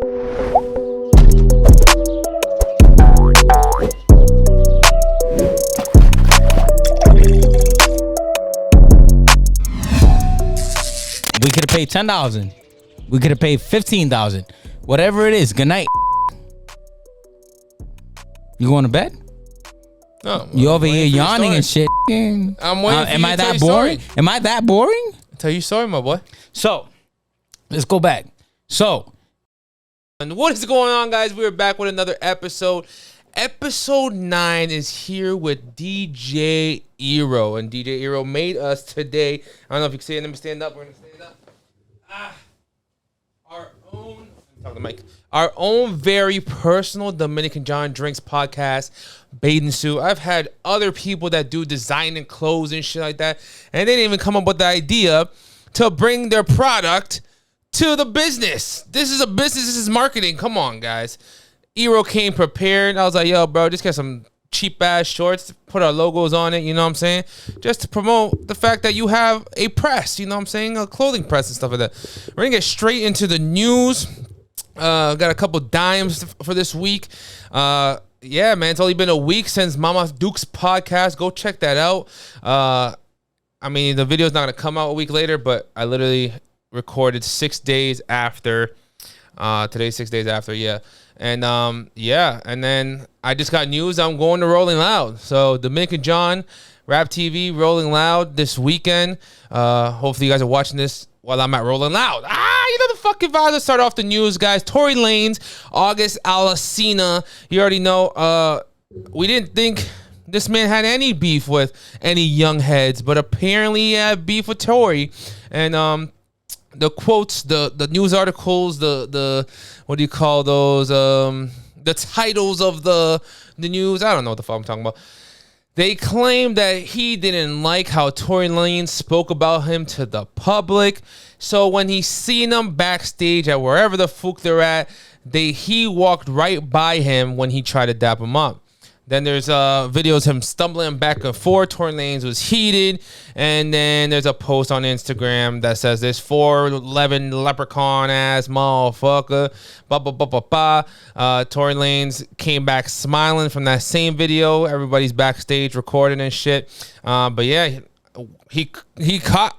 We could have paid $10,000. We could have paid $15,000. Whatever it is. Good night. You going to bed? No. You over here yawning and shit. I'm waiting for am you I to tell that your boring? story. Am I that boring? Tell your story, my boy. So, let's go back. So, and what is going on, guys? We're back with another episode. Episode 9 is here with DeeJayEuro. And DeeJayEuro made us today. I don't know if you can see it. Let me stand up. We're going to stand up. Our own very personal DominicanJonn Drinks podcast, Bathing Suit. I've had other people that do design and clothes and shit like that, and they didn't even come up with the idea to bring their product to the business. This is a business. This is marketing. Come on, guys. Eero came prepared. I was like, yo, bro, just get some cheap-ass shorts, put our logos on it, you know what I'm saying? Just to promote the fact that you have a press, you know what I'm saying? A clothing press and stuff like that. We're going to get straight into the news. Got a couple dimes for this week. Yeah, man, it's only been a week since Mama Duke's podcast. Go check that out. I mean, the video's not going to come out a week later, but I literally recorded 6 days after. Today's 6 days after, yeah. And, yeah, and then I just got news. I'm going to Rolling Loud. So, DominicanJonn, Rap TV, Rolling Loud this weekend. Hopefully you guys are watching this while I'm at Rolling Loud. You know the fucking vibes. Let's start off the news, guys. Tory Lanez, August Alsina. You already know, we didn't think this man had any beef with any young heads, but apparently he had beef with Tory. And, the quotes, the news articles, the what do you call those? The titles of the news. I don't know what the fuck I'm talking about. They claim that he didn't like how Tory Lanez spoke about him to the public. So when he seen them backstage at wherever the fuck they're at, he walked right by him when he tried to dap him up. Then there's videos of him stumbling back and forth. Tory Lanez was heated. And then there's a post on Instagram that says this 4'11" leprechaun-ass motherfucker. Tory Lanez came back smiling from that same video. Everybody's backstage recording and shit. But yeah, he caught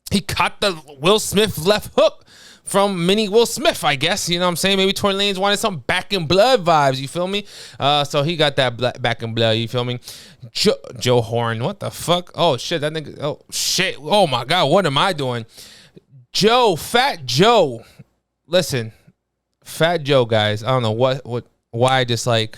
the Will Smith left hook from mini Will Smith, I guess. You know what I'm saying? Maybe Tory Lanez wanted some Back in Blood vibes, you feel me? So he got that Back in Blood, you feel me? Joe Horn, what the fuck? Oh, shit, that nigga, oh, shit. Oh, my God, what am I doing? Fat Joe. Listen, Fat Joe, guys, I don't know why I just like,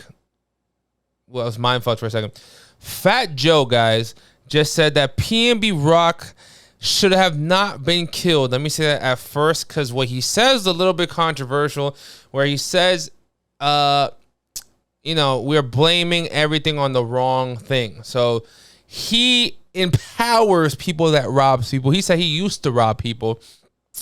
well, I was mind fucked for a second. Fat Joe, guys, just said that PNBROCK should have not been killed. Let me say that at first, because what he says is a little bit controversial, where he says, you know, we're blaming everything on the wrong thing. So he empowers people that robs people. He said he used to rob people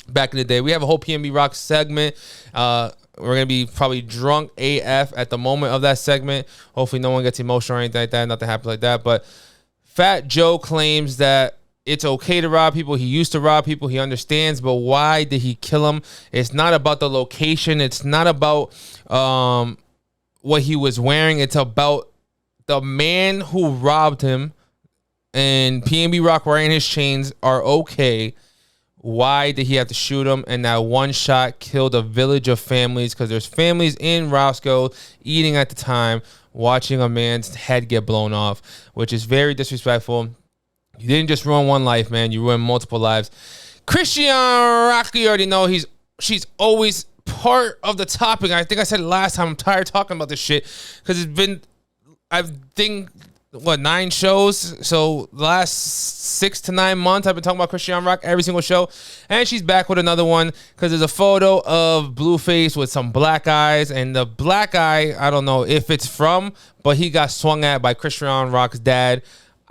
back in the day. We have a whole PNBROCK segment. We're going to be probably drunk AF at the moment of that segment. Hopefully no one gets emotional or anything like that. Nothing happens like that. But Fat Joe claims that it's okay to rob people. He used to rob people. He understands, but why did he kill him? It's not about the location. It's not about what he was wearing. It's about the man who robbed him. And PNBROCK wearing his chains are okay. Why did he have to shoot him? And that one shot killed a village of families, because there's families in Roscoe eating at the time, watching a man's head get blown off, which is very disrespectful. You didn't just ruin one life, man. You ruined multiple lives. KrisJenner, you already know she's always part of the topic. I think I said it last time. I'm tired of talking about this shit because it's been, I think, 9 shows? So the last 6 to 9 months, I've been talking about KrisJenner every single show. And she's back with another one because there's a photo of Blueface with some black eyes. And the black eye, I don't know if it's from, but he got swung at by KrisJenner's dad.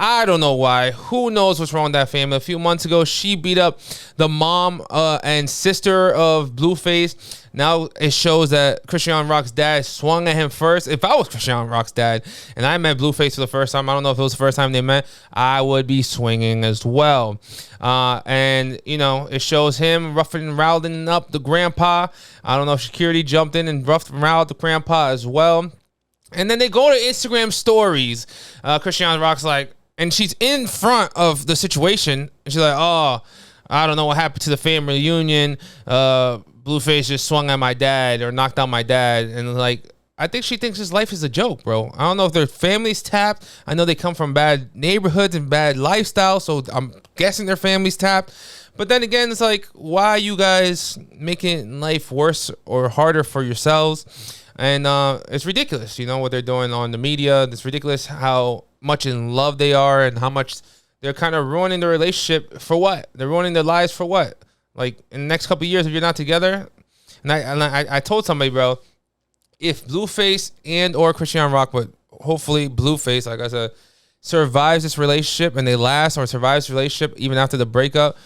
I don't know why. Who knows what's wrong with that family? A few months ago, she beat up the mom and sister of Blueface. Now it shows that Chrisean Rock's dad swung at him first. If I was Chrisean Rock's dad and I met Blueface for the first time, I don't know if it was the first time they met, I would be swinging as well. And, you know, it shows him roughing and rowding up the grandpa. I don't know if security jumped in and roughed and rowed the grandpa as well. And then they go to Instagram stories. Chrisean Rock's like, and she's in front of the situation. And she's like, oh, I don't know what happened to the family reunion. Blueface just swung at my dad or knocked out my dad. And like, I think she thinks his life is a joke, bro. I don't know if their family's tapped. I know they come from bad neighborhoods and bad lifestyle, so I'm guessing their family's tapped. But then again, it's like, why are you guys making life worse or harder for yourselves? And it's ridiculous, you know, what they're doing on the media. It's ridiculous how much in love they are and how much they're kind of ruining their relationship for what? They're ruining their lives for what? Like, in the next couple of years, if you're not together, and I told somebody, bro, if Blueface and or Chrisean Rock, but hopefully Blueface, like I said, survives this relationship and they last or survives the relationship even after the breakup,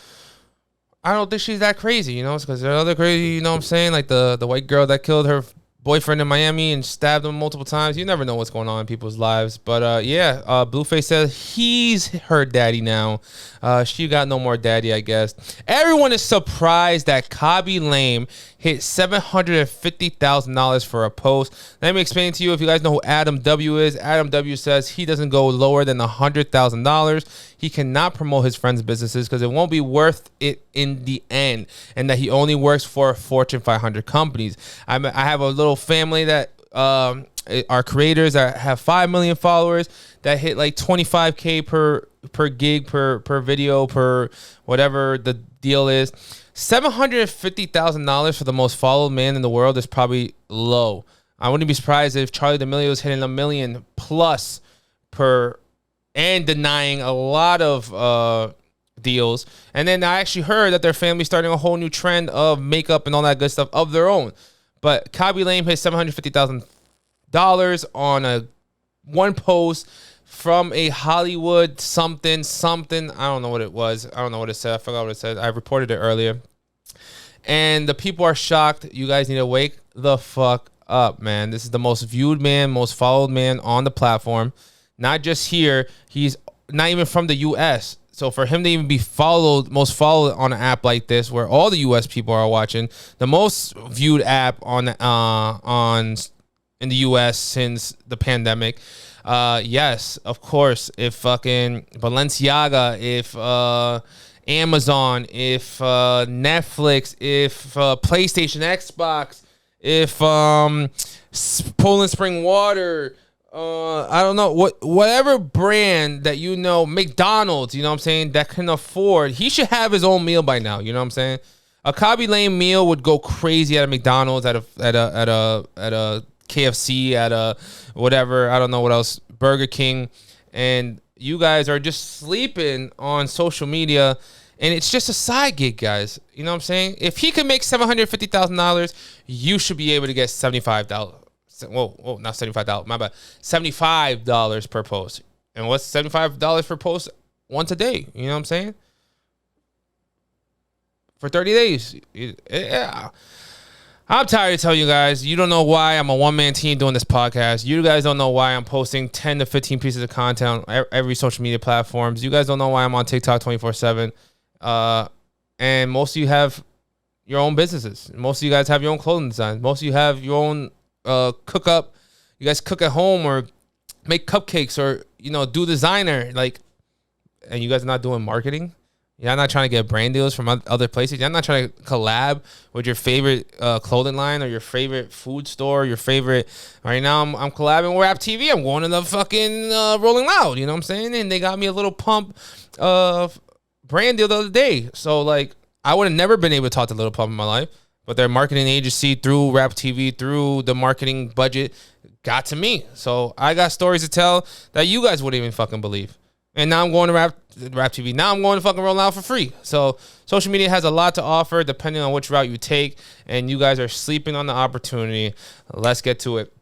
I don't think she's that crazy, you know, because there are other crazy, you know what I'm saying, like the white girl that killed her boyfriend in Miami and stabbed him multiple times. You never know what's going on in people's lives. But yeah, Blueface says he's her daddy now. She got no more daddy, I guess. Everyone is surprised that Khaby Lame hit $750,000 for a post. Let me explain to you, if you guys know who Adam W is. Adam W says he doesn't go lower than $100,000. He cannot promote his friends' businesses because it won't be worth it in the end, and that he only works for Fortune 500 companies. I have a little family that are creators that have 5 million followers that hit like 25K per gig, per video, per whatever the deal is. $750,000 for the most followed man in the world is probably low. I wouldn't be surprised if Charli D'Amelio was hitting $1 million plus per, and denying a lot of deals. And then I actually heard that their family's starting a whole new trend of makeup and all that good stuff of their own. But Khaby Lame hit $750,000 on one post from a Hollywood something. I don't know what it was. I don't know what it said. I forgot what it said. I reported it earlier. And the people are shocked. You guys need to wake the fuck up, man. This is the most viewed man, most followed man on the platform. Not just here. He's not even from the U.S. So for him to even be most followed on an app like this, where all the U.S. people are watching, the most viewed app in the U.S. since the pandemic. Yes, of course. If fucking Balenciaga, if Amazon, if Netflix, if PlayStation, Xbox, if Poland Spring Water, I don't know, whatever brand that you know, McDonald's, you know what I'm saying, that can afford, he should have his own meal by now, you know what I'm saying? A Khaby Lame meal would go crazy at a McDonald's, at a KFC, at a whatever, I don't know what else, Burger King, and you guys are just sleeping on social media, and it's just a side gig, guys. You know what I'm saying? If he can make $750,000, you should be able to get $75. Whoa, not $75. My bad. $75 per post. And what's $75 per post? Once a day. You know what I'm saying? For 30 days. Yeah. I'm tired of telling you guys. You don't know why I'm a one-man team doing this podcast. You guys don't know why I'm posting 10 to 15 pieces of content on every social media platforms. You guys don't know why I'm on TikTok 24/7. And most of you have your own businesses. Most of you guys have your own clothing designs. Most of you have your own cook up. You guys cook at home or make cupcakes or, you know, do designer. Like, and you guys are not doing marketing. You're not trying to get brand deals from other places. You're not trying to collab with your favorite clothing line or your favorite food store, your favorite. Right now, I'm collabing with Rap TV. I'm going to the fucking Rolling Loud. You know what I'm saying? And they got me a little pump brand deal the other day. So, like, I would have never been able to talk to Little Pump in my life. But their marketing agency, through Rap TV, through the marketing budget, got to me. So I got stories to tell that you guys wouldn't even fucking believe. And now I'm going to Rap TV. Now I'm going to fucking roll out for free. So social media has a lot to offer depending on which route you take. And you guys are sleeping on the opportunity. Let's get to it.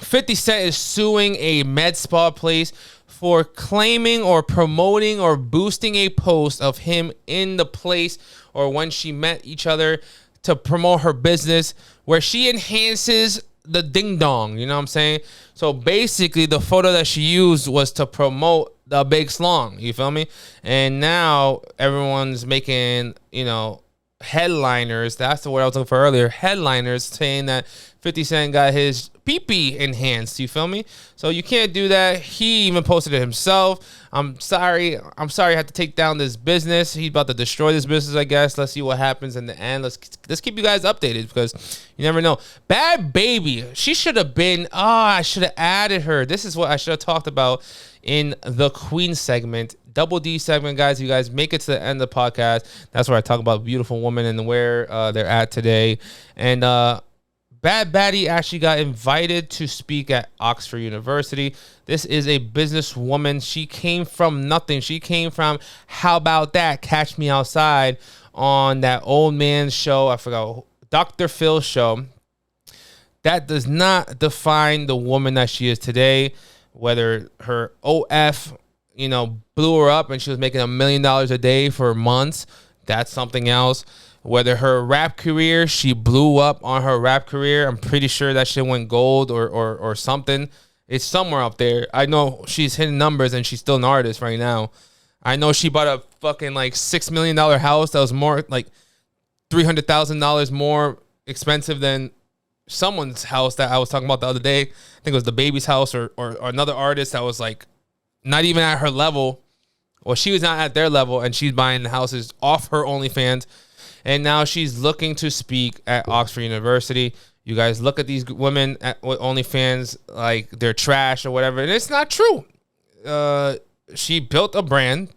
50 Cent is suing a med spa place for claiming or promoting or boosting a post of him in the place or when she met each other to promote her business, where she enhances the ding dong. You know what I'm saying? So basically, the photo that she used was to promote the big slong. You feel me? And now everyone's making, you know, headliners. That's the word I was looking for earlier. Headliners saying that 50 Cent got his pee-pee enhanced. You feel me? So you can't do that. He even posted it himself. I'm sorry. I had to take down this business. He's about to destroy this business, I guess. Let's see what happens in the end. Let's keep you guys updated, because you never know. Bad Baby. She should have been. Oh, I should have added her. This is what I should have talked about in the Queen segment. Double D segment, guys. You guys make it to the end of the podcast. That's where I talk about beautiful women and where they're at today. And Bad Baddie actually got invited to speak at Oxford University. This is a businesswoman. She came from nothing. She came from How About That? Catch Me Outside on that old man's show. I forgot, Dr. Phil's show. That does not define the woman that she is today. Whether her OF, you know, blew her up and she was making $1 million a day for months, that's something else. Whether her rap career, she blew up on her rap career. I'm pretty sure that shit went gold or something. It's somewhere up there. I know she's hitting numbers and she's still an artist right now. I know she bought a fucking like $6 million house that was more like $300,000 more expensive than someone's house that I was talking about the other day. I think it was the baby's house or another artist that was like not even at her level. Well, she was not at their level, and she's buying the houses off her OnlyFans. And now she's looking to speak at Oxford University. You guys look at these women with OnlyFans like they're trash or whatever, and it's not true. She built a brand.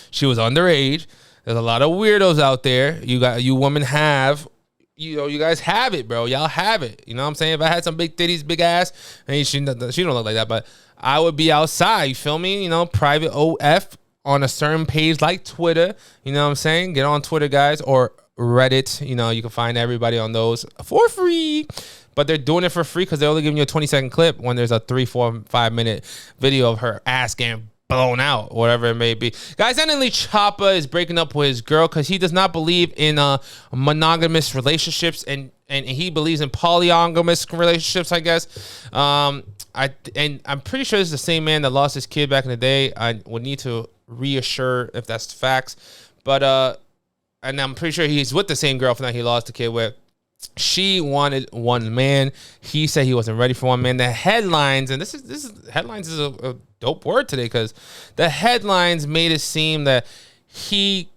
She was underage. There's a lot of weirdos out there. You women have, you guys have it, bro. Y'all have it. You know what I'm saying? If I had some big titties, big ass, and she don't look like that, but I would be outside. You feel me? You know, private OF. On a certain page like Twitter, you know what I'm saying? Get on Twitter, guys, or Reddit. You know, you can find everybody on those for free. But they're doing it for free because they're only giving you a 20-second clip when there's a 3, 4, 5 minute video of her ass getting blown out, whatever it may be. Guys, Anthony Choppa is breaking up with his girl because he does not believe in monogamous relationships, and he believes in polyamorous relationships, I guess. I'm pretty sure this is the same man that lost his kid back in the day. I would need to reassure if that's facts, but and I'm pretty sure he's with the same girlfriend that he lost the kid with. She wanted one man. He said he wasn't ready for one man. The headlines, and this is headlines is a dope word today, because the headlines made it seem that he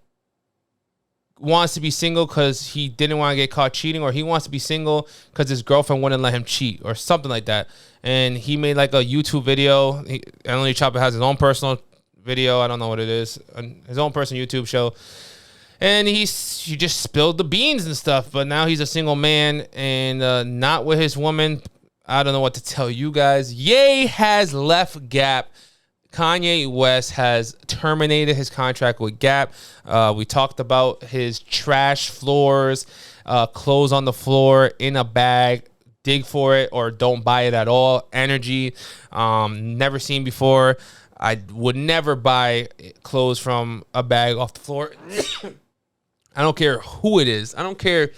wants to be single because he didn't want to get caught cheating, or he wants to be single because his girlfriend wouldn't let him cheat, or something like that. And he made like a YouTube video. Anthony Choppa has his own personal video. I don't know what it is. His own personal YouTube show. And he just spilled the beans and stuff. But now he's a single man and not with his woman. I don't know what to tell you guys. Ye has left Gap. Kanye West has terminated his contract with Gap. We talked about his trash floors, clothes on the floor in a bag. Dig for it or don't buy it at all. Energy, never seen before. I would never buy clothes from a bag off the floor. I don't care who it is. I don't care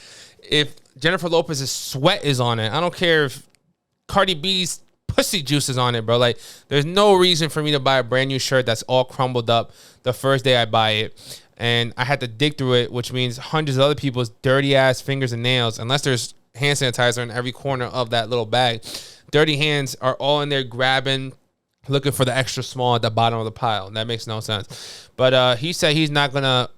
if Jennifer Lopez's sweat is on it. I don't care if Cardi B's pussy juice is on it, bro. Like, there's no reason for me to buy a brand new shirt that's all crumbled up the first day I buy it. And I had to dig through it, which means hundreds of other people's dirty ass fingers and nails, unless there's hand sanitizer in every corner of that little bag. Dirty hands are all in there grabbing, looking for the extra small at the bottom of the pile. That makes no sense. But he said he's not going to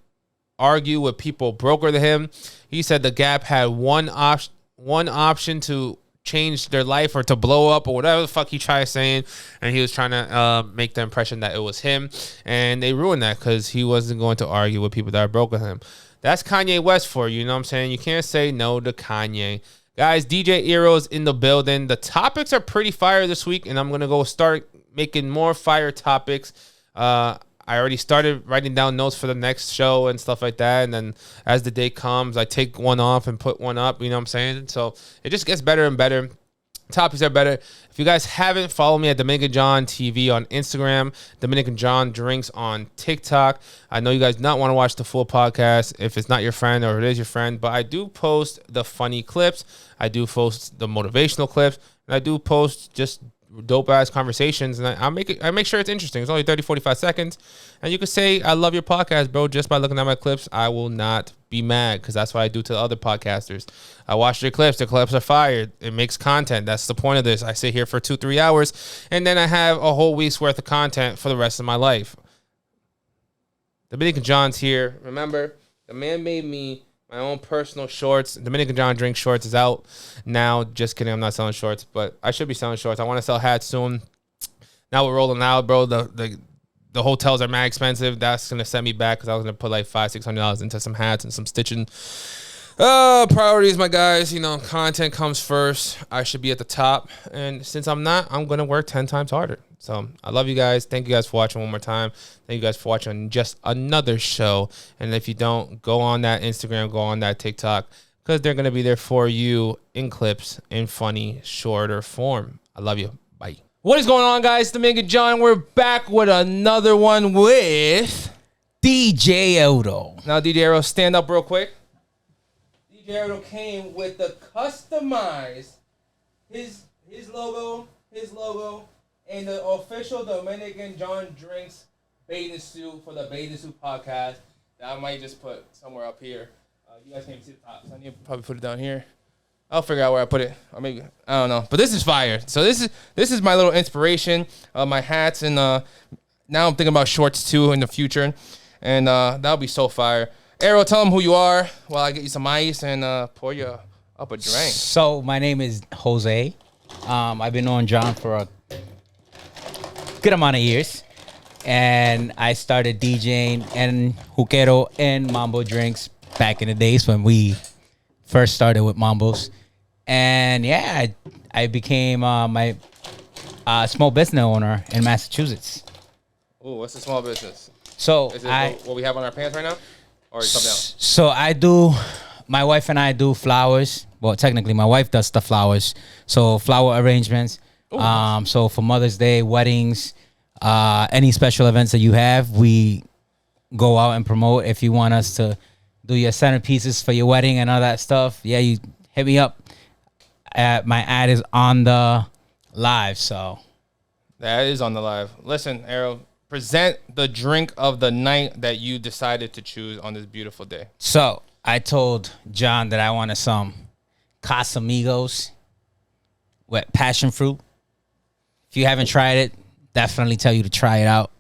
argue with people broker than him. He said the Gap had one option to change their life or to blow up or whatever the fuck he tried saying, and he was trying to make the impression that it was him, and they ruined that because he wasn't going to argue with people that are broke with him. That's Kanye West for you, you know what I'm saying? You can't say no to Kanye. Guys, DeeJayEuro is in the building. The topics are pretty fire this week, and I'm going to go start making more fire topics. I already started writing down notes for the next show and stuff like that, and then as the day comes, I take one off and put one up, you know what I'm saying? So it just gets better and better. Topics are better. If you guys haven't, follow me at DominicanJonn TV on Instagram, DominicanJonn Drinks on TikTok. I know you guys not want to watch the full podcast if it's not your friend or it is your friend, but I do post the funny clips. I do post the motivational clips, and I do post just dope ass conversations, and I make sure it's interesting. It's only 30-45 seconds, and you can say I love your podcast, bro, just by looking at my clips. I will not be mad, because that's what I do to other podcasters. I watch their clips. The clips are fired. It makes content. That's the point of this. I sit here for 2-3 hours, and then I have a whole week's worth of content for the rest of my life. Dominican John's here. Remember, the man made me my own personal shorts. Dominican Jonn Drink Shorts is out now. Just kidding. I'm not selling shorts, but I should be selling shorts. I want to sell hats soon. Now we're rolling out, bro. The hotels are mad expensive. That's going to set me back, because I was going to put like $500-$600 into some hats and some stitching. Priorities, my guys. You know, content comes first. I should be at the top. And since I'm not, I'm going to work 10 times harder. So I love you guys. Thank you guys for watching one more time. Thank you guys for watching just another show. And if you don't, go on that Instagram, go on that TikTok, because they're going to be there for you in clips, in funny, shorter form. I love you. Bye. What is going on, guys? Dominican Jonn. We're back with another one with DeeJayEuro. Now, DeeJayEuro, stand up real quick. DeeJayEuro came with the customized his logo, and the official Dominican Jonn Drinks bathing suit for the Bathing Suit podcast that I might just put somewhere up here. You guys can't even see the top, so I need to probably put it down here. I'll figure out where I put it, or maybe I don't know. But this is fire. So this is my little inspiration. My hats, and now I'm thinking about shorts too in the future, and that'll be so fire. Aero, tell them who you are while I get you some ice and pour you up a drink. So my name is Jose. I've been on Jonn for a good amount of years, and I started DJing and Juquero and Mambo drinks back in the days when we first started with Mambos. And yeah, I became my small business owner in Massachusetts. Ooh, what's the small business? So is it what we have on our pants right now, or something else? So my wife and I do flowers. Well, technically my wife does the flowers, so flower arrangements. Ooh. So for Mother's Day, weddings, any special events that you have, we go out and promote. If you want us to do your centerpieces for your wedding and all that stuff, yeah, you hit me up. My ad is on the live, so. That is on the live. Listen, Aero, present the drink of the night that you decided to choose on this beautiful day. So I told Jonn that I wanted some Casamigos with passion fruit. If you haven't tried it, definitely tell you to try it out.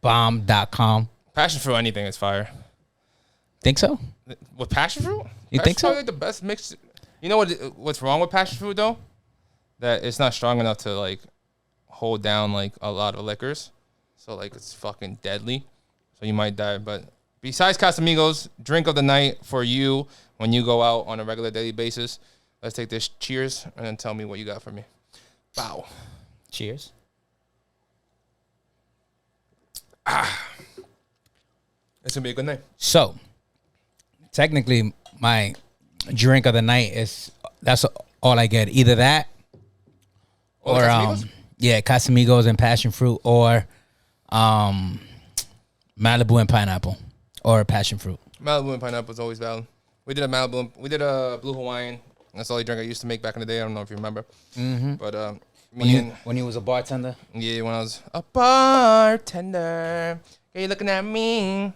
Bomb.com. Passion fruit, anything is fire. Think so? With passion fruit? You think so? Like the best mix. You know what's wrong with passion fruit though? That it's not strong enough to like hold down like a lot of liquors. So like it's fucking deadly. So you might die. But besides Casamigos, drink of the night for you when you go out on a regular daily basis. Let's take this. Cheers, and then tell me what you got for me. Bow. Cheers. It's gonna be a good night. So, technically, my drink of the night that's all I get. Either that, or Casamigos? Yeah, Casamigos and passion fruit, or Malibu and pineapple, or passion fruit. Malibu and pineapple is always valid. We did a Blue Hawaiian. That's the only drink I used to make back in the day. I don't know if you remember. Mm-hmm. But when you was a bartender? Yeah, when I was a bartender. Hey, you looking at me?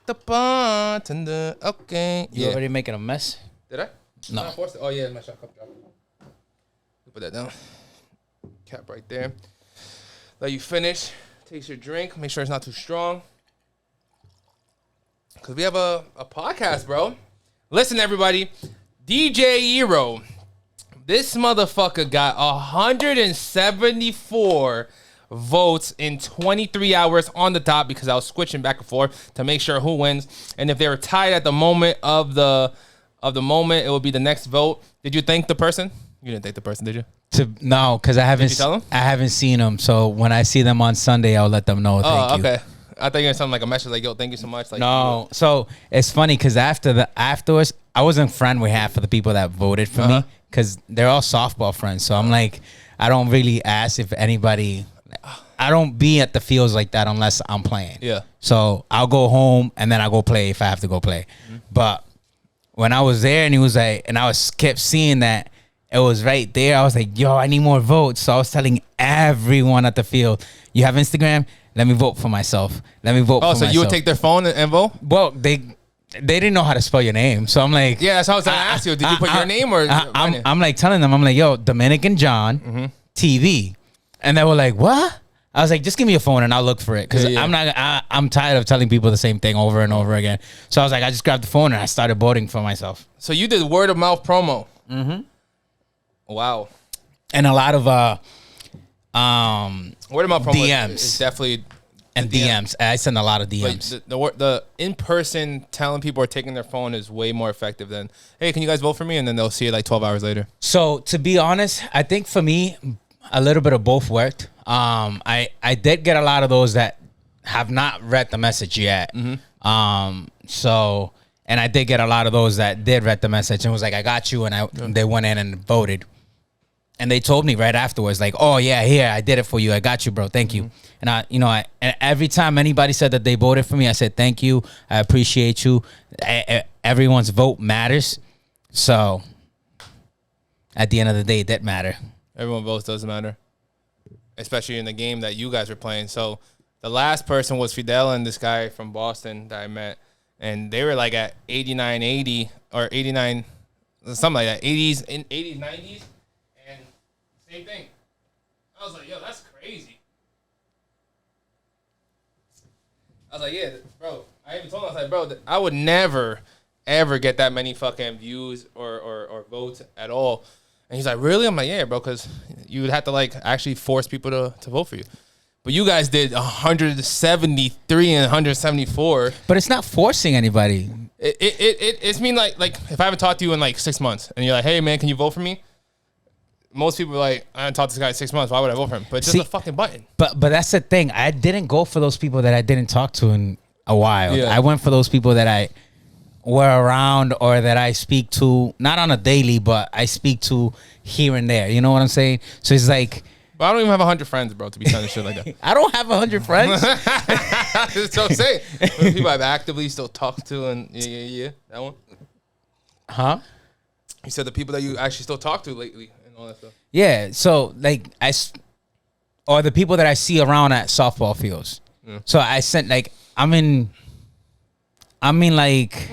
The bartender. Okay. You already making a mess? Did I? No. I forced it. Oh, yeah, my shot cup drop. Put that down. Cap right there. Let you finish. Taste your drink. Make sure it's not too strong. Because we have a podcast, bro. Listen, everybody. DeeJayEuro. This motherfucker got 174 votes in 23 hours on the top, because I was switching back and forth to make sure who wins. And if they were tied at the moment of the moment, it would be the next vote. Did you thank the person? You didn't thank the person, did you? No, because I haven't seen them. So when I see them on Sunday, I'll let them know. Thank you. Okay. I thought you had something like a message like, yo, thank you so much. Like, no. So it's funny because afterwards, I wasn't friend with half of the people that voted for me, because they're all softball friends. So I'm like, I don't really ask if anybody. I don't be at the fields like that unless I'm playing. Yeah. So I'll go home and then I go play if I have to go play. But when I was there and he was like, and I was kept seeing that it was right there, I was like, yo, I need more votes. So I was telling everyone at the field, you have Instagram? Let me vote for myself. Let me vote for myself. Oh, so you would take their phone and vote? Well, they didn't know how to spell your name. So I'm like, yeah, that's how I was going to ask you. Did you put your name or? I'm like telling them, I'm like, yo, DominicanJonn TV. And they were like, what? I was like, just give me your phone and I'll look for it. Because I'm tired of telling people the same thing over and over again. So I was like, I just grabbed the phone and I started voting for myself. So you did word of mouth promo. Wow. And a lot of word of mouth promo DMs. is definitely and DMs. I send a lot of DMs. But the in-person telling people or taking their phone is way more effective than, hey, can you guys vote for me? And then they'll see it like 12 hours later. So to be honest, I think for me, a little bit of both worked. I did get a lot of those that have not read the message yet. So, and I did get a lot of those that did read the message and was like, I got you. And they went in and voted. And they told me right afterwards, like, oh yeah, here, I did it for you. I got you, bro. Thank you. And and every time anybody said that they voted for me, I said, thank you. I appreciate you. Everyone's vote matters. So at the end of the day, it did matter. Everyone votes doesn't matter, especially in the game that you guys were playing. So the last person was Fidel and this guy from Boston that I met, and they were like at 89, 80 or 89, something like that, 80s, 90s, and same thing. I was like, yo, that's crazy. I was like, yeah, bro. I even told him, I was like, bro, I would never, ever get that many fucking views or votes at all. And he's like, really? I'm like, yeah, bro, because you would have to like actually force people to vote for you. But you guys did 173 and 174. But it's not forcing anybody. It's mean like if I haven't talked to you in like 6 months and you're like, hey man, can you vote for me? Most people are like, I haven't talked to this guy in 6 months. Why would I vote for him? But it's just a fucking button. But that's the thing. I didn't go for those people that I didn't talk to in a while. Yeah. I went for those people that I were around or that I speak to, not on a daily, but I speak to here and there. You know what I'm saying? So it's like, but I don't even have 100 friends, bro, to be saying shit like that. I don't have 100 friends. That's what I'm saying. People I've actively still talked to, and yeah, that one. Huh? You said the people that you actually still talk to lately and all that stuff. Yeah. So like or the people that I see around at softball fields. Yeah. So I sent like I'm in like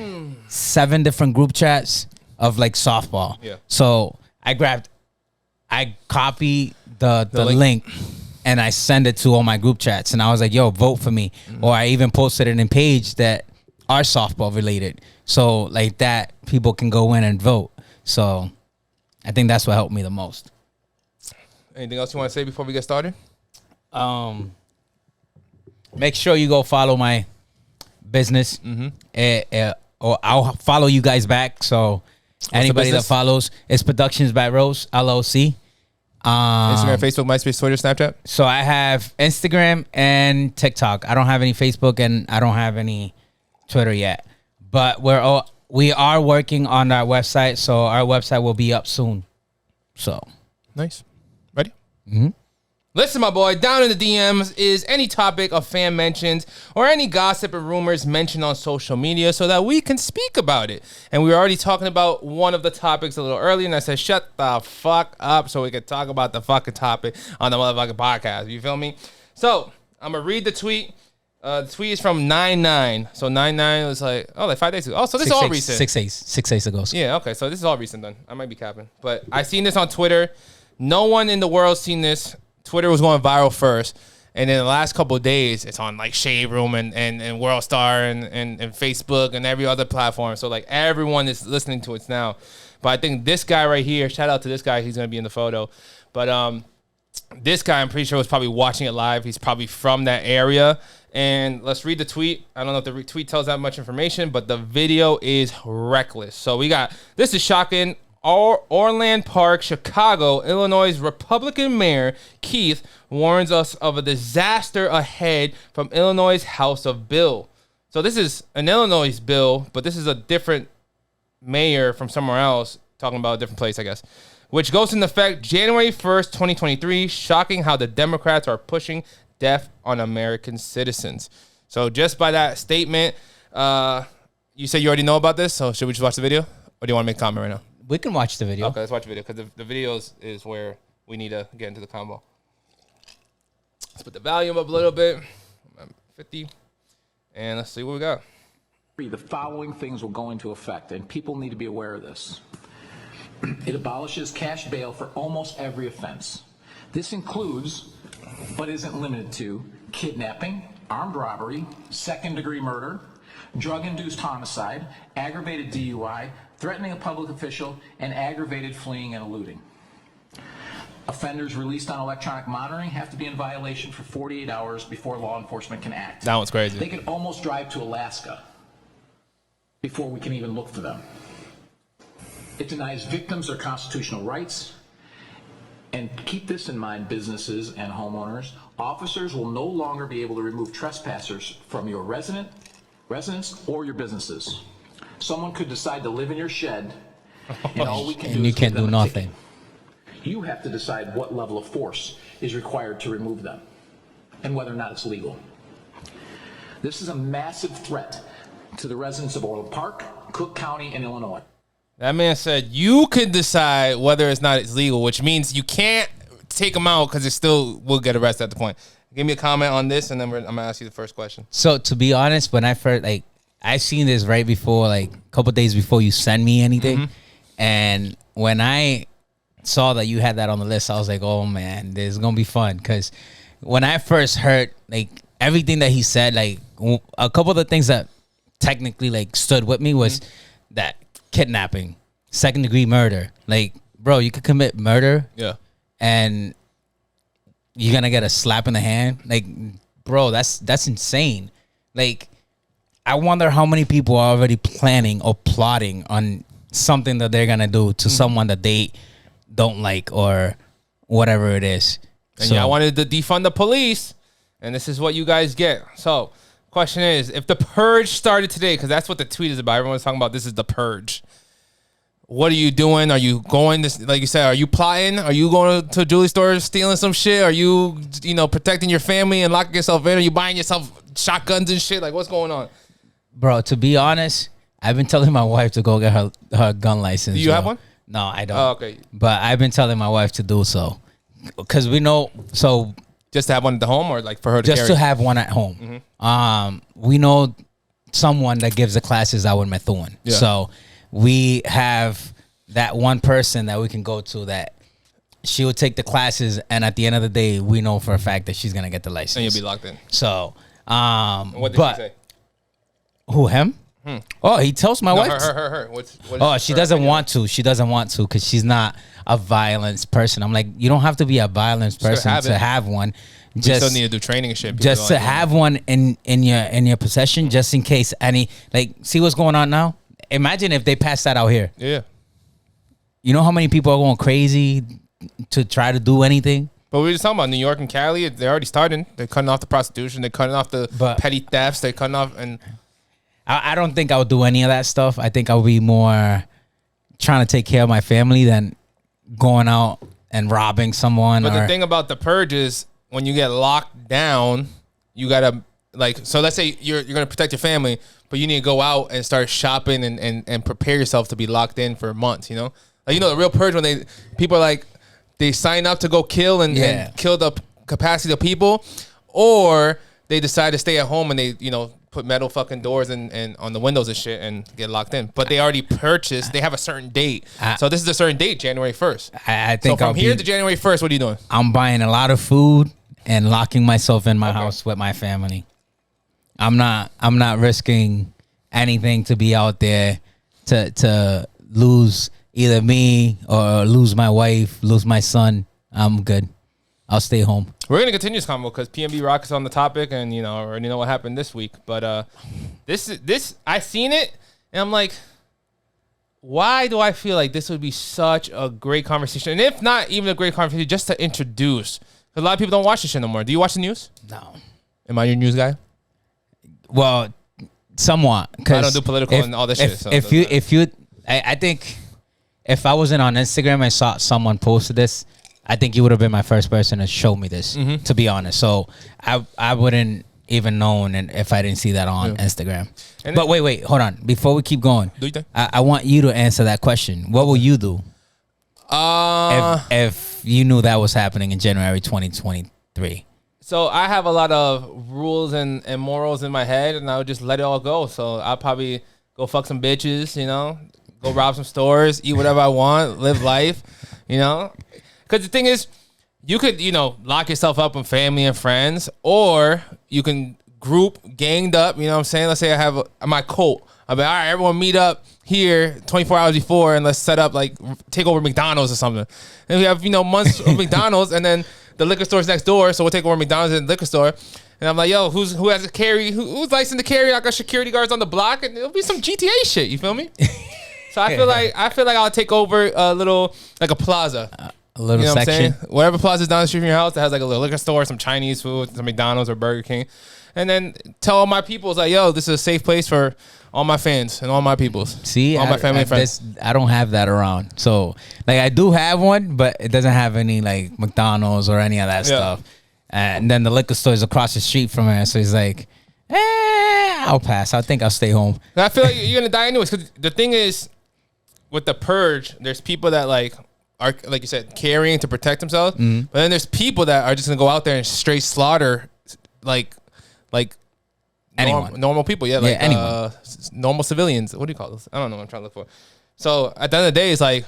7 different group chats of like softball. Yeah. So I copied the link and I send it to all my group chats and I was like, yo, vote for me. Or I even posted it in page that are softball related. So like that people can go in and vote. So I think that's what helped me the most. Anything else you want to say before we get started? Make sure you go follow my business. Or I'll follow you guys back. So anybody that follows, it's Productions by Rose, LLC. Instagram, Facebook, MySpace, Twitter, Snapchat. So I have Instagram and TikTok. I don't have any Facebook and I don't have any Twitter yet. But we are working on our website, so our website will be up soon. So nice. Ready? Listen, my boy, down in the DMs is any topic of fan mentions or any gossip and rumors mentioned on social media so that we can speak about it. And we were already talking about one of the topics a little earlier, and I said, shut the fuck up so we could talk about the fucking topic on the motherfucking podcast. You feel me? So I'm going to read the tweet. The tweet is from 9-9. So 9-9 was like 5 days ago. Oh, so this is all recent. 6 days ago. Yeah, okay. So this is all recent then. I might be capping. But I seen this on Twitter. No one in the world seen this. Twitter was going viral first. And then the last couple of days, it's on like Shade Room and WorldStar and Facebook and every other platform. So like everyone is listening to it now. But I think this guy right here, shout out to this guy. He's going to be in the photo. But this guy, I'm pretty sure, was probably watching it live. He's probably from that area. And let's read the tweet. I don't know if the tweet tells that much information, but the video is reckless. So we got, this is shocking. Orland Park, Chicago, Illinois Republican Mayor Keith warns us of a disaster ahead from Illinois HouseBill. So this is an Illinois bill, but this is a different mayor from somewhere else talking about a different place, I guess, which goes into effect January 1st, 2023. Shocking how the Democrats are pushing death on American citizens. So just by that statement, you said you already know about this, so should we just watch the video? Or do you want to make a comment right now? We can watch the video. Okay, let's watch the video, because the video is where we need to get into the combo. Let's put the volume up a little bit. 50. And let's see what we got. The following things will go into effect, and people need to be aware of this. It abolishes cash bail for almost every offense. This includes, but isn't limited to, kidnapping, armed robbery, second-degree murder, drug-induced homicide, aggravated DUI, threatening a public official, and aggravated fleeing and eluding. Offenders released on electronic monitoring have to be in violation for 48 hours before law enforcement can act. That one's crazy. They could almost drive to Alaska before we can even look for them. It denies victims their constitutional rights. And keep this in mind, businesses and homeowners. Officers will no longer be able to remove trespassers from your residence or your businesses. Someone could decide to live in your shed, and all we can do and you is can't give them do a nothing. ticket. You have to decide what level of force is required to remove them and whether or not it's legal. This is a massive threat to the residents of Orland Park, Cook County, and Illinois. That man said you could decide whether it's not it's legal, which means you can't take them out because it still will get arrested at the point. Give me a comment on this, and then I'm gonna ask you the first question. So to be honest, when I first I seen this right before, a couple days before you send me anything, and when I saw that you had that on the list, I was like, oh man, this is gonna be fun. Because when I first heard everything that he said, a couple of the things that technically stood with me was that kidnapping, second degree murder. Bro, you could commit murder, and you're gonna get a slap in the hand. Bro, that's insane. I wonder how many people are already planning or plotting on something that they're gonna do to someone that they don't like or whatever it is. And I wanted to defund the police, and this is what you guys get. So, question is, if the purge started today, because that's what the tweet is about. Everyone's talking about this is the purge. What are you doing? Are you going to, like you said, are you plotting? Are you going to a jewelry store stealing some shit? Are you, protecting your family and locking yourself in? Are you buying yourself shotguns and shit? What's going on? Bro, to be honest, I've been telling my wife to go get her gun license. Do you have one? No, I don't. Oh, okay. But I've been telling my wife to do so. Because we know, just to have one at the home, or for her to just carry? to have one at home. We know someone that gives the classes out in Methuen. Yeah. So we have that one person that we can go to that she will take the classes, and at the end of the day, we know for a fact that she's gonna get the license. And you'll be locked in. So, what did she say? Who, him? Oh, he tells my wife. Her. She doesn't want to. She doesn't want to because she's not a violence person. I'm like, you don't have to be a violence person to have one. You still need to do training and shit. Just to have one in your possession, just in case any see what's going on now. Imagine if they pass that out here. Yeah. You know how many people are going crazy to try to do anything? But we were just talking about New York and Cali. They're already starting. They're cutting off the prostitution. They're cutting off the petty thefts. They're cutting off and. I don't think I would do any of that stuff. I think I would be more trying to take care of my family than going out and robbing someone. But the thing about the purge is when you get locked down, you gotta so let's say you're gonna protect your family, but you need to go out and start shopping and prepare yourself to be locked in for months. The real purge when people are they sign up to go kill and kill the capacity of people, or they decide to stay at home and they put metal fucking doors and on the windows and shit and get locked in. But they already purchased. They have a certain date. So this is a certain date, January 1st. I think so from here to January 1st, what are you doing? I'm buying a lot of food and locking myself in my house with my family. I'm not risking anything to be out there to lose either me or lose my wife, lose my son. I'm good. I'll stay home. We're going to continue this convo because PNBROCK is on the topic, and, I already know what happened this week. But this I seen it, and I'm like, why do I feel like this would be such a great conversation? And if not even a great conversation, just to introduce. Because a lot of people don't watch this shit no more. Do you watch the news? No. Am I your news guy? Well, somewhat. I don't do political and all this shit. I think if I wasn't on Instagram and saw someone posted this, I think you would have been my first person to show me this, to be honest. So I wouldn't even known and if I didn't see that on Instagram. And but wait, hold on. Before we keep going, Do you think? I want you to answer that question. What will you do if you knew that was happening in January 2023? So I have a lot of rules and morals in my head, and I would just let it all go. So I'll probably go fuck some bitches, you know, go rob some stores, eat whatever I want, live life, you know. Because the thing is, you could, you know, lock yourself up with family and friends, or you can group, ganged up, you know what I'm saying? Let's say I have my cult. I'll be, all right, everyone meet up here 24 hours before, and let's set up, like, take over McDonald's or something. And we have, you know, months of McDonald's, and then the liquor store's next door, so we'll take over McDonald's and the liquor store. And I'm like, yo, who has a carry? Who's licensed to carry? I got security guards on the block, and it'll be some GTA shit. You feel me? So I feel like I'll take over a little, like a plaza. A little You know section. what I'm saying? Whatever plaza's down the street from your house that has like a little liquor store, some Chinese food, some McDonald's or Burger King. And then tell all my peoples, like, yo, this is a safe place for all my fans and all my peoples. See, all my family and friends. I don't have that around. So, like, I do have one, but it doesn't have any, like, McDonald's or any of that stuff. And then the liquor store is across the street from it. So he's like, I'll pass. I think I'll stay home. And I feel like you're going to die anyways. Because the thing is, with the purge, there's people that, like, are, like you said, carrying to protect themselves. But then there's people that are just going to go out there and straight slaughter, like anyone. Normal people. Yeah, like anyone. normal civilians. What do you call this? I don't know what I'm trying to look for. So at the end of the day, it's like,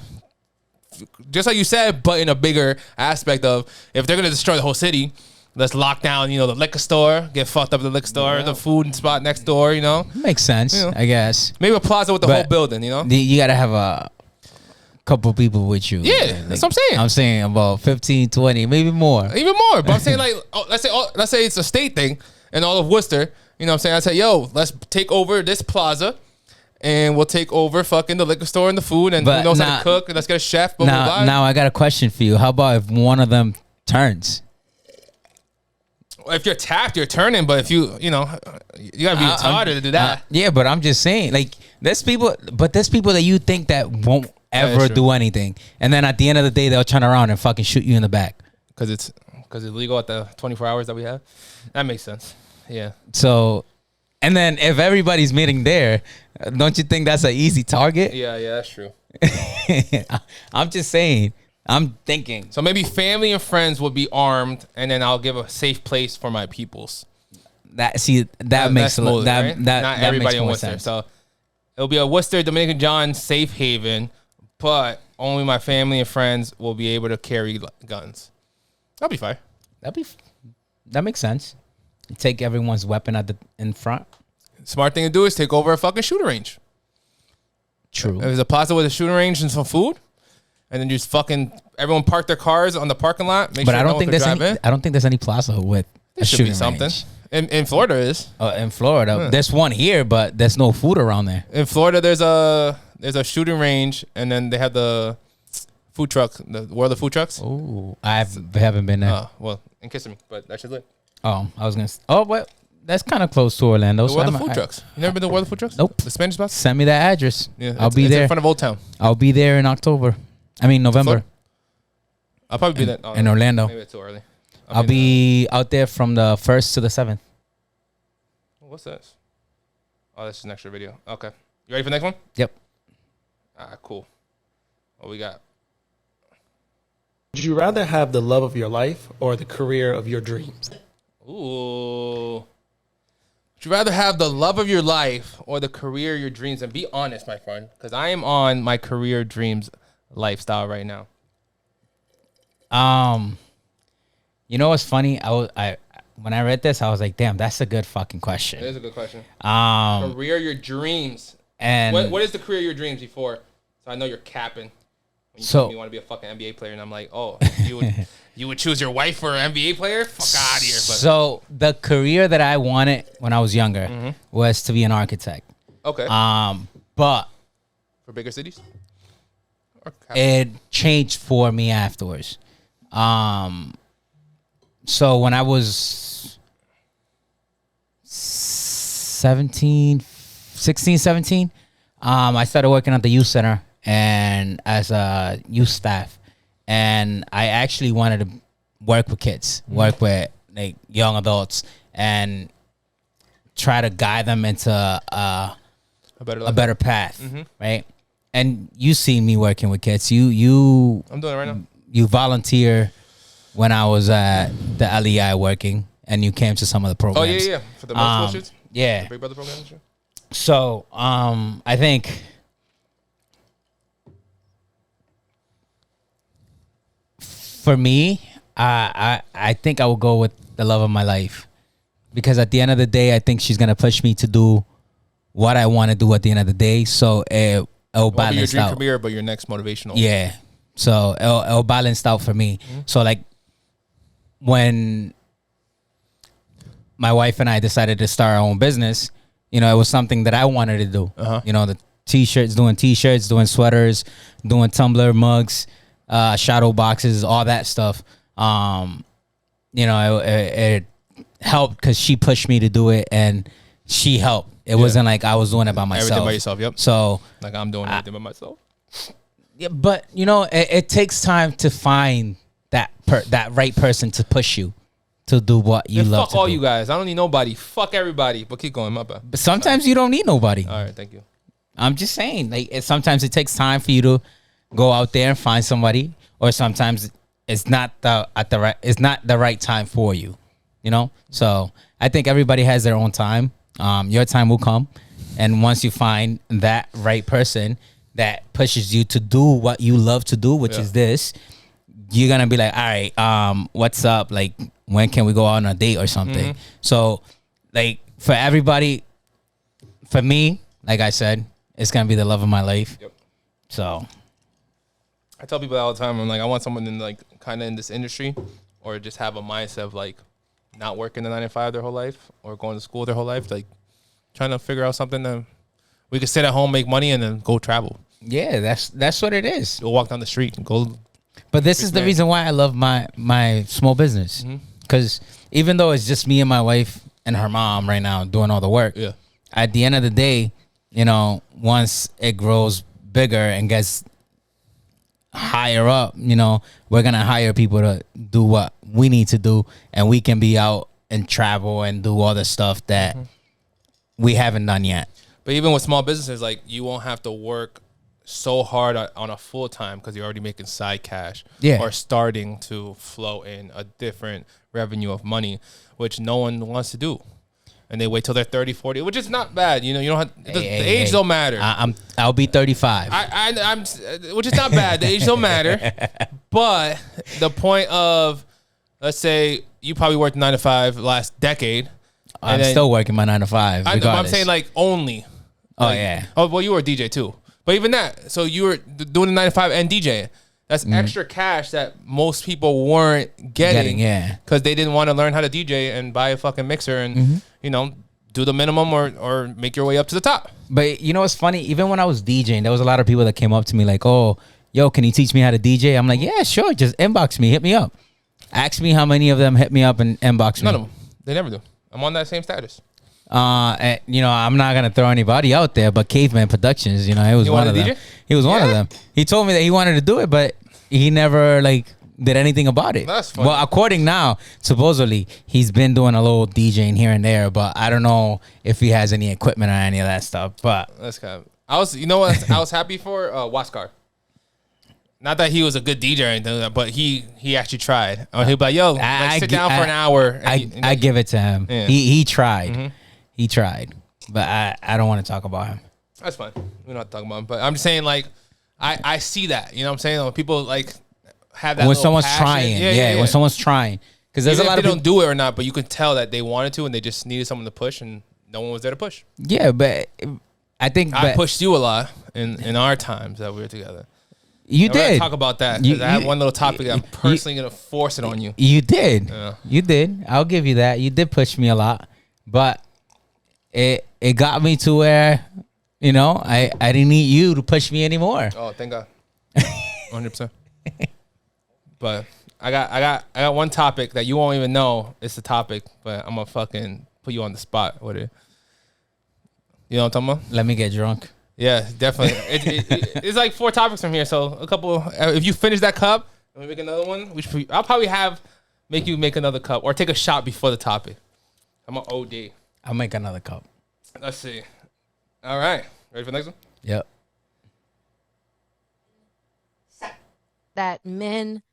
just like you said, but in a bigger aspect of, if they're going to destroy the whole city, let's lock down, you know, the liquor store, get fucked up at the liquor store, the food spot next door, you know. Makes sense, You know. I guess. Maybe a plaza with the whole building, you know. You got to have a couple people with you. Yeah, that's what I'm saying. I'm saying about 15, 20, maybe more. Even more. But I'm saying, like, let's say it's a state thing and all of Worcester. You know what I'm saying? I say, yo, let's take over this plaza and we'll take over fucking the liquor store and the food and who knows how to cook. And let's get a chef. Blah, blah, blah. Now I got a question for you. How about if one of them turns? If you're tapped, you're turning. But if you know, you gotta be retarded to do that. Yeah, but I'm just saying, like, there's people that you think that won't ever do anything, and then at the end of the day, they'll turn around and fucking shoot you in the back Because it's legal at the 24 hours that we have. That makes sense. Yeah. So, and then if everybody's meeting there, don't you think that's an easy target? Yeah, that's true. I'm just saying. I'm thinking. So maybe family and friends will be armed, and then I'll give a safe place for my peoples. That makes smooth, that right? that Not that everybody makes in more Worcester. sense. So it'll be a Worcester DominicanJonn safe haven, but only my family and friends will be able to carry guns. That'll be fine. That makes sense. Take everyone's weapon in front. Smart thing to do is take over a fucking shooting range. True. If there's a plaza with a shooting range and some food, and then just fucking everyone park their cars on the parking lot. But I don't think there's any plaza with There a should shooting be something. range. In Florida is. In Florida, there's one here, but there's no food around there. In Florida, there's a shooting range, and then they have the food truck, the World of Food Trucks. Oh, I haven't been there. Oh, well, in Kissimmee, but that should lit. Oh, I was gonna. Oh, but that's kind of close to Orlando. The World of Food Trucks. You never been to World of Food Trucks? Nope. The Spanish spots? Send me that address. Yeah, I'll be it's there in front of Old Town. I'll be there in November. I'll probably be there in Orlando. Maybe it's too early. I'll be out there from the 1st to the 7th. What's this? Oh, this is an extra video. Okay. You ready for the next one? Yep. Cool. What we got? Would you rather have the love of your life or the career of your dreams? Ooh. Would you rather have the love of your life or the career of your dreams? And be honest, my friend, because I am on my career dreams lifestyle right now. You know what's funny? When I read this, I was like, damn, that's a good fucking question. It is a good question. Um, Career of your dreams. and What is the career of your dreams before? So I know you're capping. When you So- told me you want to be a fucking NBA player, and I'm like, oh, you would choose your wife for an NBA player? Fuck out of here. But so the career that I wanted when I was younger was to be an architect. okay. But For bigger cities? Or it changed for me afterwards. So when I was 16, 17, I started working at the youth center and as a youth staff, and I actually wanted to work with kids, work with like young adults, and try to guide them into a better path, right? And you see me working with kids. You I'm doing it right now. You volunteer when I was at the LEI working, and you came to some of the programs. Oh yeah. For the most shoots? Yeah. The Big Brother program and shit? So I think for me, I think I will go with the love of my life, because at the end of the day, I think she's gonna push me to do what I want to do at the end of the day. So it'll balance your dream out. career, but your next motivational. Yeah. So it'll balance out for me. So like when my wife and I decided to start our own business, you know, it was something that I wanted to do. You know, the t-shirts, doing sweaters, doing tumbler mugs, shadow boxes, all that stuff. You know, it helped because she pushed me to do it, and she helped. It wasn't like I was doing it by myself. Everything by yourself, yep. So like I'm doing everything by myself. yeah, but you know, it takes time to find that right person to push you to do what you love. Fuck to all do. you guys. I don't need nobody. Fuck everybody. But keep going, my bad. But sometimes you don't need nobody. All right, thank you. I'm just saying, like sometimes it takes time for you to go out there and find somebody, or sometimes it's not the right time for you. You know, so I think everybody has their own time. Your time will come, and once you find that right person that pushes you to do what you love to do, which is this, you're gonna be like, all right, what's up? Like, when can we go out on a date or something? So, like, for everybody, for me, like I said, it's gonna be the love of my life. Yep. So, I tell people all the time, I'm like, I want someone in like kind of in this industry, or just have a mindset of like not working the 9 to 5 their whole life, or going to school their whole life, like trying to figure out something that we could sit at home, make money, and then go travel. yeah, that's what it is. Go walk down the street and go. But this is the reason why I love my small business, because even though it's just me and my wife and her mom right now doing all the work, at the end of the day, you know, once it grows bigger and gets higher up, you know, we're gonna hire people to do what we need to do, and we can be out and travel and do all the stuff that we haven't done yet. But even with small businesses, like you won't have to work so hard on a full time because you're already making side cash, or starting to flow in a different revenue of money, which no one wants to do. And they wait till they're 30, 40, which is not bad. You know, you don't have the age don't matter. I'll be 35. I'm which is not bad. The age don't matter. But the point of, let's say you probably worked 9 to 5 last decade. I'm still working my 9 to 5. I'm saying like only. Like, yeah. Oh, well, you were a DJ too. But even that, so you were doing the 9 to 5 and DJing. That's extra cash that most people weren't getting. Because they didn't want to learn how to DJ and buy a fucking mixer and, you know, do the minimum or make your way up to the top. But you know what's funny? Even when I was DJing, there was a lot of people that came up to me like, oh, yo, can you teach me how to DJ? I'm like, yeah, sure. Just inbox me. Hit me up. Ask me how many of them hit me up and inbox me. None of them. They never do. I'm on that same status. And, you know, I'm not gonna throw anybody out there, but Caveman Productions, you know, it was one of them. DJ? He was one of them. He told me that he wanted to do it, but he never like did anything about it. That's funny. Well, according now, supposedly he's been doing a little DJing here and there, but I don't know if he has any equipment or any of that stuff. But that's kind of, I was, you know what, I was happy for Waskar. Not that he was a good DJ or anything, but he actually tried. He'd be like, yo, sit down for an hour. I give it to him. Yeah. He tried. He tried. But I don't want to talk about him. That's fine. We're not talking about him. But I'm just saying, like, I see that. You know what I'm saying? When people, like, have that when someone's passion. trying. When someone's trying. Because there's Even a lot if they of don't do it or not, but you can tell that they wanted to and they just needed someone to push and no one was there to push. Yeah, but I think... I pushed you a lot in our times that we were together. You We're gonna did. talk about that because I have one little topic that I'm personally going to force it on you. You did. Yeah. You did. I'll give you that. You did push me a lot. But it got me to where, you know, I didn't need you to push me anymore. Oh, thank God. 100%. But I got one topic that you won't even know it's the topic, but I'm gonna fucking put you on the spot with it. You know what I'm talking about? Let me get drunk. Yeah, definitely. It's like 4 topics from here. So a couple. If you finish that cup, and we make another one. I'll probably make you make another cup or take a shot before the topic. I'm an OD. I'll make another cup. Let's see. All right, ready for the next one? Yep. That men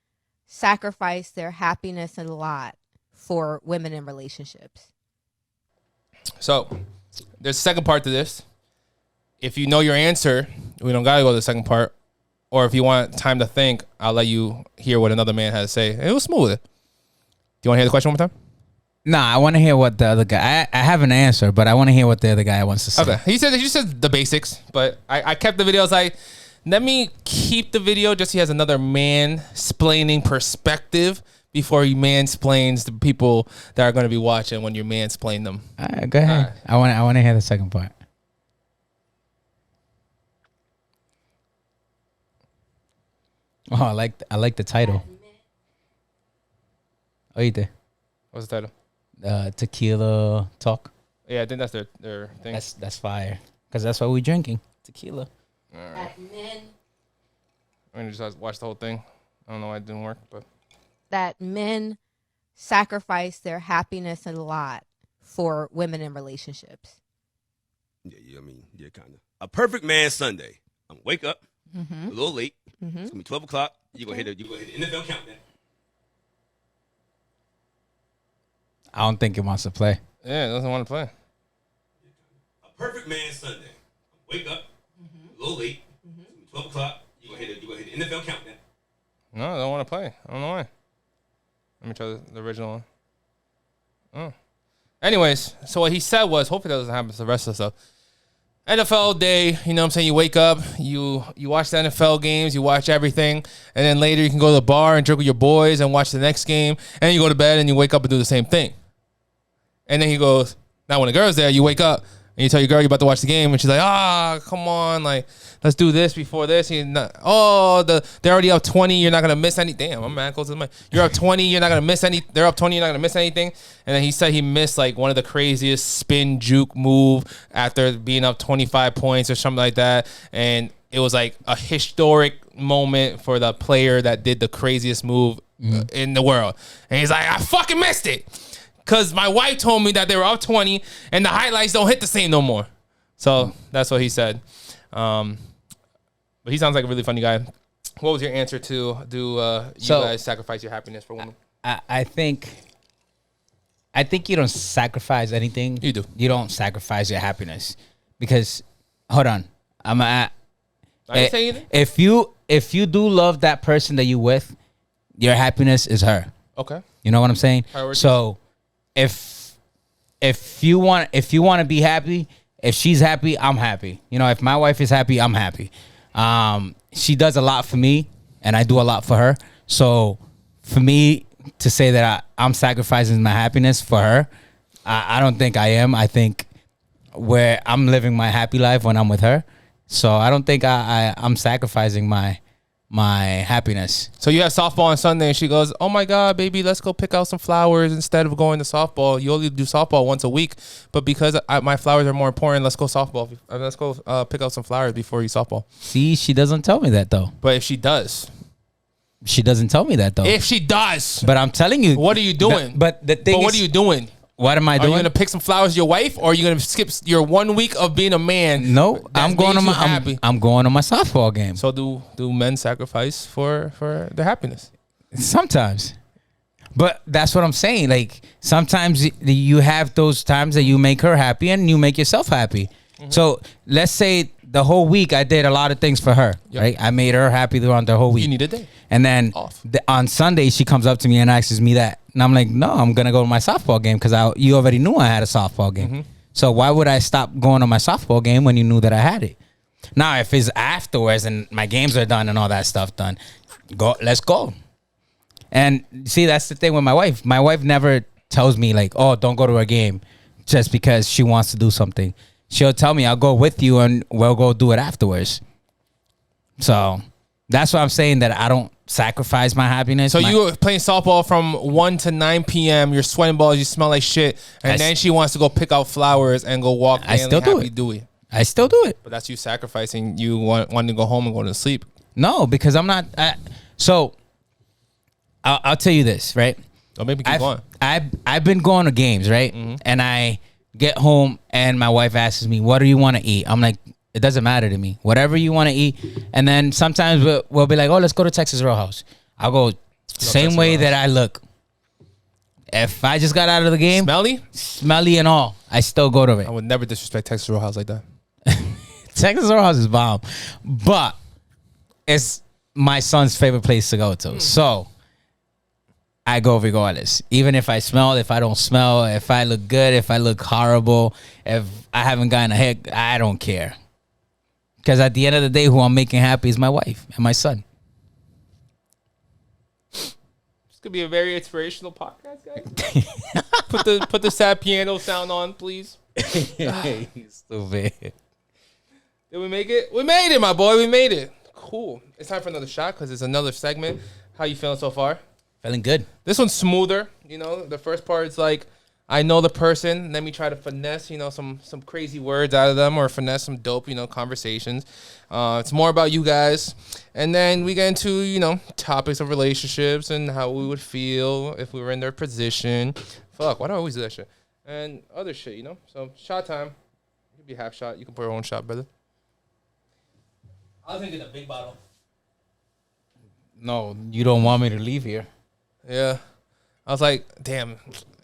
sacrifice their happiness a lot for women in relationships. So there's a second part to this. If you know your answer, we don't gotta go to the second part. Or if you want time to think, I'll let you hear what another man has to say. It was smooth. Do you want to hear the question one more time? Nah, I want to hear what the other guy. I have an answer, but I want to hear what the other guy wants to say. Okay. He said the basics, but I kept the video. I was like, let me keep the video just so he has another mansplaining perspective before he mansplains the people that are going to be watching when you mansplain them. All right, go ahead. All right. I want to hear the second part. Oh, I like the title. Oíste. What's the title? Tequila talk. Yeah, I think that's their thing. That's fire. Because that's what we drinking. Tequila. I'm going to just watch the whole thing. I don't know why it didn't work, but. That men sacrifice their happiness a lot for women in relationships. Yeah, I mean, yeah, kind of. A perfect man Sunday. I'm wake up a little late. It's gonna be 12 o'clock. You go hit the NFL countdown. I don't think it wants to play. Yeah, it doesn't want to play. A perfect man Sunday. I'm wake up a little late. It's gonna be 12 o'clock. You go hit the NFL countdown. No, I don't want to play. I don't know why. Let me try the original one. Oh. Anyways, so what he said was, hopefully that doesn't happen to the rest of the stuff. NFL day, you know what I'm saying? You wake up, you watch the NFL games, you watch everything, and then later you can go to the bar and drink with your boys and watch the next game, and then you go to bed and you wake up and do the same thing. And then he goes, now when the girl's there, you wake up and you tell your girl you're about to watch the game, and she's like, come on, like, let's do this before this. They're already up 20, you're not going to miss anything. Damn, I'm mad close to the mic. You're up 20, you're not going to miss any. They're up 20, you're not going to miss anything. And then he said he missed, like, one of the craziest spin juke move after being up 25 points or something like that. And it was, like, a historic moment for the player that did the craziest move in the world. And he's like, I fucking missed it. Because my wife told me that they were up 20 and the highlights don't hit the same no more. So that's what he said. But he sounds like a really funny guy. What was your answer to you guys sacrifice your happiness for women? I think you don't sacrifice anything. You do. You don't sacrifice your happiness. Because, hold on. I didn't say anything. If you do love that person that you with, your happiness is her. Okay. You know what I'm saying? Priorities. So if you want to be happy, if she's happy, I'm happy. You know, if my wife is happy, I'm happy. She does a lot for me, and I do a lot for her. So for me to say that I'm sacrificing my happiness for her, I don't think I am. I think where I'm living my happy life when I'm with her. So I don't think I'm sacrificing my happiness. So you have softball on Sunday, and she goes, "Oh my God, baby, let's go pick out some flowers instead of going to softball. You only do softball once a week, but because my flowers are more important, let's go softball. Let's go pick out some flowers before you softball." See, she doesn't tell me that though. But if she does, she doesn't tell me that though. If she does, but I'm telling you, what are you doing? But what are you doing? What am I doing? Are you gonna pick some flowers to your wife, or are you gonna skip your 1 week of being a man? No, I'm going on I'm going on my softball game. So do men sacrifice for their happiness? Sometimes, but that's what I'm saying. Like sometimes you have those times that you make her happy and you make yourself happy. Mm-hmm. So let's say the whole week I did a lot of things for her. Yep. Right, I made her happy throughout the whole week. You need a day. And then on Sunday she comes up to me and asks me that. And I'm like, no, I'm going to go to my softball game because you already knew I had a softball game. Mm-hmm. So why would I stop going to my softball game when you knew that I had it? Now, if it's afterwards and my games are done and all that stuff done, let's go. And see, that's the thing with my wife. My wife never tells me like, oh, don't go to a game just because she wants to do something. She'll tell me, I'll go with you and we'll go do it afterwards. So that's why I'm saying that I don't sacrifice my happiness. So you were playing softball from 1 to 9 p.m. You're sweating balls. You smell like shit. And then she wants to go pick out flowers and go walk. I still do it. I still do it. But that's you sacrificing. You wanting to go home and go to sleep. No, because I'm not. So I'll tell you this, right? Don't make me keep going. I've been going to games, right? And I get home and my wife asks me, "What do you want to eat?" I'm like, it doesn't matter to me. Whatever you want to eat. And then sometimes we'll be like, "Oh, let's go to Texas Roadhouse." I'll go same way that I look. If I just got out of the game, smelly and all, I still go to it. I would never disrespect Texas Roadhouse like that. Texas Roadhouse is bomb, but it's my son's favorite place to go to. So I go regardless. Even if I smell, if I don't smell, if I look good, if I look horrible, if I haven't gotten a hair, I don't care. Because at the end of the day, who I'm making happy is my wife and my son. This could be a very inspirational podcast, guys. put the sad piano sound on, please. Stupid. Did we make it? We made it, my boy. We made it. Cool. It's time for another shot because it's another segment. How you feeling so far? Feeling good. This one's smoother. You know, the first part is like, I know the person. Let me try to finesse, some crazy words out of them or finesse some dope, conversations. It's more about you guys. And then we get into, topics of relationships and how we would feel if we were in their position. Fuck, why do I always do that shit? And other shit, So, shot time. You can be half shot. You can pour your own shot, brother. I was thinking a big bottle. No, you don't want me to leave here. Yeah. I was like, damn,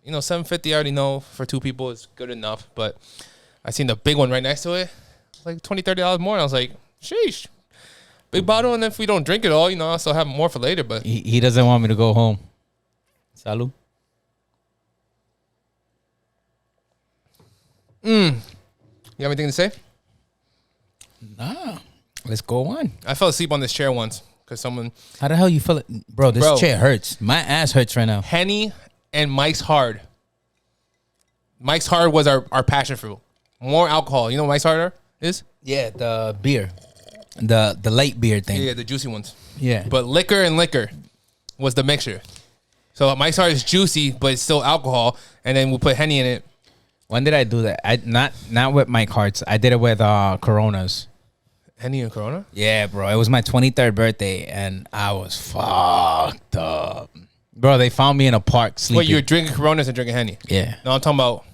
$7.50 I already know for two people is good enough. But I seen the big one right next to it. It's like $20, $30 more. And I was like, sheesh. Big bottle. And if we don't drink it all, I'll still have more for later. But he doesn't want me to go home. Salud. You have anything to say? Nah. Let's go on. I fell asleep on this chair once because someone... How the hell you feel it? Bro, this chair hurts. My ass hurts right now. Henny and Mike's Hard. Mike's Hard was our passion fruit. More alcohol. You know what Mike's Hard is? Yeah, the beer. The light beer thing. Yeah, the juicy ones. Yeah. But liquor and liquor was the mixture. So Mike's Hard is juicy, but it's still alcohol. And then we'll put Henny in it. When did I do that? Not with Mike Hart's. I did it with Coronas. Henny and Corona? Yeah, bro. It was my 23rd birthday, and I was fucked up. Bro, they found me in a park sleeping. Wait, you were drinking Coronas and drinking Henny? Yeah. No, I'm talking about...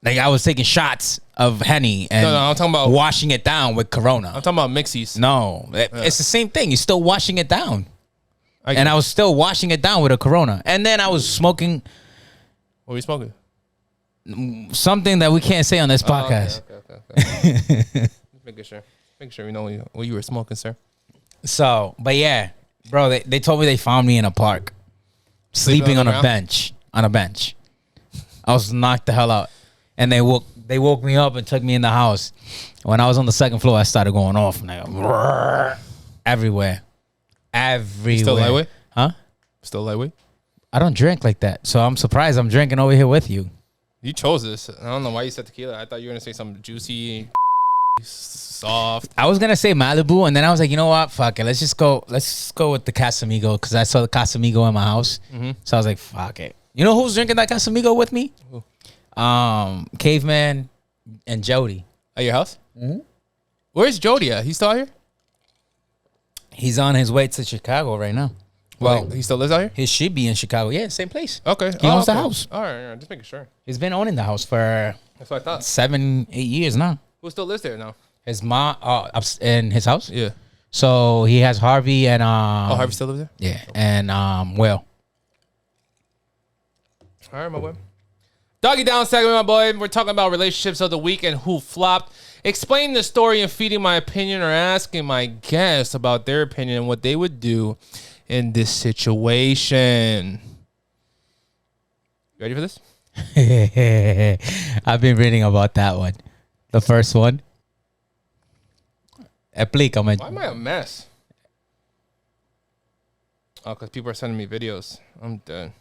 Like, I was taking shots of Henny and No, I'm talking about... washing it down with Corona. I'm talking about mixies. No. It's the same thing. You're still washing it down. I was still washing it down with a Corona. And then I was smoking... What were you smoking? Something that we can't say on this podcast. Okay. Just making sure. Make sure we know what you were smoking, sir. So, but yeah, bro, they told me they found me in a park, sleeping on a bench. On a bench, I was knocked the hell out, and they woke me up and took me in the house. When I was on the second floor, I started going off, like, everywhere. Still lightweight? Huh? Still lightweight? I don't drink like that, so I'm surprised I'm drinking over here with you. You chose this. I don't know why you said tequila. I thought you were gonna say something juicy. Soft. I was gonna say Malibu, and then I was like, you know what? Fuck it. Let's just go with the Casamigo because I saw the Casamigo in my house. So I was like, fuck it. You know who's drinking that Casamigo with me? Who? Caveman and Jody. At your house? Mm-hmm. Where's Jody at? He's still out here? He's on his way to Chicago right now. Well, he still lives out here? He should be in Chicago. Yeah, same place. Okay. He owns the house. All right, just making sure. He's been owning the house for That's what I thought. 7-8 years now. Who still lives there now? His mom in his house. Yeah. So he has Harvey and Harvey still lives there? Yeah, and Will. All right, my boy. Doggy down segment, my boy. We're talking about relationships of the week and who flopped. Explain the story and feeding my opinion or asking my guests about their opinion and what they would do in this situation. You ready for this? I've been reading about that one. The first one. Explícame. Why am I a mess? Oh, because people are sending me videos. I'm done.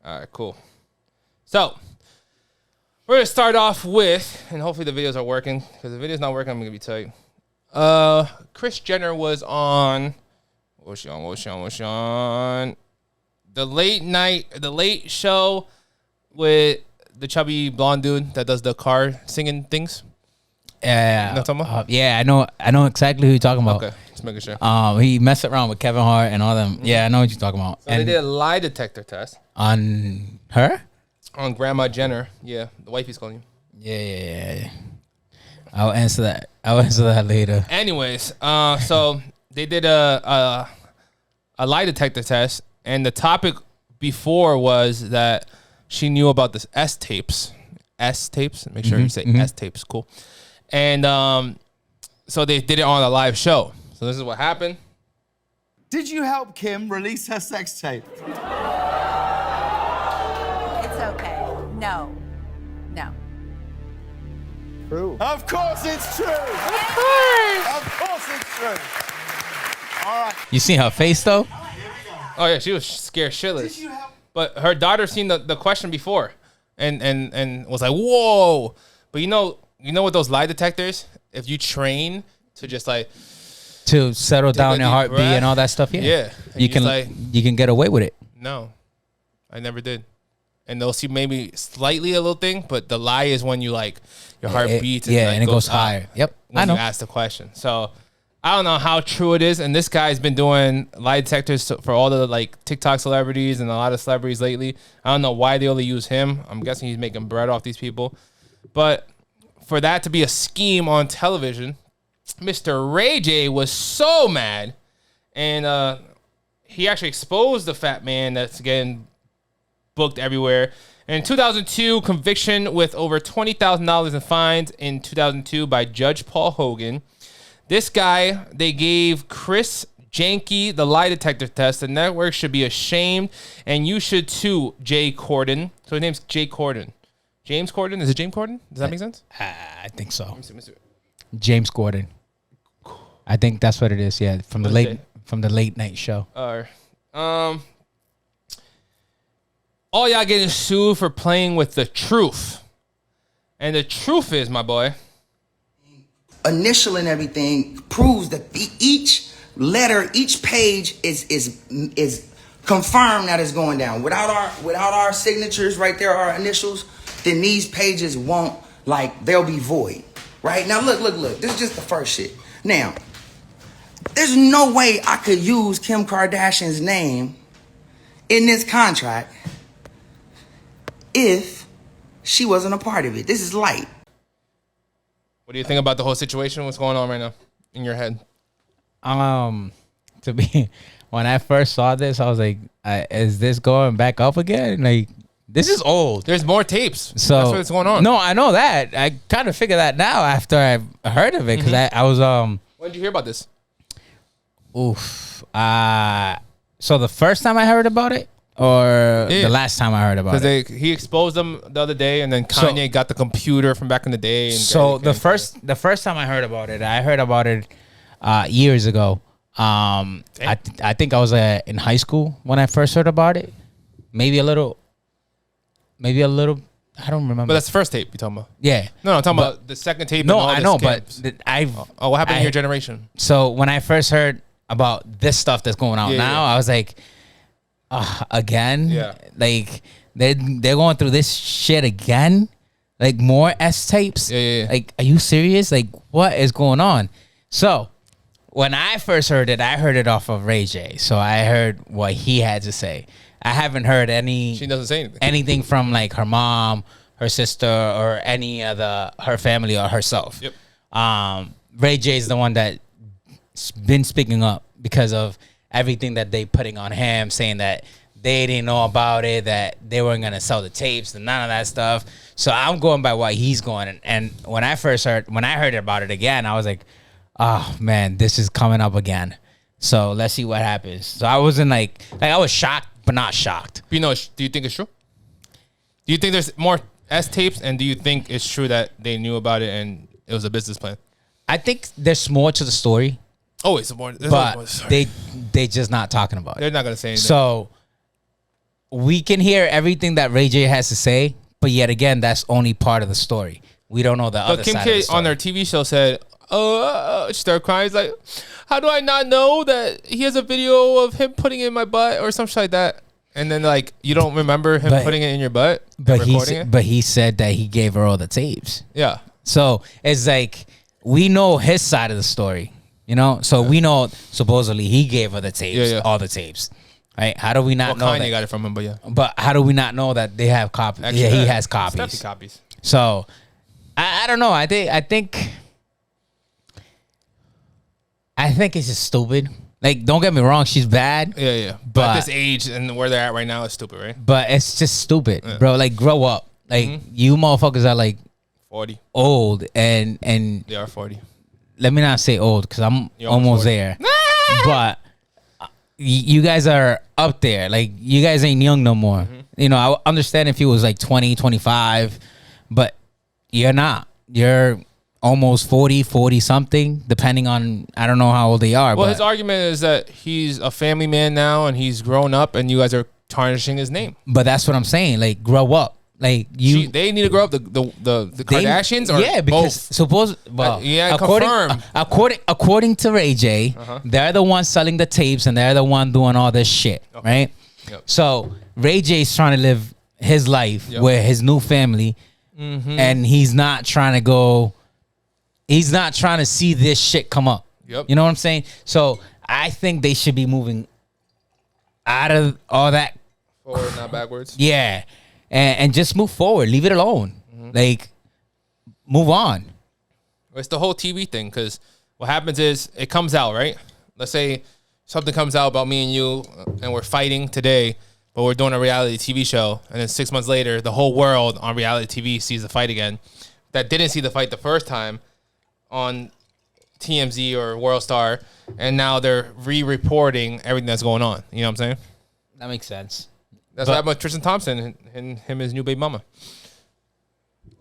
All right, cool. So, we're going to start off with, and hopefully the videos are working, because if the video's not working, I'm going to be tight. KrisJenner was on, what's she on? The late show with the chubby blonde dude that does the car singing things. Yeah, You know what I'm talking about? yeah, I know exactly who you're talking about. Okay, just making sure. He messed around with Kevin Hart and all them. Yeah, I know what you're talking about. So they did a lie detector test on her. on Grandma Jenner. Yeah, the wifey's calling you. Yeah. I'll answer that later. Anyways, so they did a lie detector test, and the topic before was that she knew about this S tapes. Make sure you say S tapes. Cool. And so they did it on a live show. So this is what happened. Did you help Kim release her sex tape? It's okay. No. True. Of course it's true. Of course it's true. All right. You see her face though? Oh yeah, she was scared shitless. But her daughter seen the question before, and was like, "Whoa!" But you know what those lie detectors? If you train to just like to settle down your heartbeat breath. and all that stuff. Yeah. You can get away with it. No, I never did. And they'll see maybe slightly a little thing, but the lie is when you like your heart beats. And it goes higher. Yep, when you ask the question. So I don't know how true it is. And this guy's been doing lie detectors for all the like TikTok celebrities and a lot of celebrities lately. I don't know why they only use him. I'm guessing he's making bread off these people. But for that to be a scheme on television, Mr. RayJ was so mad, and he actually exposed the fat man that's getting booked everywhere. In 2002, conviction with over $20,000 in fines in 2002 by Judge Paul Hogan. This guy, they gave Chris Janke the lie detector test. The network should be ashamed, and you should too, Jay Corden. So his name's Jay Corden. James Corden? Is it James Corden? Does that make sense? I think so. James Corden. I think that's what it is. Yeah, from the late night show. All y'all getting sued for playing with the truth, and the truth is, my boy, initial and everything proves that each letter, each page is confirmed that it's going down. Without our signatures right there, our initials, then these pages won't, like, they'll be void. Right? Now look. This is just the first shit. Now, there's no way I could use Kim Kardashian's name in this contract if she wasn't a part of it. This is light. What do you think about the whole situation? What's going on right now in your head? When I first saw this, I was like, is this going back up again? Like, this is old. There's more tapes. So that's what's going on. No, I know that. I kind of figured that now after I heard of it, because I was When did you hear about this? Oof. So the first time I heard about it, or the last time I heard about it? Because he exposed them the other day, and then Kanye got the computer from back in the day. And so the first time I heard about it years ago. I think I was in high school when I first heard about it. Maybe a little. I don't remember. But that's the first tape you're talking about. Yeah. No, I'm talking about the second tape. No, and all I the know, scams. but what happened in your generation? So when I first heard about this stuff that's going on now, I was like, again? Yeah. Like, they're going through this shit again? Like, more S tapes? Yeah. Like, are you serious? Like, what is going on? So, when I first heard it, I heard it off of RayJ. So, I heard what he had to say. I haven't heard She doesn't say anything from, like, her mom, her sister, or any of her family or herself. Yep. RayJ is the one that's been speaking up because of everything that they putting on him, saying that they didn't know about it, that they weren't going to sell the tapes and none of that stuff. So I'm going by what he's going. And when I heard about it again, I was like, oh man, this is coming up again. So let's see what happens. So I wasn't like I was shocked, but not shocked. Do you think it's true? Do you think there's more S tapes, and do you think it's true that they knew about it and it was a business plan? I think there's more to the story. Oh, it's more. But they just not talking about it. They're not gonna say anything. So we can hear everything that RayJ has to say, but yet again, that's only part of the story. We don't know the other Kim side of the K story. on their TV show said, she started crying. He's like, how do I not know that he has a video of him putting it in my butt or something like that? And then like, you don't remember him putting it in your butt? But he said that he gave her all the tapes. Yeah. So it's like we know his side of the story, you know. So we know supposedly he gave her the tapes, all the tapes, right? How do we not know? Kanye that? got it from him, but yeah. But how do we not know that they have copies? Actually, Yeah, he has copies. Definitely copies. So I don't know. I think it's just stupid. Like, don't get me wrong, she's bad. Yeah. But at this age and where they're at right now is stupid, right? But it's just stupid, bro. Like, grow up. Like, you motherfuckers are like 40. Old and They are 40. Let me not say old because I'm You're almost there. But you guys are up there. Like, you guys ain't young no more. You know, I understand if he was like 20, 25, but you're not. You're almost 40 something, depending on, I don't know how old they are. Well, but his argument is that he's a family man now and he's grown up and you guys are tarnishing his name. But that's what I'm saying. Like, grow up. Like, they need to grow up. The Kardashians or yeah, because according to RayJ, they're the ones selling the tapes and they're the one doing all this shit, right? Yep. So RayJ's trying to live his life with his new family, and he's not trying to go. He's not trying to see this shit come up. Yep. You know what I'm saying? So I think they should be moving out of all that. Forward, not backwards. Yeah. And just move forward. Leave it alone. Like, move on. It's the whole TV thing, because what happens is it comes out, right? Let's say something comes out about me and you, and we're fighting today, but we're doing a reality TV show, and then 6 months later, the whole world on reality TV sees the fight again. That didn't see the fight the first time on TMZ or World Star, and now they're re-reporting everything that's going on. You know what I'm saying? That makes sense. That's what happened with Tristan Thompson and him, his new baby mama.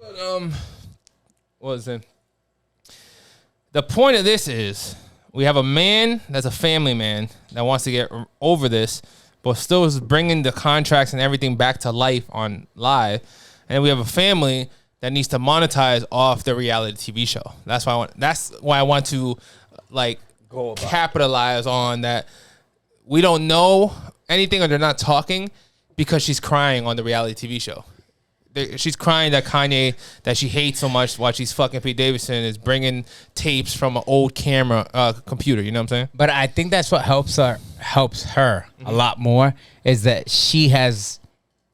But what was it? The point of this is we have a man that's a family man that wants to get over this, but still is bringing the contracts and everything back to life on live, and we have a family that needs to monetize off the reality TV show. That's why I want to like capitalize on that. We don't know anything, or they're not talking. Because she's crying on the reality TV show. She's crying that Kanye, that she hates so much while she's fucking Pete Davidson, is bringing tapes from an old camera, computer. You know what I'm saying? But I think that's what helps her a lot more, is that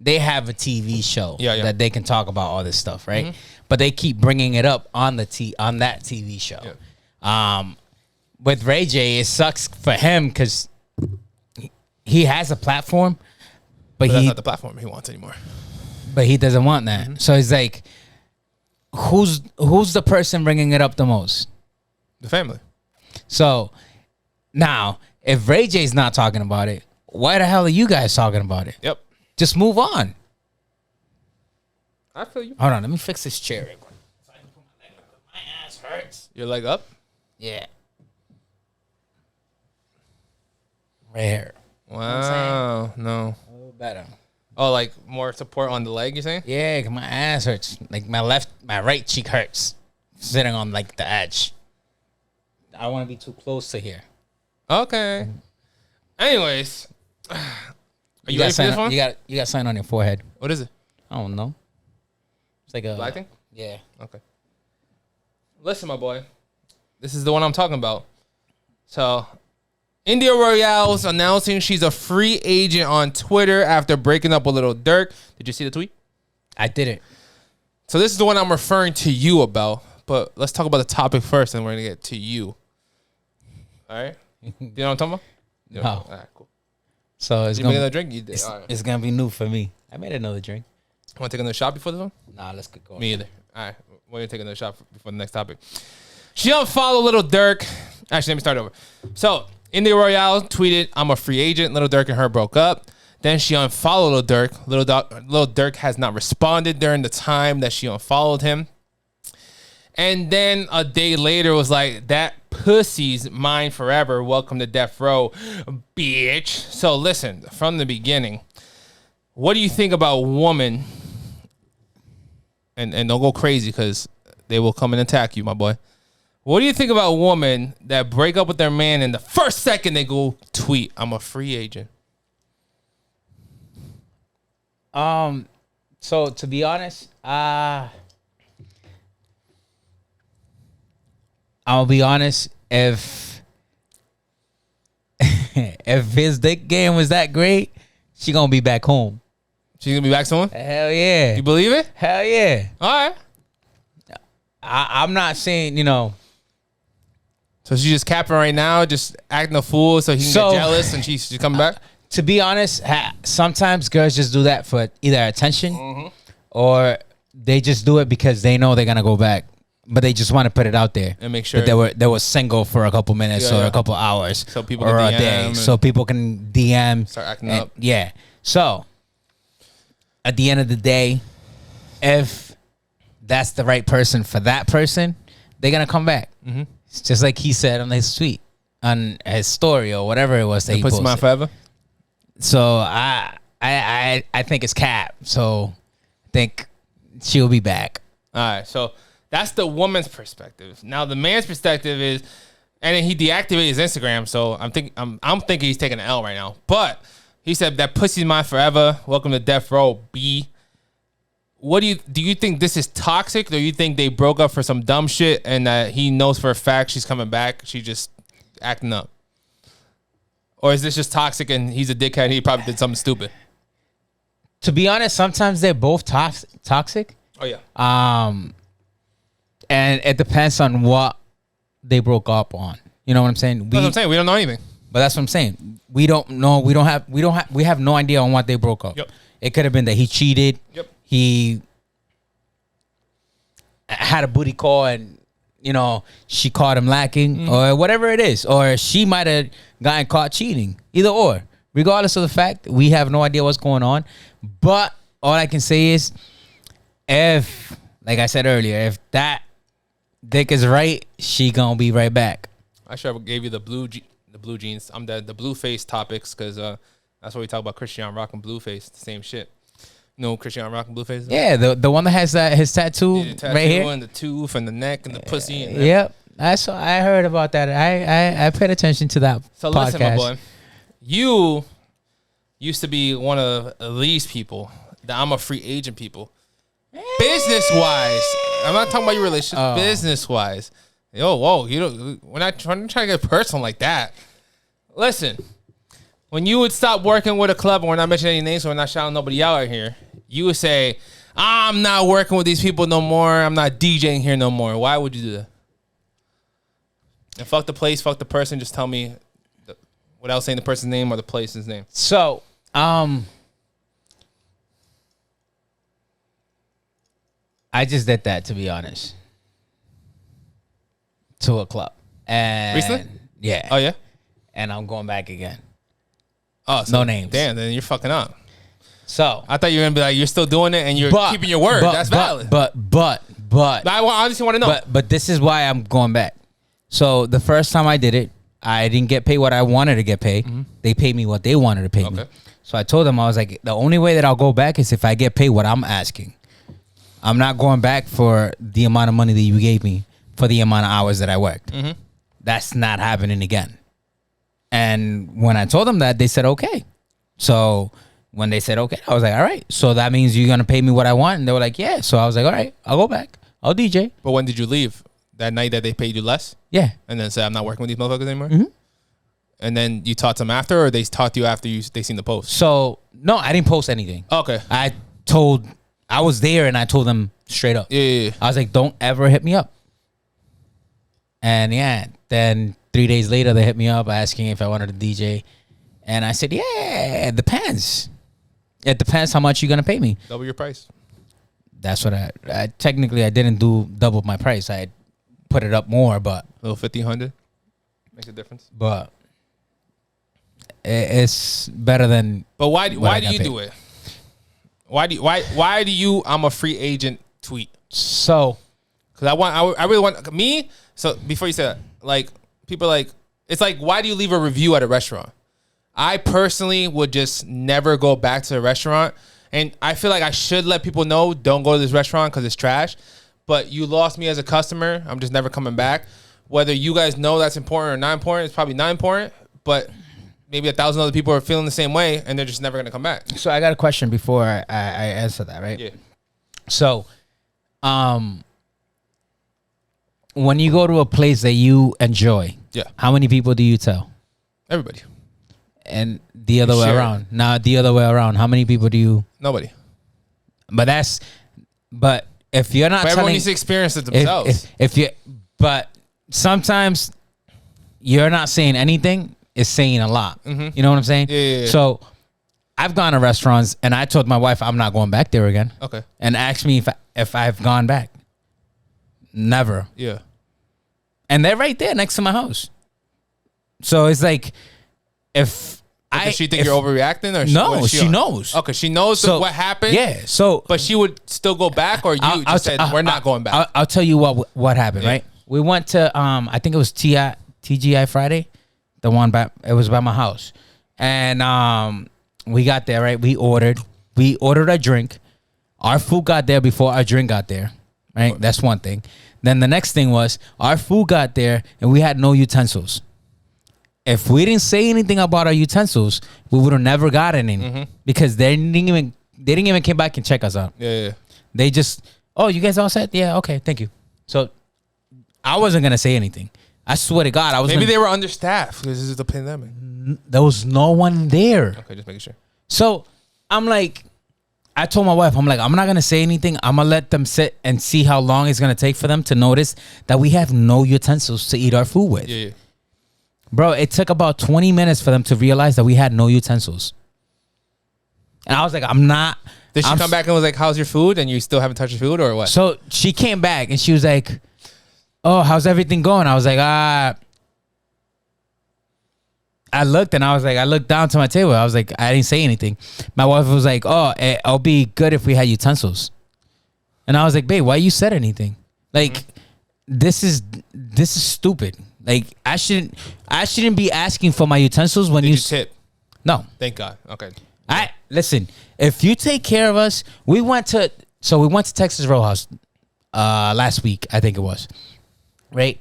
they have a TV show that they can talk about all this stuff, right? But they keep bringing it up on that TV show. With RayJ, it sucks for him because he has a platform. But that's not the platform he wants anymore. But he doesn't want that. So it's like, who's the person bringing it up the most? The family. So now, if RayJ's not talking about it, why the hell are you guys talking about it? Yep. Just move on. I feel you. Hold on, let me fix this chair real quick. So I can put my leg up, 'cause my ass hurts. Your leg up? Yeah. Right here. Wow. No. Better. Oh, like more support on the leg, you saying? Yeah, 'cause my ass hurts. Like my right cheek hurts. Sitting on like the edge. I don't want to be too close to here. Okay. Anyways, are you ready for this one? You got sign on your forehead. What is it? I don't know. It's like a black thing? Yeah. Okay. Listen, my boy. This is the one I'm talking about. So, IndiaRoyale's announcing she's a free agent on Twitter after breaking up with LilDurk. Did you see the tweet? I didn't. So this is the one I'm referring to you about. But let's talk about the topic first, and we're gonna get to you. All right? You know what I'm talking about? No. All right, cool. So Did you make another drink? You did. It's gonna be new for me. I made another drink. Want to take another shot before this one? Nah, let's get going. Me either. All right, we're gonna take another shot before the next topic. She unfollowed LilDurk. Actually, let me start over. So, IndiaRoyale tweeted, "I'm a free agent. LilDurk and her broke up." Then she unfollowed LilDurk. LilDurk has not responded during the time that she unfollowed him. And then a day later was like, "That pussy's mine forever. Welcome to death row, bitch." So listen, from the beginning, what do you think about women? And don't go crazy because they will come and attack you, my boy. What do you think about women that break up with their man and the first second they go tweet, "I'm a free agent"? So to be honest, I'll be honest. If his dick game was that great, she gonna be back home. She's gonna be back soon? Hell yeah. You believe it? Hell yeah. All right. I'm not saying, you know. So she's just capping right now, just acting a fool so he can get jealous and she's coming back? To be honest, sometimes girls just do that for either attention or they just do it because they know they're going to go back. But they just want to put it out there. And make sure. That they were single for a couple minutes or a couple hours. So people or can a DM day. So people can DM. Start acting up. Yeah. So at the end of the day, if that's the right person for that person, they're going to come back. It's just like he said on his tweet, on his story or whatever it was that he posted. Puts him out forever? So I think it's cap. So I think she'll be back. All right. So that's the woman's perspective. Now the man's perspective is, and then he deactivated his Instagram. So I'm thinking he's taking an L right now. But he said that pussy's mine forever. Welcome to death row, B. What do you think this is toxic? Or do you think they broke up for some dumb shit and that he knows for a fact she's coming back? She's just acting up. Or is this just toxic and he's a dickhead and he probably did something stupid? To be honest, sometimes they're both toxic. Oh, yeah. And it depends on what they broke up on. You know what I'm saying? That's what I'm saying. We don't know anything. But that's what I'm saying. We don't know. We have no idea on what they broke up. Yep. It could have been that he cheated. Yep. He had a booty call and, you know, she caught him lacking or whatever it is. Or she might have gotten caught cheating. Either or. Regardless of the fact, we have no idea what's going on. But all I can say is if, like I said earlier, if that dick is right, she gonna be right back. I should have gave you the blue jeans. I'm the blue face topics because that's what we talk about. KrisJenner rocking blue face, the same shit. You know KrisJenner rocking blue face? Yeah, the one that has his tattoo, tattoo right here, and the tooth and the neck and the pussy. And yep, I heard about that. I paid attention to that. So podcast. Listen, my boy, you used to be one of these people. That I'm a free agent people. Business wise, I'm not talking about your relationship. Business wise, whoa, we're not trying to get personal like that. Listen, when you would stop working with a club, and we're not mentioning any names, so we're not shouting nobody out right here. You would say, "I'm not working with these people no more. I'm not DJing here no more." Why would you do that? And fuck the place, fuck the person. Just tell me without saying the person's name or the place's name. So, I just did that, to be honest, to a club. And recently? Yeah. Oh, yeah? And I'm going back again. Oh, so no names. Damn, then you're fucking up. So I thought you were going to be like, you're still doing it and you're keeping your word. That's valid. But I honestly want to know. But this is why I'm going back. So the first time I did it, I didn't get paid what I wanted to get paid. They paid me what they wanted to pay me. So I told them, I was like, the only way that I'll go back is if I get paid what I'm asking. I'm not going back for the amount of money that you gave me for the amount of hours that I worked. That's not happening again. And when I told them that, they said, okay. So when they said, okay, I was like, all right. So that means you're going to pay me what I want? And they were like, yeah. So I was like, all right, I'll go back. I'll DJ. But when did you leave? That night that they paid you less? Yeah. And then said, I'm not working with these motherfuckers anymore? And then you talked to them after, or they talked to you after they seen the post? So, no, I didn't post anything. Okay. I was there and I told them straight up. Yeah. I was like, don't ever hit me up. And yeah, then 3 days later, they hit me up asking if I wanted to DJ. And I said, yeah, it depends. It depends how much you're going to pay me. Double your price. That's what I technically, I didn't do double my price. I put it up more, but. A little 1,500 makes a difference. But it's better than. But why do you do it? Why do you I'm a free agent tweet? So, because I really want me. So before you say that, like people like it's like, why do you leave a review at a restaurant? I personally would just never go back to the restaurant, and I feel like I should let people know, don't go to this restaurant because it's trash. But you lost me as a customer. I'm just never coming back. Whether you guys know that's important or not important, it's probably not important. But maybe 1,000 other people are feeling the same way, and they're just never gonna come back. So I got a question before I answer that, right? Yeah. So, when you go to a place that you enjoy, Yeah. how many people do you tell? Everybody. And the other way share it. around. Now the other way around. How many people do you? Nobody. But if you're not But everyone telling, needs to experience it themselves. but sometimes you're not saying anything is saying a lot. You know what I'm saying? Yeah. So I've gone to restaurants and I told my wife I'm not going back there again. Okay. And asked me if I've gone back. Never. Yeah. And they're right there next to my house. So it's like if Does she think you're overreacting, or No, what is she on? knows. Okay, she knows So, what happened. Yeah. So but she would still go back, or you just said we're not going back. I'll tell you what happened. Yeah. Right, we went to I think it was TGI Friday, the one it was by my house, and we got there. Right, we ordered a drink. Our food got there before our drink got there. Right, that's one thing. Then the next thing was our food got there and we had no utensils. If we didn't say anything about our utensils, we would have never gotten any because they didn't even came back and check us out. Yeah. They just, oh, you guys all set? Yeah, okay, thank you. So I wasn't gonna say anything. I swear to God, I was. Maybe they were understaffed because this is the pandemic. There was no one there. Okay, just making sure. So I'm like, I told my wife, I'm like, I'm not gonna say anything. I'm gonna let them sit and see how long it's gonna take for them to notice that we have no utensils to eat our food with. Yeah. Bro, it took about 20 minutes for them to realize that we had no utensils. And I was like, I'm not. Did she come back and was like, how's your food? And you still haven't touched your food, or what? So she came back and she was like, oh, how's everything going? I was like, I looked and I looked down to my table. I was like, I didn't say anything. My wife was like, oh, it'll be good if we had utensils. And I was like, babe, why you said anything? Like, this is stupid. Like, I shouldn't be asking for my utensils when Did you tip? No. Thank God. Okay. Listen, if you take care of us, we went to Texas Roadhouse last week, I think it was. Right?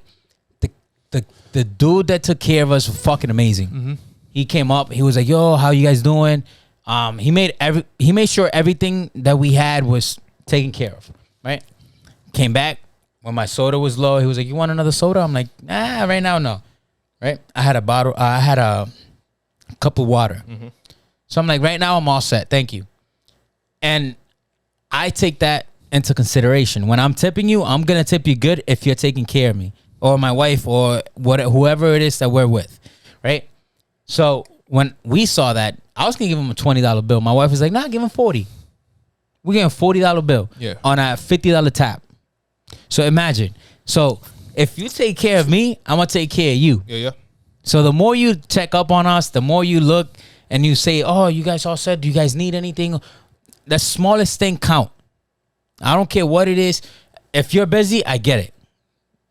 The dude that took care of us was fucking amazing. He came up, he was like, yo, how you guys doing? He made sure everything that we had was taken care of. Right? Came back when my soda was low. He was like, you want another soda? I'm like, right now, no. Right? I had a cup of water. So I'm like, right now I'm all set. Thank you. And I take that into consideration. When I'm tipping you, I'm going to tip you good if you're taking care of me or my wife or whoever it is that we're with. Right? So when we saw that, I was going to give him a $20 bill. My wife was like, nah, give him 40. We're getting a $40 bill on a $50 tab. So imagine. So if you take care of me, I'm going to take care of you. Yeah. So the more you check up on us, the more you look and you say, oh, you guys all said, do you guys need anything? The smallest thing count. I don't care what it is. If you're busy, I get it.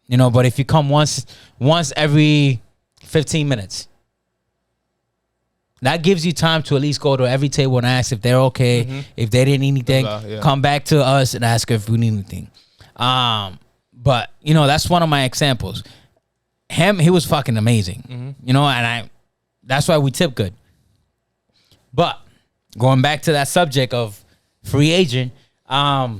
You know, but if you come once every 15 minutes, that gives you time to at least go to every table and ask if they're okay. If they didn't need anything, come back to us and ask if we need anything. But, you know, that's one of my examples. He was fucking amazing. You know, and that's why we tip good. But going back to that subject of free agent, I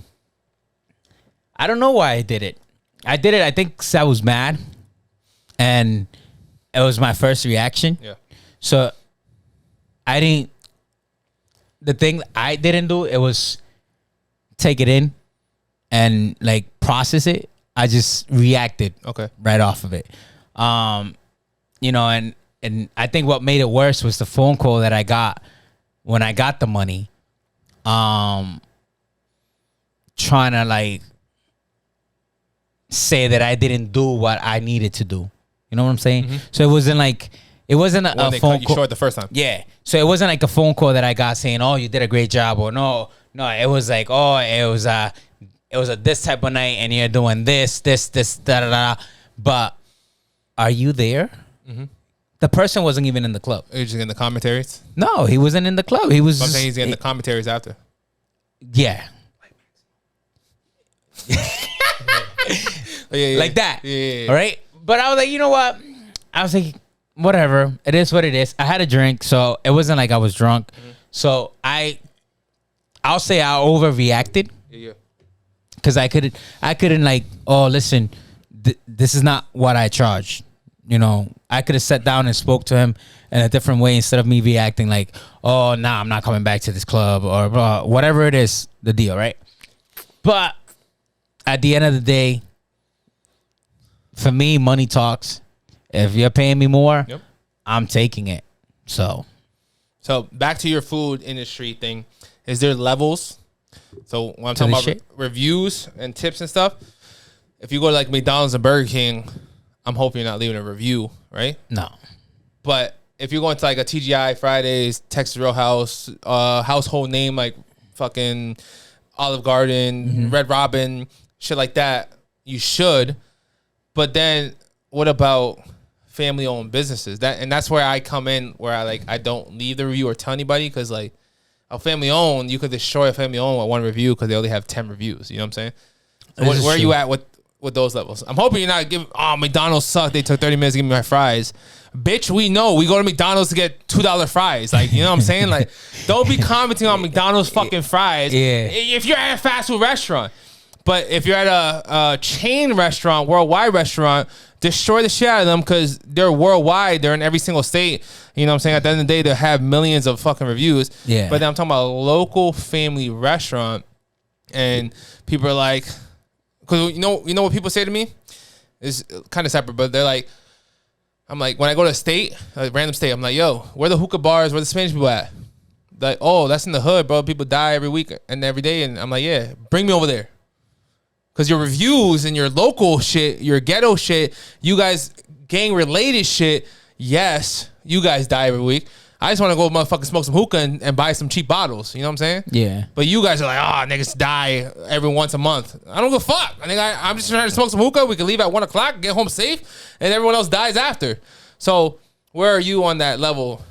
don't know why I did it. I think 'cause I was mad, and it was my first reaction. Yeah. So the thing I didn't do, it was take it in and like process it. I just reacted right off of it. You know, and I think what made it worse was the phone call that I got when I got the money, trying to like say that I didn't do what I needed to do. You know what I'm saying? So it wasn't a they phone cut you call short the first time. Yeah. So it wasn't like a phone call that I got saying, "Oh, you did a great job," or no. It was like, "Oh, it was a this type of night, and you're doing this, da da da." But are you there? The person wasn't even in the club. He was just in the commentaries? No, he wasn't in the club. He was. I'm saying he's in the commentaries after. Yeah. Like that. Yeah. All right. But I was like, you know what? I was like, whatever. It is what it is. I had a drink, so it wasn't like I was drunk. So I'll say I overreacted. Yeah. Because I couldn't like, oh, listen, this is not what I charge. You know, I could have sat down and spoke to him in a different way instead of me reacting like, oh, nah, I'm not coming back to this club or whatever it is, the deal, right? But at the end of the day, for me, money talks. If you're paying me more, I'm taking it. So back to your food industry thing. Is there levels? So when I'm talking about reviews and tips and stuff, if you go to like McDonald's and Burger King, I'm hoping you're not leaving a review, right? No. But if you're going to like a TGI Fridays, Texas Roadhouse, household name like fucking Olive Garden, Red Robin, shit like that, you should. But then what about family-owned businesses? That's where I come in, where I don't leave the review or tell anybody, because like a family-owned, you could destroy a family-owned with one review because they only have 10 reviews. You know what I'm saying? Where are you at with those levels? I'm hoping you're not giving, McDonald's sucked. They took 30 minutes to give me my fries. Bitch, we know. We go to McDonald's to get $2 fries. Like, you know what I'm saying? Like, don't be commenting on McDonald's fucking fries. Yeah. If you're at a fast food restaurant. But if you're at a chain restaurant, worldwide restaurant, destroy the shit out of them because they're worldwide. They're in every single state. You know what I'm saying? At the end of the day, they have millions of fucking reviews. Yeah. But then I'm talking about a local family restaurant, and people are like, because you know what people say to me? It's kind of separate, but they're like, I'm like, when I go to a state, a random state, I'm like, yo, where the hookah bars, where the Spanish people at? Like, oh, that's in the hood, bro. People die every week and every day. And I'm like, yeah, bring me over there. Because your reviews and your local shit, your ghetto shit, you guys gang-related shit, yes, you guys die every week. I just want to go motherfucking smoke some hookah and buy some cheap bottles. You know what I'm saying? Yeah. But you guys are like, niggas die every once a month. I don't give a fuck. I'm just trying to smoke some hookah. We can leave at 1 o'clock, get home safe, and everyone else dies after. So where are you on that level?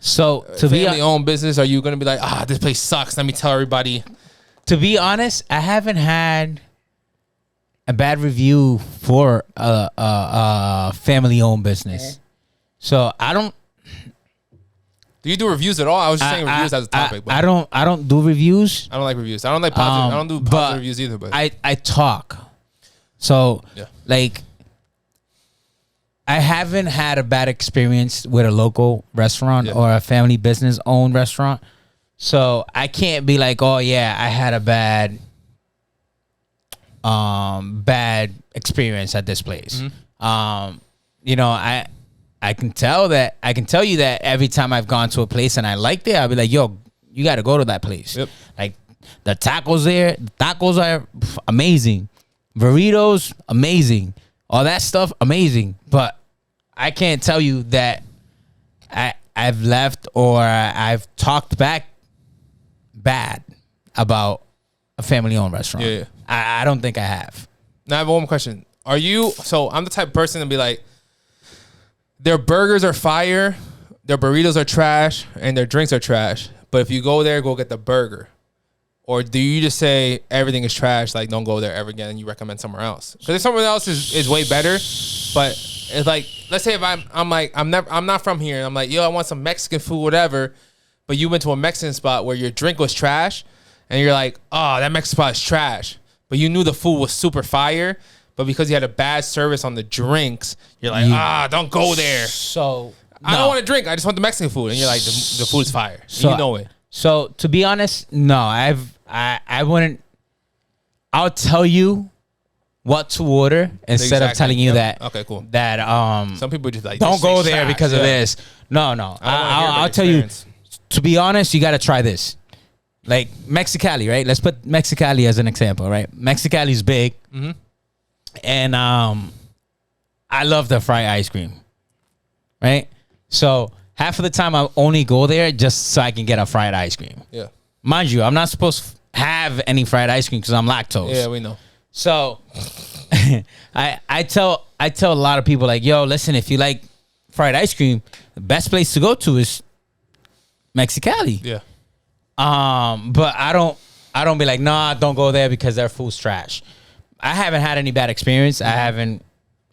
So to family-owned business, are you going to be like, this place sucks, let me tell everybody? To be honest, I haven't had a bad review for a family-owned business. So I don't. Do you do reviews at all? I was just saying reviews as a topic. I don't do reviews. I don't like reviews. I don't like positive. I don't do positive reviews either. But I talk. So like, I haven't had a bad experience with a local restaurant or a family business owned restaurant. So I can't be like, oh yeah, I had a bad experience at this place. You know, I can tell you that every time I've gone to a place and I liked it, I'll be like, yo, you got to go to that place. Like the tacos are amazing. Burritos, amazing. All that stuff, amazing. But I can't tell you that I've left or I've talked back bad about a family-owned restaurant. Yeah. I don't think I have. Now I have one more question. So I'm the type of person to be like, their burgers are fire, their burritos are trash, and their drinks are trash. But if you go there, go get the burger. Or do you just say everything is trash, like don't go there ever again, and you recommend somewhere else? Because if somewhere else is way better, but it's like, let's say if I'm not from here, and I'm like, yo, I want some Mexican food, whatever. But you went to a Mexican spot where your drink was trash, and you're like, oh, that Mexican spot is trash. But you knew the food was super fire. But because you had a bad service on the drinks, you're like, don't go there. So I don't want to drink. I just want the Mexican food. And you're like, the food's fire. So, you know it. So to be honest, no, I wouldn't. I'll tell you what to order instead of telling you that. Okay, cool. That some people just like, don't go there because of this. No. I'll tell you. To be honest, you got to try this. Like Mexicali, right? Let's put Mexicali as an example, right? Mexicali's big. And I love the fried ice cream, right? So half of the time I only go there just so I can get a fried ice cream. Yeah. Mind you, I'm not supposed to have any fried ice cream because I'm lactose. Yeah, we know. So I tell a lot of people like, yo, listen, if you like fried ice cream, the best place to go to is Mexicali. Yeah. But I don't be like, nah, don't go there because their food's trash. I haven't had any bad experience. I haven't,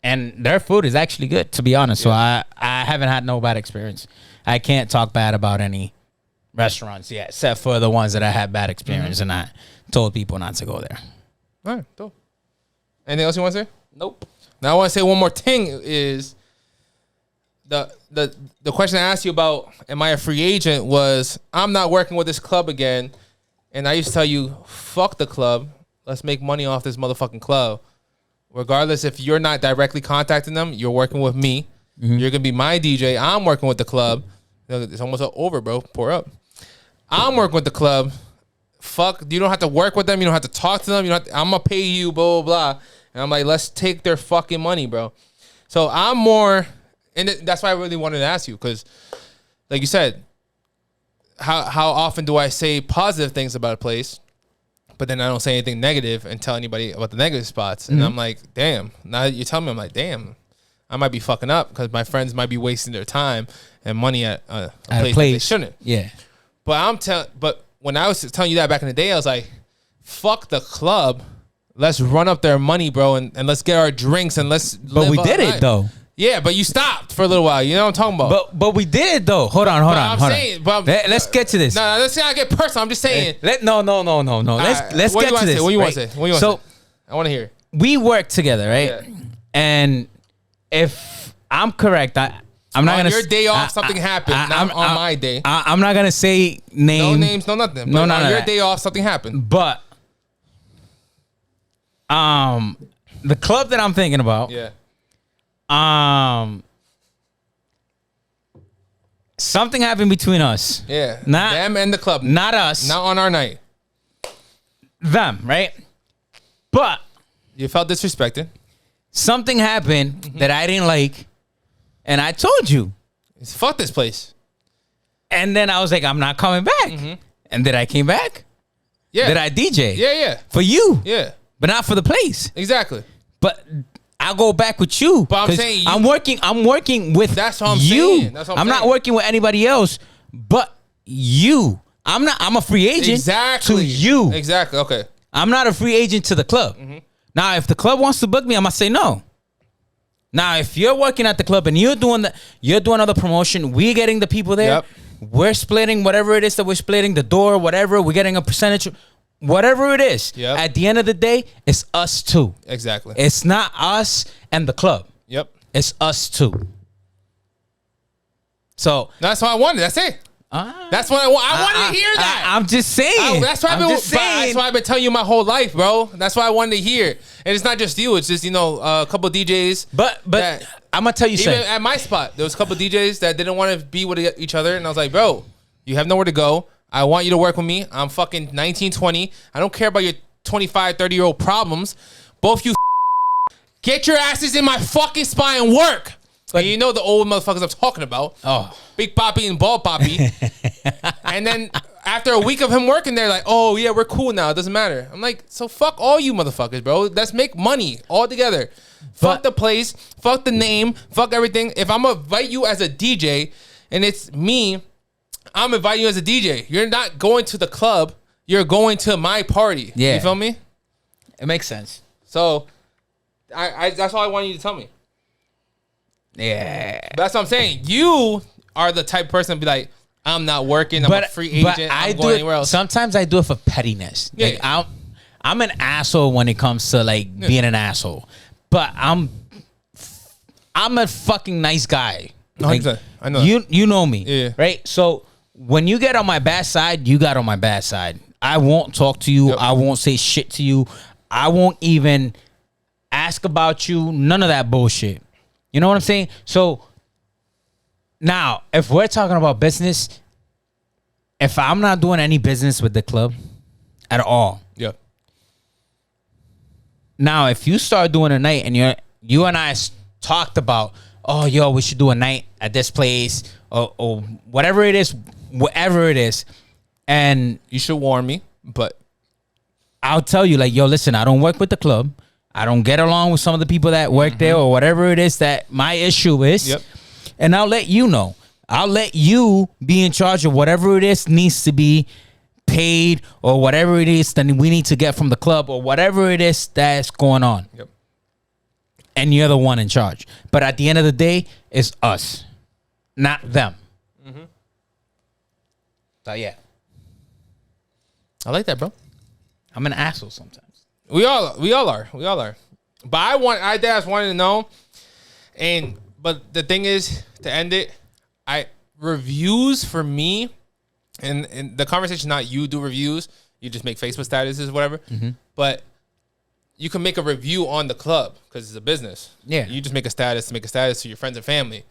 and their food is actually good, to be honest. So I haven't had no bad experience. I can't talk bad about any restaurants yet, except for the ones that I had bad experience and I told people not to go there. All right, dope. Anything else you want to say? Nope. Now I want to say one more thing is the question I asked you about, am I a free agent, was I'm not working with this club again. And I used to tell you, fuck the club. Let's make money off this motherfucking club. Regardless if you're not directly contacting them, you're working with me. You're going to be my DJ. I'm working with the club. It's almost over, bro. Pour up. I'm working with the club. Fuck, you don't have to work with them. You don't have to talk to them. I'm going to pay you, blah, blah, blah. And I'm like, let's take their fucking money, bro. So I'm more, and that's why I really wanted to ask you, because like you said, how often do I say positive things about a place, but then I don't say anything negative and tell anybody about the negative spots? And I'm like, damn. Now that you tell me, I'm like, damn. I might be fucking up because my friends might be wasting their time and money at a place that they shouldn't. Yeah. But when I was telling you that back in the day, I was like, fuck the club. Let's run up their money, bro, and let's get our drinks and let's. But we did it though. Yeah, but you stopped for a little while. You know what I'm talking about? But we did it though. Hold on. Let's get to this. No, let's not get personal. I'm just saying. No. Let's get to this. What do you want to say? So I want to hear. We work together, right? Yeah. And if I'm correct, I'm not on gonna. Your day off, something happened. Not on my day. I'm not gonna say names. No names, no nothing. But on your day off, something happened. But the club that I'm thinking about. Yeah. Something happened between us. Yeah. Not them and the club. Not us. Not on our night. Them, right? But you felt disrespected. Something happened that I didn't like, and I told you. Fuck this place. And then I was like, I'm not coming back. And then I came back. Yeah. Did I DJ? Yeah. For you. Yeah. But not for the place. Exactly. But I'll go back with you. But I'm saying I'm working with that's what I'm you. saying. That's what I'm not working with anybody else but you. I'm a free agent exactly. to you. Exactly. Okay. I'm not a free agent to the club. Now, if the club wants to book me, I'm gonna say no. Now, if you're working at the club and you're doing other promotion, we're getting the people there. Yep. We're splitting whatever it is that we're splitting, the door, whatever. We're getting a percentage, whatever it is. Yep. At the end of the day, it's us two. Exactly. It's not us and the club. Yep. It's us two. So that's what I wanted. That's it. That's what I want. I wanted to hear that. I'm just saying. That's why I've been telling you my whole life, bro. That's why I wanted to hear. And it's not just you. It's just, a couple DJs. But I'm going to tell you something. something. At my spot, there was a couple DJs that didn't want to be with each other. And I was like, bro, you have nowhere to go. I want you to work with me. I'm fucking 19, 20. I don't care about your 25, 30-year-old problems. Both you get your asses in my fucking spot and work. But you know the old motherfuckers I'm talking about. Oh. Big Poppy and Ball Poppy. And then after a week of him working there, like, oh, yeah, we're cool now. It doesn't matter. I'm like, so fuck all you motherfuckers, bro. Let's make money all together. Fuck the place. Fuck the name. Fuck everything. If I'm going to invite you as a DJ and it's me, I'm inviting you as a DJ. You're not going to the club. You're going to my party. Yeah. You feel me? It makes sense. So that's all I want you to tell me. Yeah. That's what I'm saying. You are the type of person to be like, I'm not working. I'm a free agent. I'm going anywhere else. Sometimes I do it for pettiness. Yeah. Like, I'm an asshole when it comes to being an asshole. But I'm a fucking nice guy. Like, I know. You know me. Yeah. Right? So when you get on my bad side, you got on my bad side. I won't talk to you. Yep. I won't say shit to you. I won't even ask about you. None of that bullshit. You know what I'm saying? So now, if we're talking about business, if I'm not doing any business with the club at all. Yeah. Now, if you start doing a night and you and I talked about, oh, yo, we should do a night at this place or whatever it is, and you should warn me, but I'll tell you, like, yo, listen, I don't work with the club. I don't get along with some of the people that work there or whatever it is that my issue is. Yep. And I'll let you know. I'll let you be in charge of whatever it is needs to be paid or whatever it is that we need to get from the club or whatever it is that's going on. Yep. And you're the one in charge. But at the end of the day, it's us, not them. So, yeah. I like that, bro. I'm an asshole sometimes. We all are. But I just wanted to know, but the thing is, to end it, reviews for me, and the conversation, not you do reviews, you just make Facebook statuses, whatever. But you can make a review on the club because it's a business. Yeah. You just make a status to your friends and family.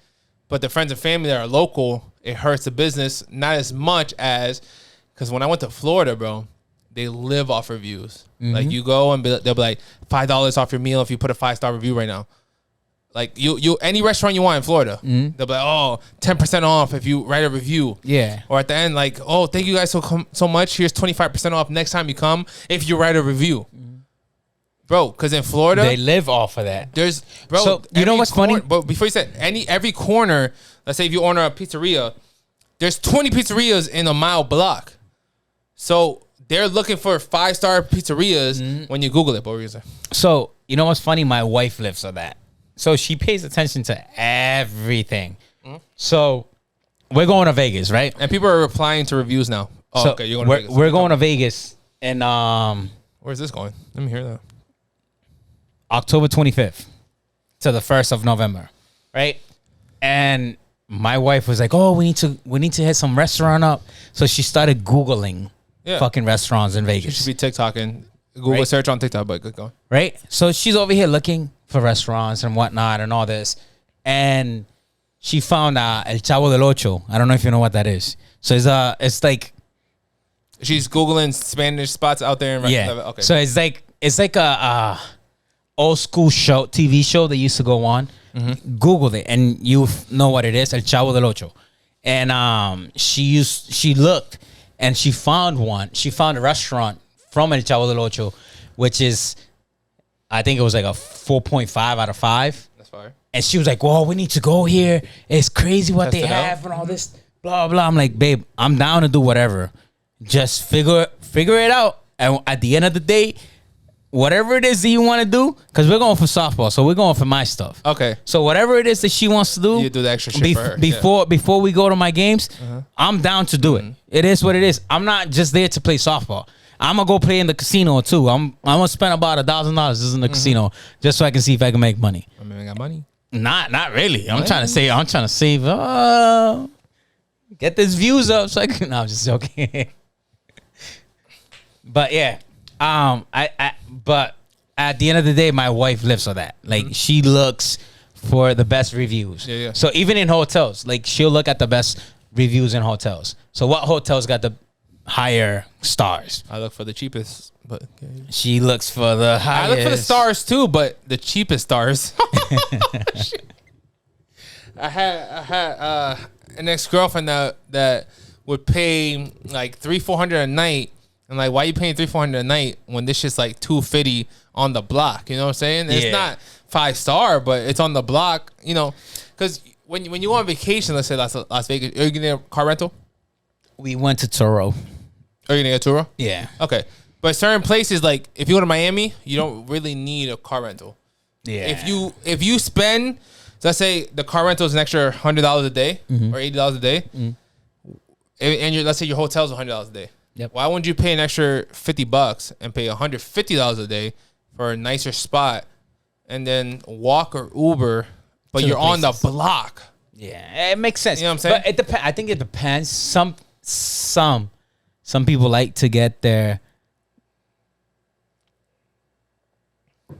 But the friends and family that are local, it hurts the business not as much as, because when I went to Florida, bro, they live off reviews. Like you go and they'll be like $5 off your meal if you put a 5-star review right now. Like you any restaurant you want in Florida, they'll be like, 10% off if you write a review. Yeah. Or at the end, like, thank you guys so much. Here's 25% off next time you come if you write a review. Bro, because in Florida, they live off of that. So you know what's funny? But before you said every corner, let's say if you order a pizzeria, there's 20 pizzerias in a mile block. So they're looking for 5-star pizzerias when you Google it. What were you saying? So you know what's funny? My wife lives on that. So she pays attention to everything. So we're going to Vegas, right? And people are replying to reviews now. Oh, so okay. You're going to Vegas. We're going to Vegas, and where's this going? Let me hear that. October 25th to the 1st of November, right? And my wife was like, "Oh, we need to hit some restaurant up." So she started Googling fucking restaurants in Vegas. You should be TikToking. Google search on TikTok, but good going. Right? So she's over here looking for restaurants and whatnot and all this. And she found El Chavo del Ocho. I don't know if you know what that is. So it's like she's Googling Spanish spots out there. Okay. So it's like a old school show, TV show that used to go on. Google it and you know what it is, El Chavo del Ocho. And she looked and she found one. She found a restaurant from El Chavo del Ocho, which is, I think it was like a 4.5 out of 5. That's fire. And she was like, "Well, we need to go here. It's crazy what they have and all this blah blah." I'm like, "Babe, I'm down to do whatever. Just figure it out." And at the end of the day, whatever it is that you want to do, because we're going for softball, so we're going for my stuff. Okay. So whatever it is that she wants to do, you do the extra shit for her. Before we go to my games, I'm down to do it. It is what it is. I'm not just there to play softball. I'm gonna go play in the casino too. I'm gonna spend about $1,000 in the casino just so I can see if I can make money. I mean, I got money. Not really. I'm trying to save. Get these views up so I can. No, I'm just joking. But yeah, but at the end of the day, my wife lives on that. Like she looks for the best reviews. Yeah. So even in hotels, like she'll look at the best reviews in hotels. So what hotels got the higher stars? I look for the cheapest, but she looks for the highest. I look for the stars too, but the cheapest stars. I had an ex-girlfriend that would pay like $300-400 a night, and like, why you paying $300-400 a night when this shit's like $250 on the block? You know what I'm saying? Yeah. It's not 5-star, but it's on the block. You know, because when you go on vacation, let's say Las Vegas, are you gonna get a car rental? We went to Turo. Are you gonna get a Turo? Yeah. Okay. But certain places, like if you go to Miami, you don't really need a car rental. Yeah. If you spend, let's say the car rental is an extra $100 a day or $80 a day, and let's say your hotel's $100 a day. Yep. Why wouldn't you pay an extra $50 and pay $150 a day for a nicer spot, and then walk or Uber, but you're on the block? Yeah, it makes sense. You know what I'm saying? But it depends. I think it depends. Some people like to get their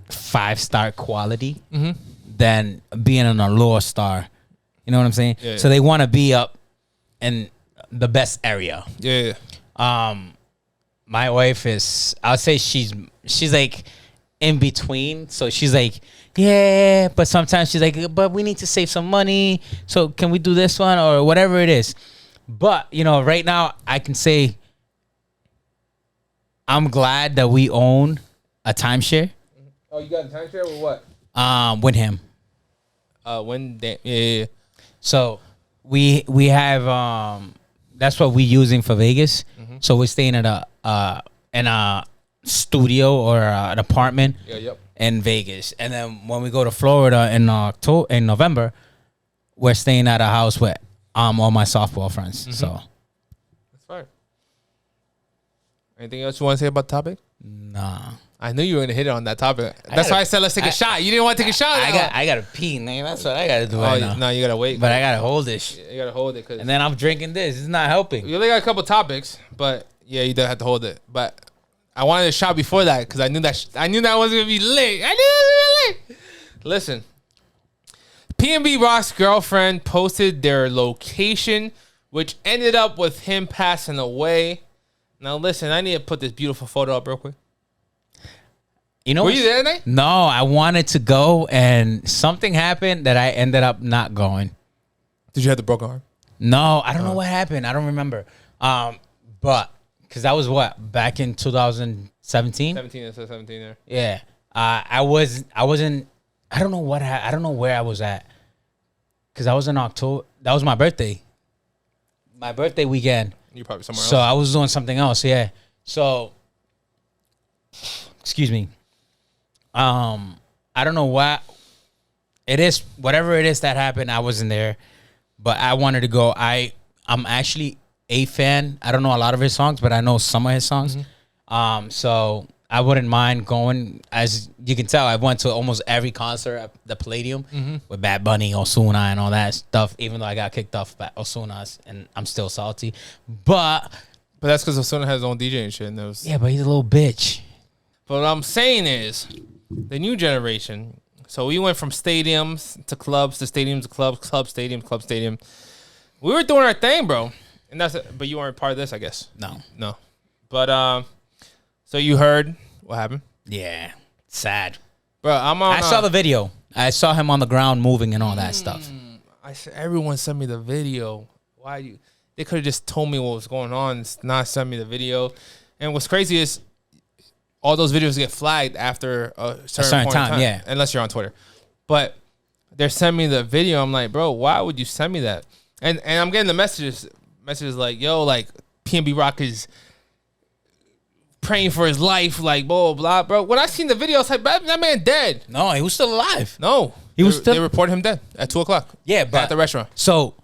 5-star quality than being in a lower star. You know what I'm saying? Yeah, so they want to be up in the best area. Yeah. My wife is, I'll say she's like in between. So she's like, yeah, but sometimes she's like, but we need to save some money. So can we do this one or whatever it is? But, you know, right now I can say I'm glad that we own a timeshare. Oh, you got a timeshare or what? With him. Yeah. So we have that's what we're using for Vegas. So we're staying at in a studio or an apartment in Vegas, and then when we go to Florida in November, we're staying at a house with all my softball friends. So that's fine. Anything else you want to say about the topic? Nah. I knew you were gonna hit it on that topic. That's why I said let's take a shot. You didn't want to take a shot. I gotta pee, nigga. That's what I gotta do right now. No, you gotta wait. But I gotta hold this. You gotta hold it, And then I'm drinking this. It's not helping. You only got a couple topics, but yeah, you don't have to hold it. But I wanted a shot before that because I knew that wasn't gonna be lit. I knew it was gonna be lit. Listen, PNBROCK's girlfriend posted their location, which ended up with him passing away. Now listen, I need to put this beautiful photo up real quick. You know, were you there tonight? No, I wanted to go, and something happened that I ended up not going. Did you have the broken arm? No, I don't know what happened. I don't remember. But because that was back in 2017. 17. It says 17 there. Yeah. I wasn't. I don't know what. I don't know where I was at. Because I was in October. That was my birthday. My birthday weekend. You probably somewhere else. So I was doing something else. Yeah. So. Excuse me. I don't know what it is. Whatever it is that happened, I wasn't there, but I wanted to go. I'm actually a fan. I don't know a lot of his songs, but I know some of his songs. So I wouldn't mind going. As you can tell, I went to almost every concert at the Palladium with Bad Bunny, Ozuna, and all that stuff. Even though I got kicked off by Ozuna's, and I'm still salty. But that's because Ozuna has his own DJ and shit. And yeah, but he's a little bitch. But what I'm saying is, the new generation. So we went from stadiums to clubs to stadiums to clubs, club stadium, club stadium. We were doing our thing, bro. And that's it. But you weren't part of this, I guess. No. But so you heard what happened? Yeah, sad, bro. I saw the video. I saw him on the ground moving and all that stuff. I said everyone sent me the video. Why you? They could have just told me what was going on. Not send me the video. And what's crazy is, all those videos get flagged after a certain point in time, yeah. Unless you're on Twitter. But they're sending me the video. I'm like, bro, why would you send me that? And I'm getting the messages like, yo, like PNBROCK is praying for his life, like blah blah blah. Bro, when I seen the video, I was like, that man dead. No, he was still alive. No, he was still. They reported him dead at 2:00. Yeah, but at the restaurant. So,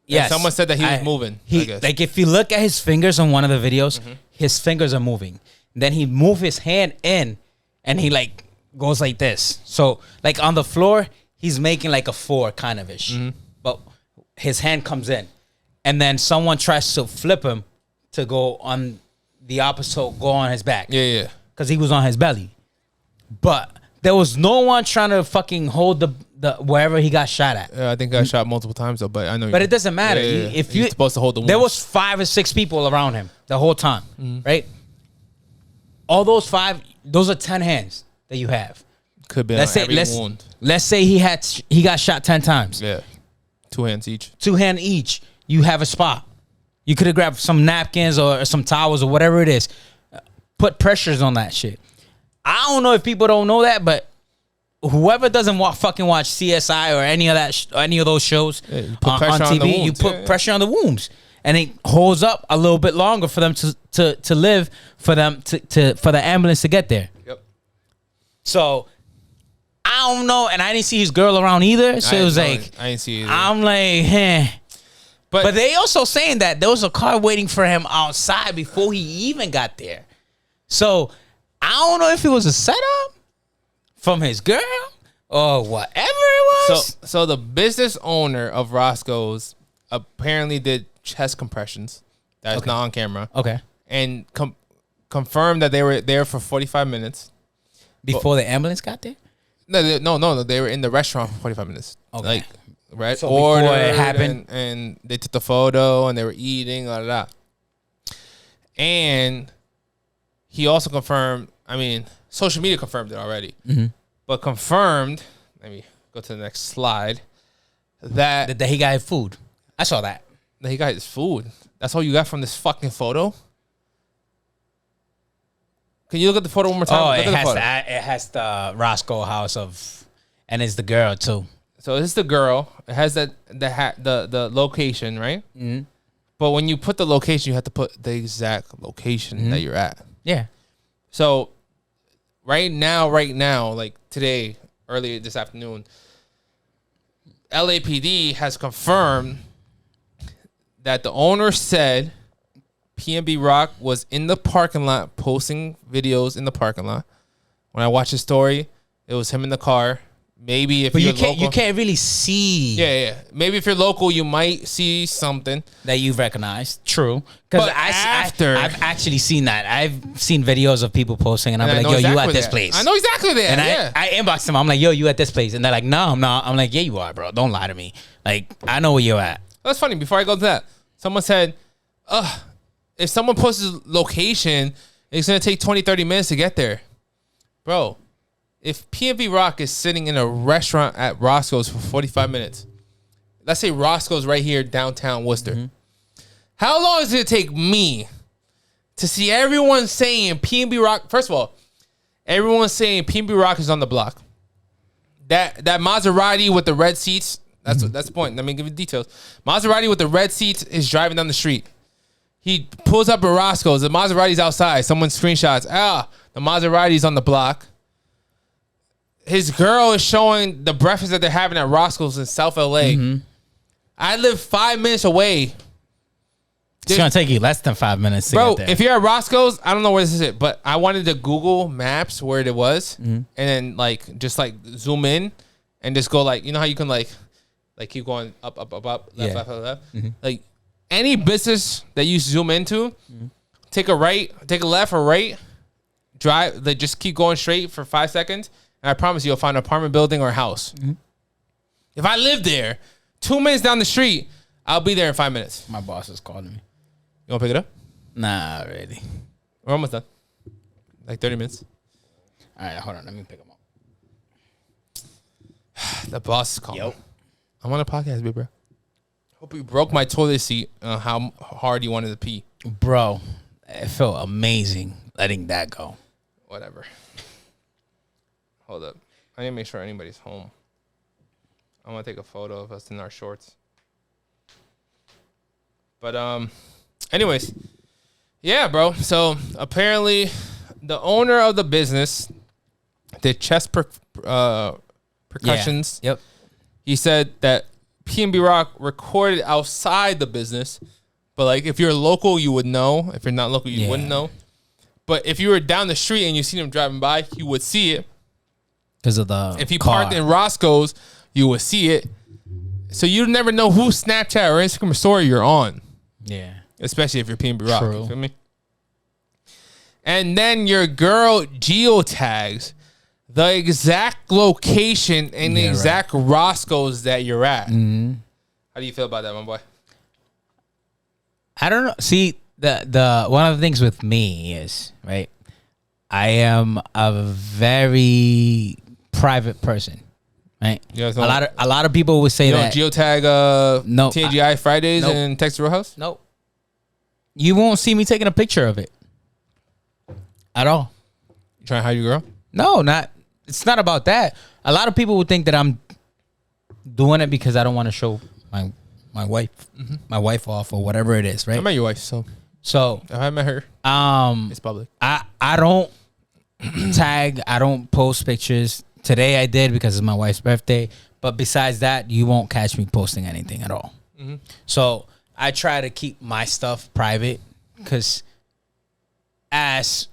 yeah, someone said that he was moving. I guess. Like if you look at his fingers on one of the videos, his fingers are moving. Then he move his hand in, and he like goes like this. So like on the floor, he's making like a 4 kind of ish, but his hand comes in, and then someone tries to flip him to go on the opposite, go on his back. Yeah, because he was on his belly. But there was no one trying to fucking hold the wherever he got shot at. Yeah, I think I shot multiple times though, but I know. But it doesn't matter. Yeah. If you're supposed to hold the wounds. There was 5 or 6 people around him the whole time, right? All those 5, those are 10 hands that you have. Could be wound. Let's say he got shot 10 times. Yeah, 2 hands each. 2 hands each. You have a spot. You could have grabbed some napkins or some towels or whatever it is. Put pressures on that shit. I don't know if people don't know that, but whoever doesn't fucking watch CSI or any of that, any of those shows you put on pressure on the TV, you wounds. put pressure on the wounds, and it holds up a little bit longer for them to live, for them for the ambulance to get there. Yep. So I don't know, and I didn't see his girl around either. So it was like I didn't see it either. I'm like, But they also saying that there was a car waiting for him outside before he even got there. So I don't know if it was a setup from his girl or whatever it was. So the business owner of Roscoe's apparently did chest compressions. That's not on camera. Okay. And confirmed that they were there for 45 minutes. Before the ambulance got there? No. They were in the restaurant for 45 minutes. Okay. Like, right? So before it happened. And they took the photo and they were eating, And he also confirmed, social media confirmed it already. But confirmed, let me go to the next slide, that he got his food. I saw that. That he got his food. That's all you got from this fucking photo? Can you look at the photo one more time? Oh, look it has the Roscoe house and it's the girl too. So this is the girl. It has the location, right? Mm-hmm. But when you put the location, you have to put the exact location that you're at. Yeah. So right now, like today, earlier this afternoon, LAPD has confirmed that the owner said PNBROCK was in the parking lot posting videos in the parking lot. When I watched his story, it was him in the car. Maybe if you're local, you can't really see. Yeah. Maybe if you're local, you might see something that you've recognized. True, because I've actually seen that. I've seen videos of people posting, and I'm like, "Yo, you at this place?" I know exactly there. And yeah. I inboxed them. I'm like, "Yo, you at this place?" And they're like, "No, I'm not." I'm like, "Yeah, you are, bro. Don't lie to me. Like, I know where you're at." That's funny. Before I go to that, someone said, if someone posts a location, it's gonna take 20, 30 minutes to get there, bro. If PNBROCK is sitting in a restaurant at Roscoe's for 45 minutes, let's say Roscoe's right here downtown Worcester, how long is it take me to see everyone saying PNBROCK? First of all, everyone's saying PNBROCK is on the block. That Maserati with the red seats, that's the point. Let me give you details. Maserati with the red seats is driving down the street. He pulls up at Roscoe's. The Maserati's outside. Someone screenshots. The Maserati's on the block. His girl is showing the breakfast that they're having at Roscoe's in South LA. I live 5 minutes away. It's going to take you less than 5 minutes to get there. If you're at Roscoe's, I don't know where this is it, but I wanted to Google Maps where it was and then just zoom in and just go you know how you can keep going up, left, left. Like any business that you zoom into, take a left or right, drive, just keep going straight for 5 seconds. And I promise you'll find an apartment building or a house. If I live there, 2 minutes down the street, I'll be there in 5 minutes. My boss is calling me. You want to pick it up? Nah, really. We're almost done. 30 minutes. All right, hold on. Let me pick him up. The boss is calling. I'm on a podcast, big bro. Hope you broke my toilet seat on how hard you wanted to pee. Bro, it felt amazing letting that go. Whatever. Hold up. I need to make sure anybody's home. I want to take a photo of us in our shorts. But anyways, yeah, bro. So apparently the owner of the business did chest percussions. Yeah. Yep. He said that PNBROCK recorded outside the business, but if you're local, you would know. If you're not local, you wouldn't know. But if you were down the street and you see them driving by, you would see it. Because of the If you car. parked in Roscoe's, you would see it. So you never know whose Snapchat or Instagram story you're on. Yeah. Especially if you're PNBROCK. True. You feel me? And then your girl geotags the exact location and the exact Roscoe's that you're at. How do you feel about that, my boy? I don't know. See, the one of the things with me is, right, I am a very private person, right? Yeah, a lot of people would say you that. Don't geotag TGI Fridays and Texas Roadhouse? Nope. You won't see me taking a picture of it at all. You trying to hide your girl? No, not. It's not about that. A lot of people would think that I'm doing it because I don't want to show my wife off or whatever it is, right? I met your wife, so if I met her, it's public. I don't tag. I don't post pictures. Today I did because it's my wife's birthday. But besides that, you won't catch me posting anything at all. So I try to keep my stuff private because as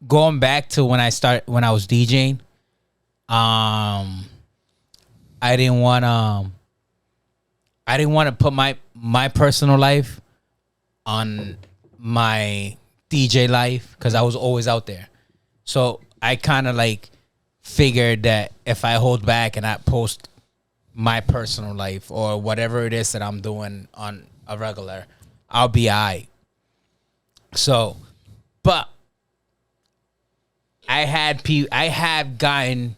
going back to when I was DJing, I didn't want to put my personal life on my DJ life because I was always out there. So I kind of figured that if I hold back and I post my personal life or whatever it is that I'm doing on a regular, I'll be all right. So, but I have gotten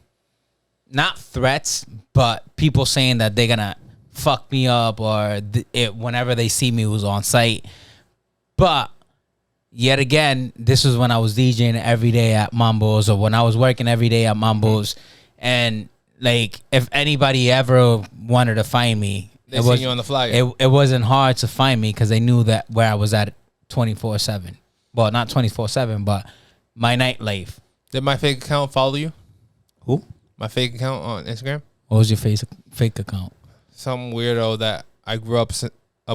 not threats, but people saying that they're gonna fuck me up or whenever they see me who's on site. But yet again, this was when I was DJing every day at Mambo's or when I was working every day at Mambo's. And if anybody ever wanted to find me, They seen you on the flyer. It wasn't hard to find me because they knew that where I was at 24/7. Well, not 24/7, but my nightlife. Did my fake account follow you? Who? My fake account on Instagram? What was your fake account? Some weirdo that I grew up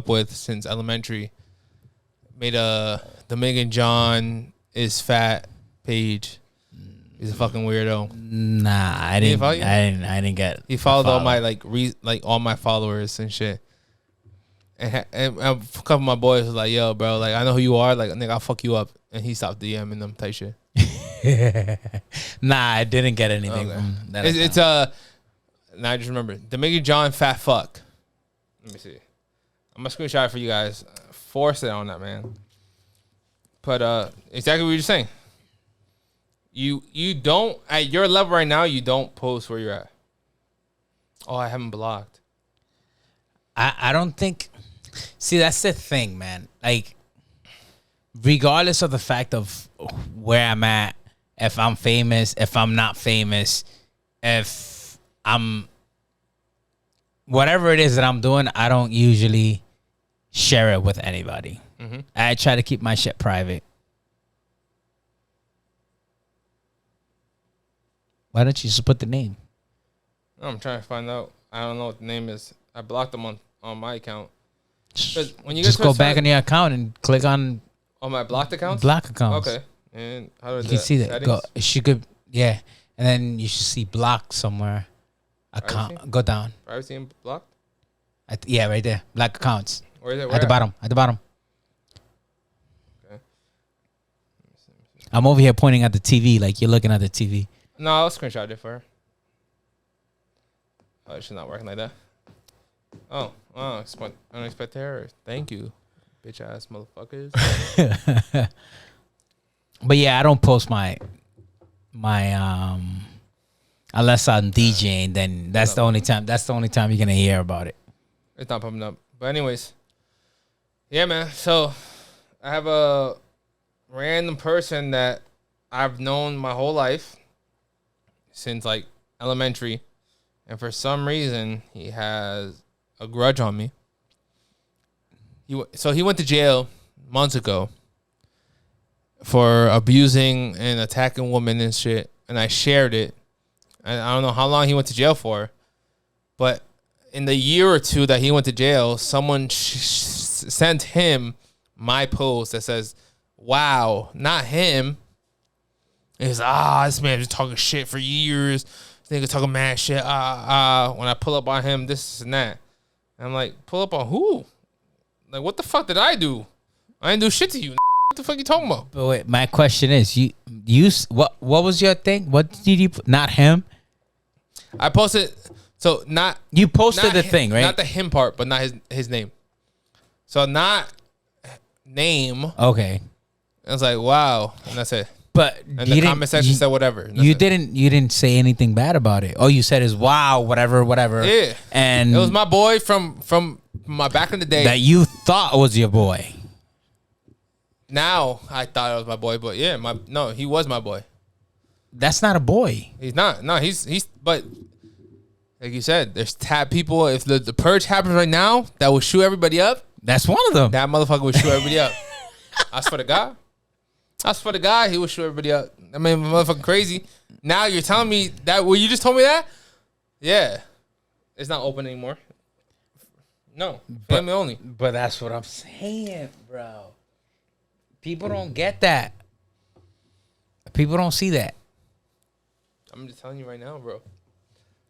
with since elementary made a DominicanJonn is fat page. He's a fucking weirdo. Nah, I didn't. follow you? I didn't get. He followed all my all my followers and shit. And a couple of my boys was like, "Yo, bro, like I know who you are. Like, nigga, I'll fuck you up." And he stopped DMing them type shit. Nah, I didn't get anything from that. It's now I just remember DominicanJonn fat fuck. Let me see. I'm gonna screenshot it for you guys. Force it on that, man. But exactly what you're saying. You don't at your level right now. You don't post where you're at. Oh, I haven't blocked. I don't think. See, that's the thing, man. Like, regardless of the fact of where I'm at, if I'm famous, if I'm not famous, if I'm whatever it is that I'm doing, I don't usually share it with anybody. Mm-hmm. I try to keep my shit private. Why don't you just put the name? I'm trying to find out. I don't know what the name is. I blocked them on my account. When you Just go back on your account and click on my blocked accounts. Block accounts. Okay. And how do I You do can that? see that. Settings? Go. She could. Yeah, and then you should see block somewhere. Account. Privacy? Go down. Privacy and blocked. Yeah, right there. Black accounts. Where is it? At the bottom. At the bottom. Okay. I'm over here pointing at the TV like you're looking at the TV. No, I'll screenshot it for her. Oh, she's not working like that. Oh, unexpected error. Thank you, bitch ass motherfuckers. But yeah, I don't post my unless I'm DJing, then that's the only time you're gonna hear about it. It's not popping up. But anyways, yeah, man. So I have a random person that I've known my whole life since like elementary, and for some reason he has a grudge on me. So he went to jail months ago for abusing and attacking women and shit, and I shared it. And I don't know how long he went to jail for, but in the year or two that he went to jail, someone sent him my post that says, "Wow, not him." It's this man been talking shit for years. This nigga talking mad shit. When I pull up on him, this and that. And I'm like, pull up on who? Like, what the fuck did I do? I didn't do shit to you. What the fuck you talking about? But wait, my question is, what was your thing? What did you put? Not him? I posted, so not... You posted the him, thing, right? Not the him part, but not his name. So not name. Okay. I was like, wow. And that's it. But and the comment section said whatever. You didn't say anything bad about it. All you said is wow, whatever. Yeah. And it was my boy from my back in the day. That you thought was your boy. Now I thought it was my boy, but yeah, no, he was my boy. That's not a boy. He's not. No, he's but like you said, there's people. If the purge happens right now, that will shoot everybody up. That's one of them. That motherfucker would shoot everybody up. I swear to God. He would shoot everybody up. I mean, motherfucking crazy. Now you're telling me that, well, you just told me that? Yeah. It's not open anymore. No. Family only. But that's what I'm saying, bro. People don't get that. People don't see that. I'm just telling you right now, bro.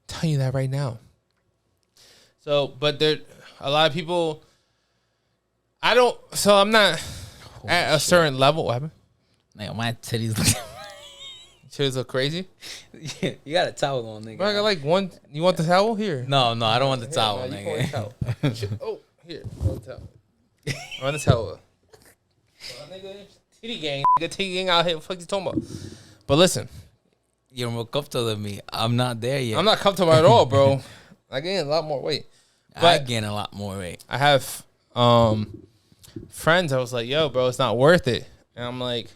Telling you that right now. So, but there, a lot of people, I'm not at a certain level. What happened? Man, my titties look... Titties look crazy? Yeah, you got a towel on, nigga. Bro, I got like one. You want the towel? Here. No, I don't want the towel, You nigga. want the towel. Oh, here. I want the towel. I want the towel. Well, nigga, titty gang. Nigga, titty gang out here. What the fuck you talking about? But listen. You're more comfortable than me. I'm not there yet. I'm not comfortable at all, bro. I gained a lot more weight. I gain a lot more weight. I have friends. I was like, yo, bro, it's not worth it. And I'm like,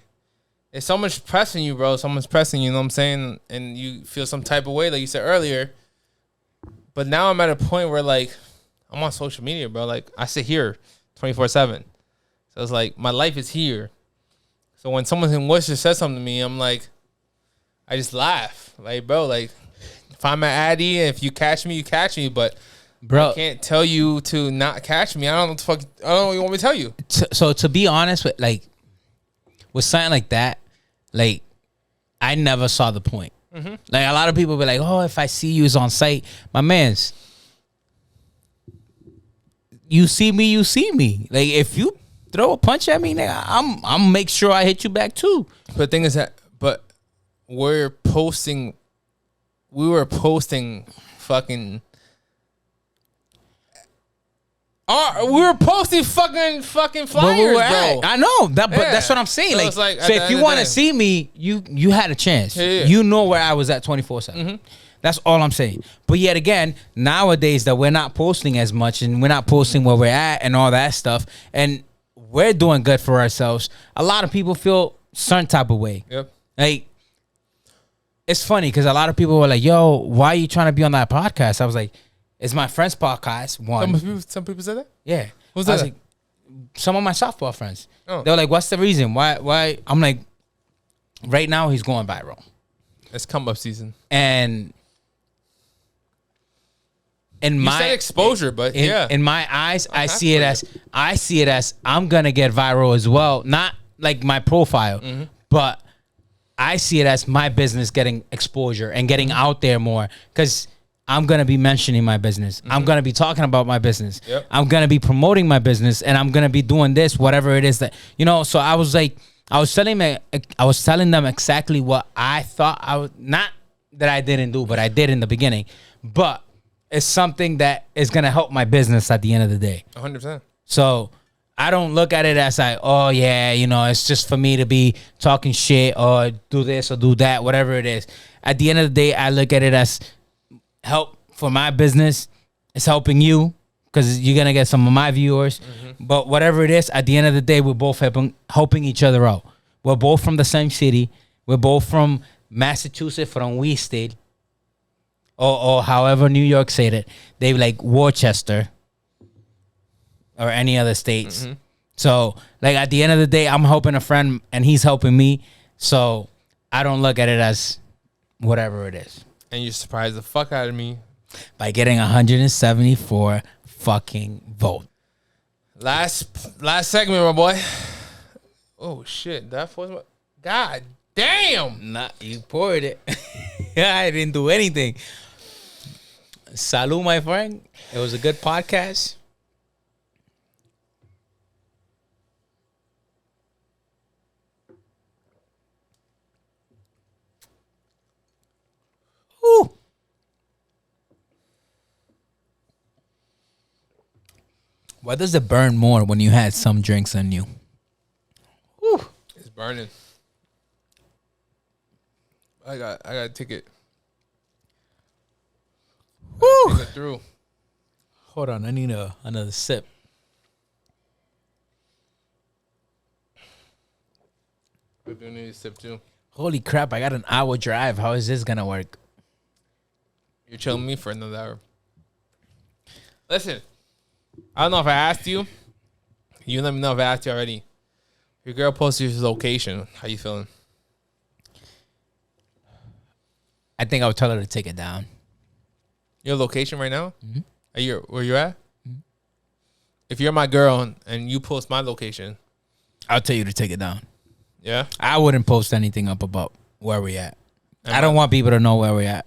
if someone's pressing you, bro, someone's pressing you, you know what I'm saying? And you feel some type of way, like you said earlier. But now I'm at a point where, like, I'm on social media, bro. Like, I sit here 24/7. So it's like, my life is here. So when someone in Worcester says something to me, I'm like, I just laugh. Like, bro, like, if I'm at Addy and if you catch me, you catch me. But bro. I can't tell you to not catch me. I don't know what the fuck. I don't know what you want me to tell you. So to be honest with with something like that, like I never saw the point. Mm-hmm. Like a lot of people be like, oh, if I see you is on site, my man's. You see me, you see me. Like if you throw a punch at me, nigga, I'm make sure I hit you back too. But the thing is that, but we were posting fucking. We were posting fucking flyers, bro. I know that, but Yeah. that's what I'm saying. So Like, it's like, at so the if end you of the want to day. see me, you had a chance. Yeah. You know where I was at 24/7. That's all I'm saying. But yet again, nowadays that we're not posting as much and we're not posting where we're at and all that stuff, and we're doing good for ourselves. A lot of people feel certain type of way. Yep. Like, it's funny because a lot of people were like, "Yo, why are you trying to be on that podcast?" I was like, "It's my friend's podcast." One, Some people said that. yeah. Who's I was that? like, some of my softball friends. Oh. They were like, "What's the reason? Why?" I'm like, right now he's going viral, It's come up season. and in You my said exposure, but yeah. in my eyes, I happy see it for as I'm gonna get viral as well. Not like my profile, but I see it as my business getting exposure and getting out there more because I'm gonna be mentioning my business. I'm gonna be talking about my business. Yep. I'm gonna be promoting my business, and I'm gonna be doing this, whatever it is that So I was like, I was telling them exactly what I thought I was. Not that I didn't do, but I did in the beginning. But it's something that is gonna help my business at the end of the day. 100%. So I don't look at it as like, oh yeah, it's just for me to be talking shit or do this or do that, whatever it is. At the end of the day, I look at it as help for my business. It's helping you because you're gonna get some of my viewers. But whatever it is, at the end of the day, we're both helping each other out. We're both from the same city. We're both from Massachusetts, from we state. Or however New York said it. They like Worcester or any other states. So like at the end of the day, I'm helping a friend and he's helping me. So I don't look at it as whatever it is. And you surprised the fuck out of me. By getting 174 fucking votes. Last segment, my boy. Oh shit, that was my. God damn. Nah, you poured it. I didn't do anything. Salud, my friend. It was a good podcast. Woo. Why does it burn more when you had some drinks on you? Woo. It's burning. I got a ticket. Woo. Take it through. Hold on, I need another sip. We do need a sip too. Holy crap, I got an hour drive. How is this gonna work? You're chilling me for another hour. Listen, I don't know if I asked you. You let me know if I asked you already. Your girl posted your location. How you feeling? I think I would tell her to take it down. Your location right now? Are you where you at? If you're my girl and you post my location, I'll tell you to take it down. yeah. I wouldn't post anything up about where we at. I don't want people to know where we at.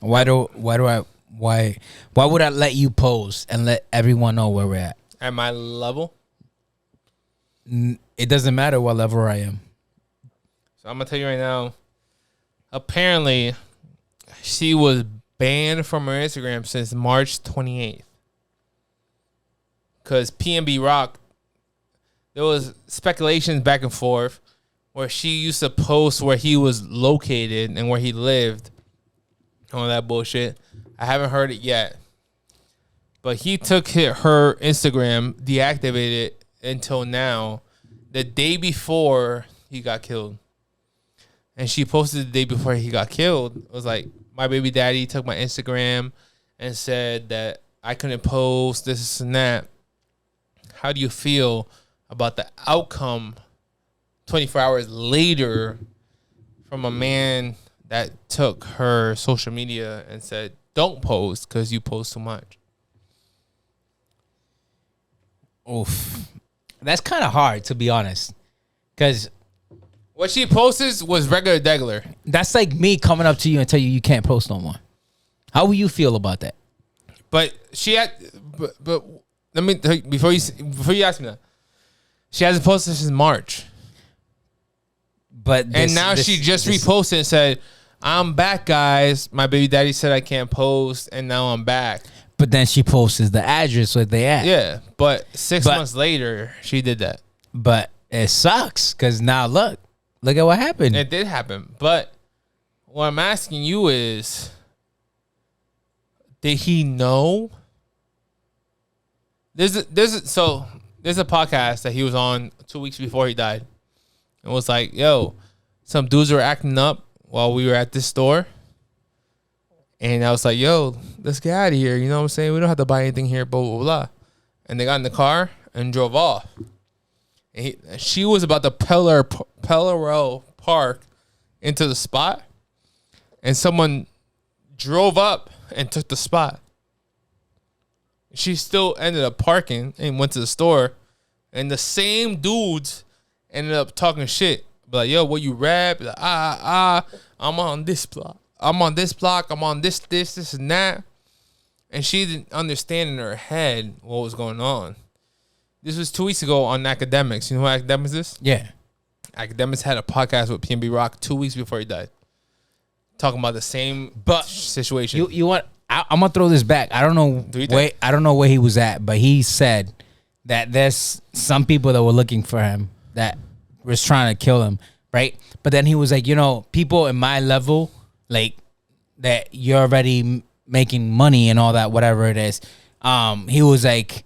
Why would I let you post and let everyone know where we're at? At my level. It doesn't matter what level I am. So I'm gonna tell you right now. Apparently, she was banned from her Instagram since March 28th. Cause PNBROCK, there was speculations back and forth where she used to post where he was located and where he lived. All that bullshit. I haven't heard it yet. But he took her Instagram, deactivated it until now, the day before he got killed. And she posted the day before he got killed. It was like, my baby daddy took my Instagram and said that I couldn't post this and that. How do you feel about the outcome 24 hours later from a man that took her social media and said, don't post because you post too much? Oof. That's kind of hard, to be honest. Because What she posted was regular degular. that's like me coming up to you and tell you can't post no more. How will you feel about that? But she had, but let me before you ask me that, she hasn't posted since March, But and now she just reposted and said, "I'm back, guys. My baby daddy said I can't post, and now I'm back." But then she posts the address where they at. Yeah, but 6 months later, she did that. But it sucks because now look at what happened. It did happen, but what I'm asking you is, did he know? There's a podcast that he was on 2 weeks before he died. It was like, yo, some dudes were acting up while we were at this store. And I was like, yo, let's get out of here. You know what I'm saying? We don't have to buy anything here, blah, blah, blah. And they got in the car and drove off. And she was about to parallel park into the spot. And someone drove up and took the spot. She still ended up parking and went to the store. And the same dudes ended up talking shit. Like, yo, what you rap? Like, I'm on this block. I'm on this block. I'm on this, and that. And she didn't understand in her head what was going on. This was 2 weeks ago on Academics. You know who Academics is? Yeah. Academics had a podcast with PNBROCK 2 weeks before he died. Talking about the same situation. You want? I'm gonna throw this back. I don't know where he was at, but he said that there's some people that were looking for him that was trying to kill him, right? But then he was like, people in my level, like that, you're already making money and all that, whatever it is. He was like,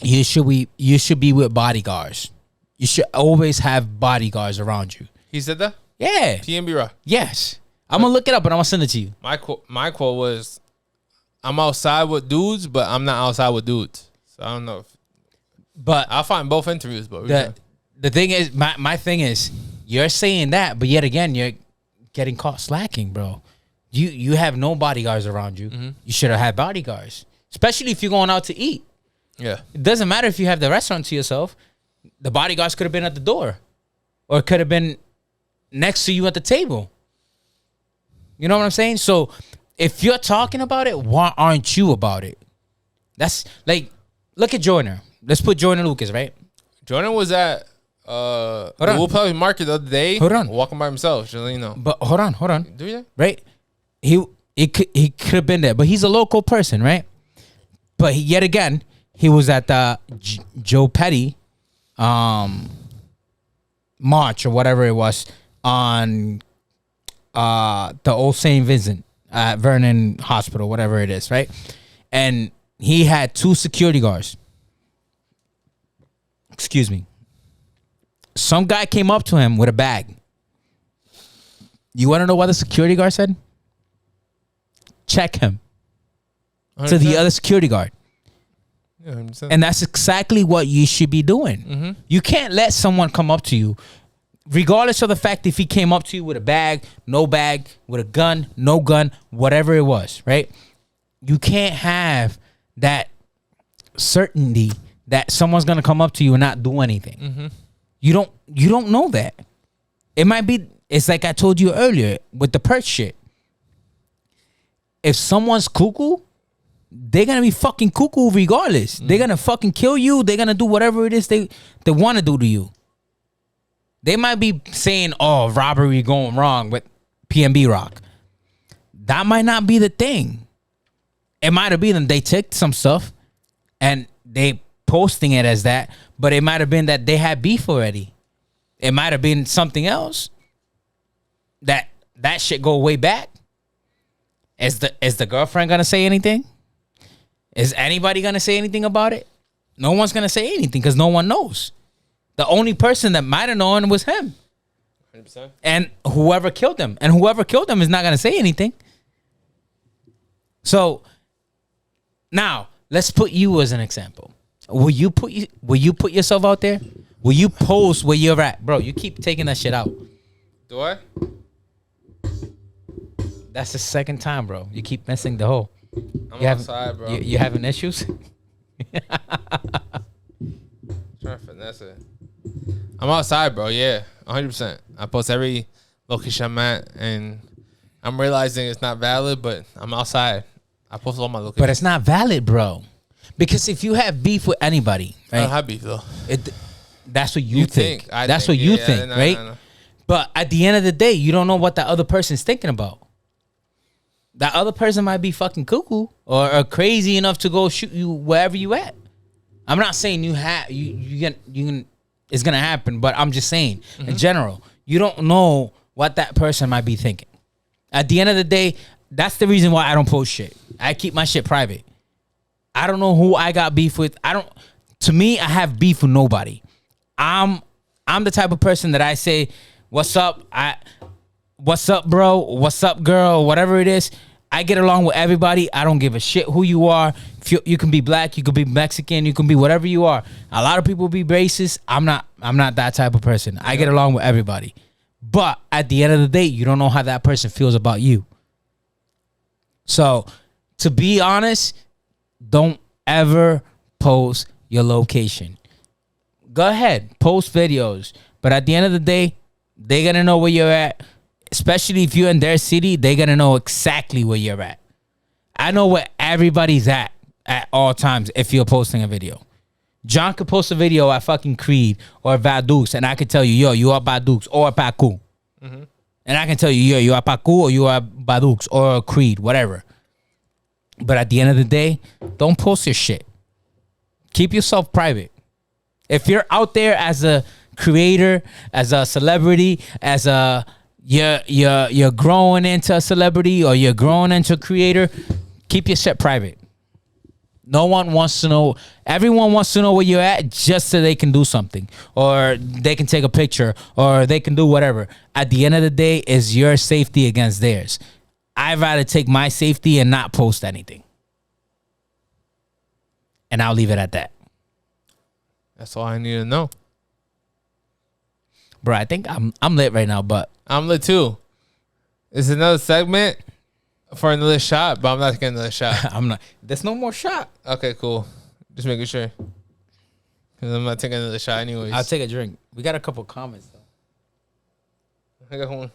you should be with bodyguards. You should always have bodyguards around you. He said that? Yeah. PNBROCK. Yes. I'm gonna look it up and I'm gonna send it to you. My quote was, I'm outside with dudes, but I'm not outside with dudes. So I don't know. But I'll find both interviews. But the thing is, my thing is, you're saying that, but yet again, you're getting caught slacking, bro. You have no bodyguards around you. Mm-hmm. You should have had bodyguards, especially if you're going out to eat. Yeah. It doesn't matter if you have the restaurant to yourself. The bodyguards could have been at the door, or could have been next to you at the table. You know what I'm saying? So if you're talking about it, why aren't you about it? That's like, look at Joyner. Let's put Joyner Lucas, right? Joyner was at the Wool Public Market the other day. Hold on. Walking by himself, just so you know. But hold on. Do you? Right? He could have been there, but he's a local person, right? But yet again, he was at the Joe Petty march or whatever it was on the old St. Vincent at Vernon Hospital, whatever it is, right? And he had 2 security guards. Excuse me. Some guy came up to him with a bag. You want to know what the security guard said? Check him. 100%. To the other security guard. Yeah, 100%. And that's exactly what you should be doing. Mm-hmm. You can't let someone come up to you, regardless of the fact if he came up to you with a bag, no bag, with a gun, no gun, whatever it was, right? You can't have that certainty that someone's gonna come up to you and not do anything. Mm-hmm. You don't know that. It might be. It's like I told you earlier with the perch shit. If someone's cuckoo, they're gonna be fucking cuckoo regardless. Mm-hmm. They're gonna fucking kill you. They're gonna do whatever it is they want to do to you. They might be saying, "Oh, robbery going wrong," with PNBROCK. That might not be the thing. It might have been they took some stuff and they posting it as that, but it might have been that they had beef already. It might have been something else. That shit go way back. Is the girlfriend gonna say anything? Is anybody gonna say anything about it? No one's gonna say anything because no one knows. The only person that might have known was him. 100%. And whoever killed him. And whoever killed him is not gonna say anything. So now let's put you as an example. Will you put yourself out there? Will you post where you're at? Bro, you keep taking that shit out. Do I? That's the second time, bro. You keep missing the hole. I'm outside, bro. You having issues? That's it. I'm outside, bro. Yeah, 100%. I post every location I'm at, and I'm realizing it's not valid, but I'm outside. I post all my locations. But it's not valid, bro. Because if you have beef with anybody, right? I don't have beef though. That's what you think. That's what yeah, you think, right? No. But at the end of the day, you don't know what that other person's thinking about. That other person might be fucking cuckoo or crazy enough to go shoot you wherever you at. I'm not saying you can. It's gonna happen, but I'm just saying in general, you don't know what that person might be thinking. At the end of the day, that's the reason why I don't post shit. I keep my shit private. I don't know who I got beef with. To me, I have beef with nobody. I'm the type of person that I say, "What's up? What's up, bro? What's up, girl? Whatever it is." I get along with everybody. I don't give a shit who you are. You can be black, you can be Mexican, you can be whatever you are. A lot of people be racist. I'm not that type of person. I get along with everybody. But at the end of the day, you don't know how that person feels about you. So, to be honest, don't ever post your location. Go ahead, post videos. But at the end of the day, they're going to know where you're at. Especially if you're in their city, they're going to know exactly where you're at. I know where everybody's at all times if you're posting a video. Jonn could post a video at fucking Creed or Vadux, and I could tell you, yo, you are Vadux or Pacu. And I can tell you, yo, you are Pacu or you are Vadux or Creed, whatever. But at the end of the day, don't post your shit. Keep yourself private. If you're out there as a creator, as a celebrity, as a you're growing into a celebrity or you're growing into a creator, keep your shit private. No one wants to know. Everyone wants to know where you're at just so they can do something or they can take a picture or they can do whatever. At the end of the day, it's your safety against theirs. I'd rather take my safety and not post anything. And I'll leave it at that. That's all I need to know. Bro, I think I'm lit right now, but I'm lit too. It's another segment for another shot, but I'm not getting another shot. I'm not. There's no more shot. Okay, cool. Just making sure. Because I'm not taking another shot anyways. I'll take a drink. We got a couple comments, though. I got one.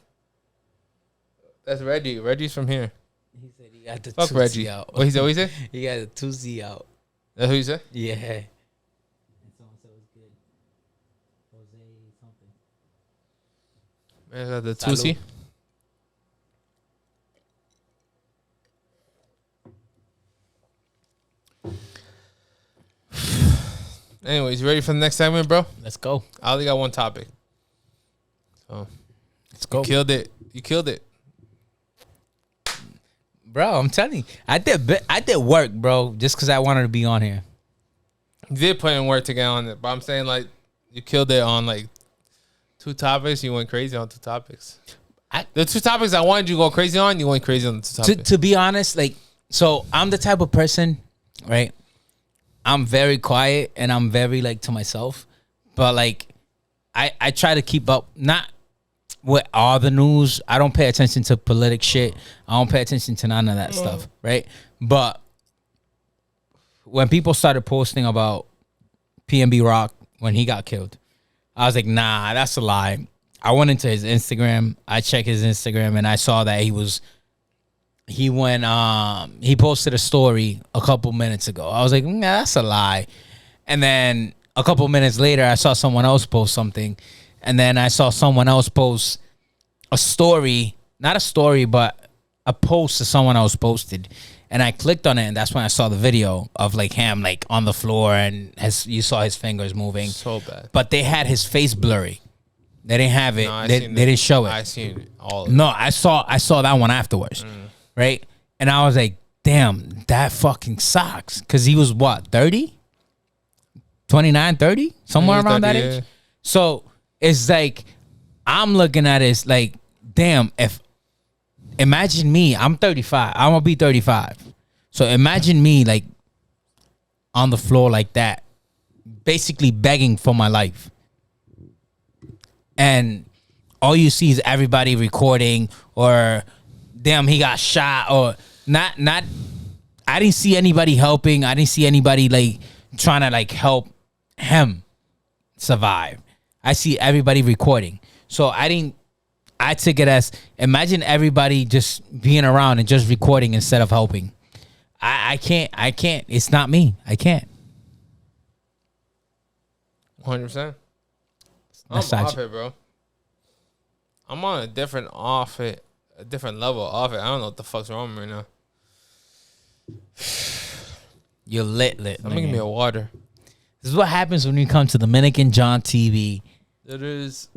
That's Reggie. Reggie's from here. He said he got the Fuck 2Z Reggie. out. What he said? What he said? He got the 2Z out. That's who you said? Yeah. And someone said it was good. Jose something. Man, got the 2C. Anyways, you ready for the next segment, bro? Let's go. I only got one topic. So let's go. You killed it. You killed it. Bro, I'm telling you. I did work, bro, just because I wanted to be on here. You did put in work to get on it, but I'm saying, like, you killed it on, like, 2 topics. You went crazy on 2 topics. The 2 topics I wanted you to go crazy on, you went crazy on the 2 topics. To be honest, like, so I'm the type of person, right? I'm very quiet and I'm very, like, to myself. But, like, I try to keep up, not with all the news. I don't pay attention to politic shit. I don't pay attention to none of that stuff, right? But when people started posting about PNBROCK when he got killed, I was like, nah, that's a lie. I went into his Instagram. I checked his Instagram and I saw that he posted a story a couple minutes ago. I was like, nah, that's a lie. And then a couple minutes later, I saw someone else post something. And then I saw someone else post a story, not a story, but a post that someone else posted. And I clicked on it, and that's when I saw the video of, like, him, like, on the floor, and you saw his fingers moving. So bad. But they had his face blurry. They didn't have it. No, they didn't show it. I seen it. All of it. No, I saw that one afterwards, right? And I was like, damn, that fucking sucks. Because he was, what, 30? 29, 30? Somewhere around 30, that age? So it's like, I'm looking at it, it's like, damn, imagine me, I'm 35. I'm going to be 35. So imagine me, like, on the floor like that, basically begging for my life. And all you see is everybody recording, or damn, he got shot, or not. I didn't see anybody helping. I didn't see anybody, like, trying to, like, help him. survive. I see everybody recording. So I took it as, imagine everybody just being around and just recording instead of helping. I can't. It's not me. I can't. 100%. I'm off it, bro. I'm on a different level off it. I don't know what the fuck's wrong with me right now. You're lit. I'm making me a water. This is what happens when you come to DominicanJonn TV. It is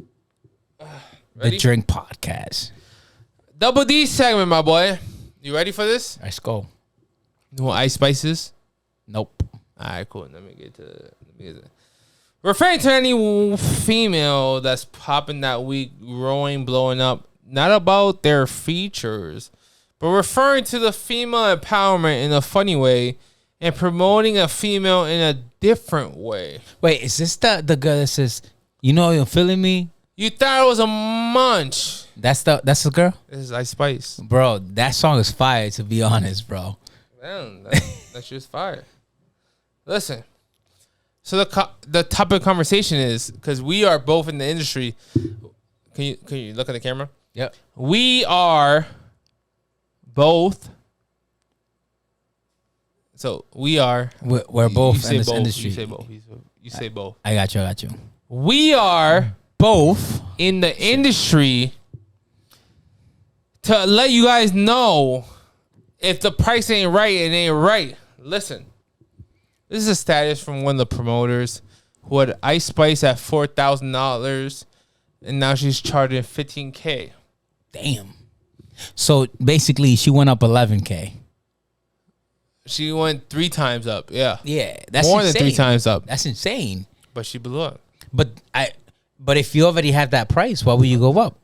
the Drink Podcast. Double D segment, my boy. You ready for this? Let's go. You want IceSpices? Nope. All right, cool. Let me get to it. Referring to any female that's popping that week, growing, blowing up, not about their features, but referring to the female empowerment in a funny way and promoting a female in a different way. Wait, is this the girl that says, you know you're feeling me? You thought it was a Munch. That's the girl? This is IceSpice. Bro, that song is fire, to be honest, bro. Man, that shit's fire. Listen. So the topic of conversation is, because we are both in the industry. Can you look at the camera? Yep. We are both. So we are. We're both in this both. industry. You say both. You say both. I got you. We are both in the industry to let you guys know if the price ain't right, it ain't right. Listen. This is a status from one of the promoters who had IceSpice at $4,000, and now she's charging $15K. Damn. So basically, she went up $11K. She went 3 times up. Yeah. Yeah, that's more insane. than 3 times up. That's insane. But she blew up. But if you already have that price, why would you go up?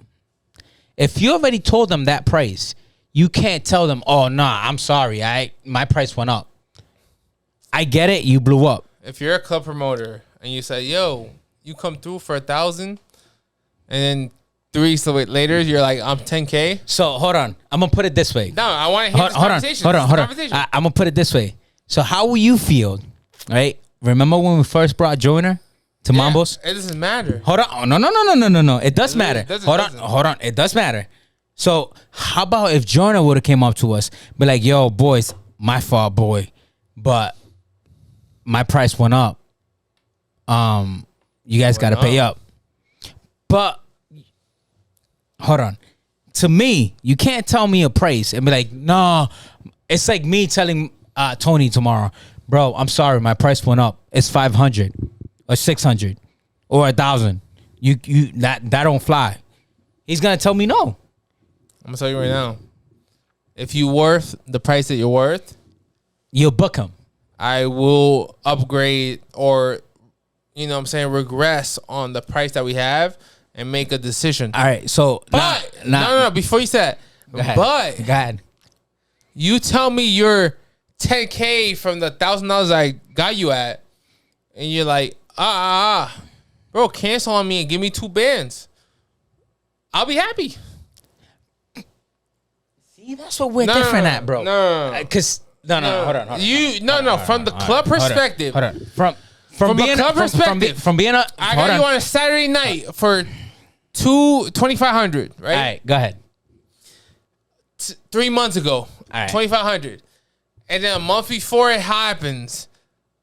If you already told them that price, you can't tell them, "Oh, nah, I'm sorry, my price went up." I get it. You blew up. If you're a club promoter and you say, "Yo, you come through for 1,000," and then 3 weeks later you're like, "I'm 10K." So hold on. I'm gonna put it this way. No, I want to hear this conversation. Hold on. I'm gonna put it this way. So how will you feel? Right? Remember when we first brought Joyner to Mambo's? It doesn't matter. Hold on. No. It does matter. Hold on. It does matter. So how about if Joyner would have came up to us, be like, "Yo, boys, my fault, boy, but my price went up. You guys got to pay up." But hold on. To me, you can't tell me a price and be like, "No." It's like me telling Tony tomorrow, "Bro, I'm sorry, my price went up. It's 500 or 600 or 1,000." You that don't fly. He's gonna tell me no. I'm gonna tell you right now. If you worth the price that you're worth, you'll book him. I will upgrade or, regress on the price that we have and make a decision. All right, so no. Before you say that, go ahead. You tell me you're 10K from the $1,000 I got you at, and you're like, bro, cancel on me and give me 2 bands. I'll be happy. See, that's what we're different at, bro. No. Because hold on. From the club perspective. Hold on. From a club perspective. From being a. I got you on a Saturday night for $2,500, right? All right, go ahead. 3 months ago, right. $2,500, and then a month before it happens,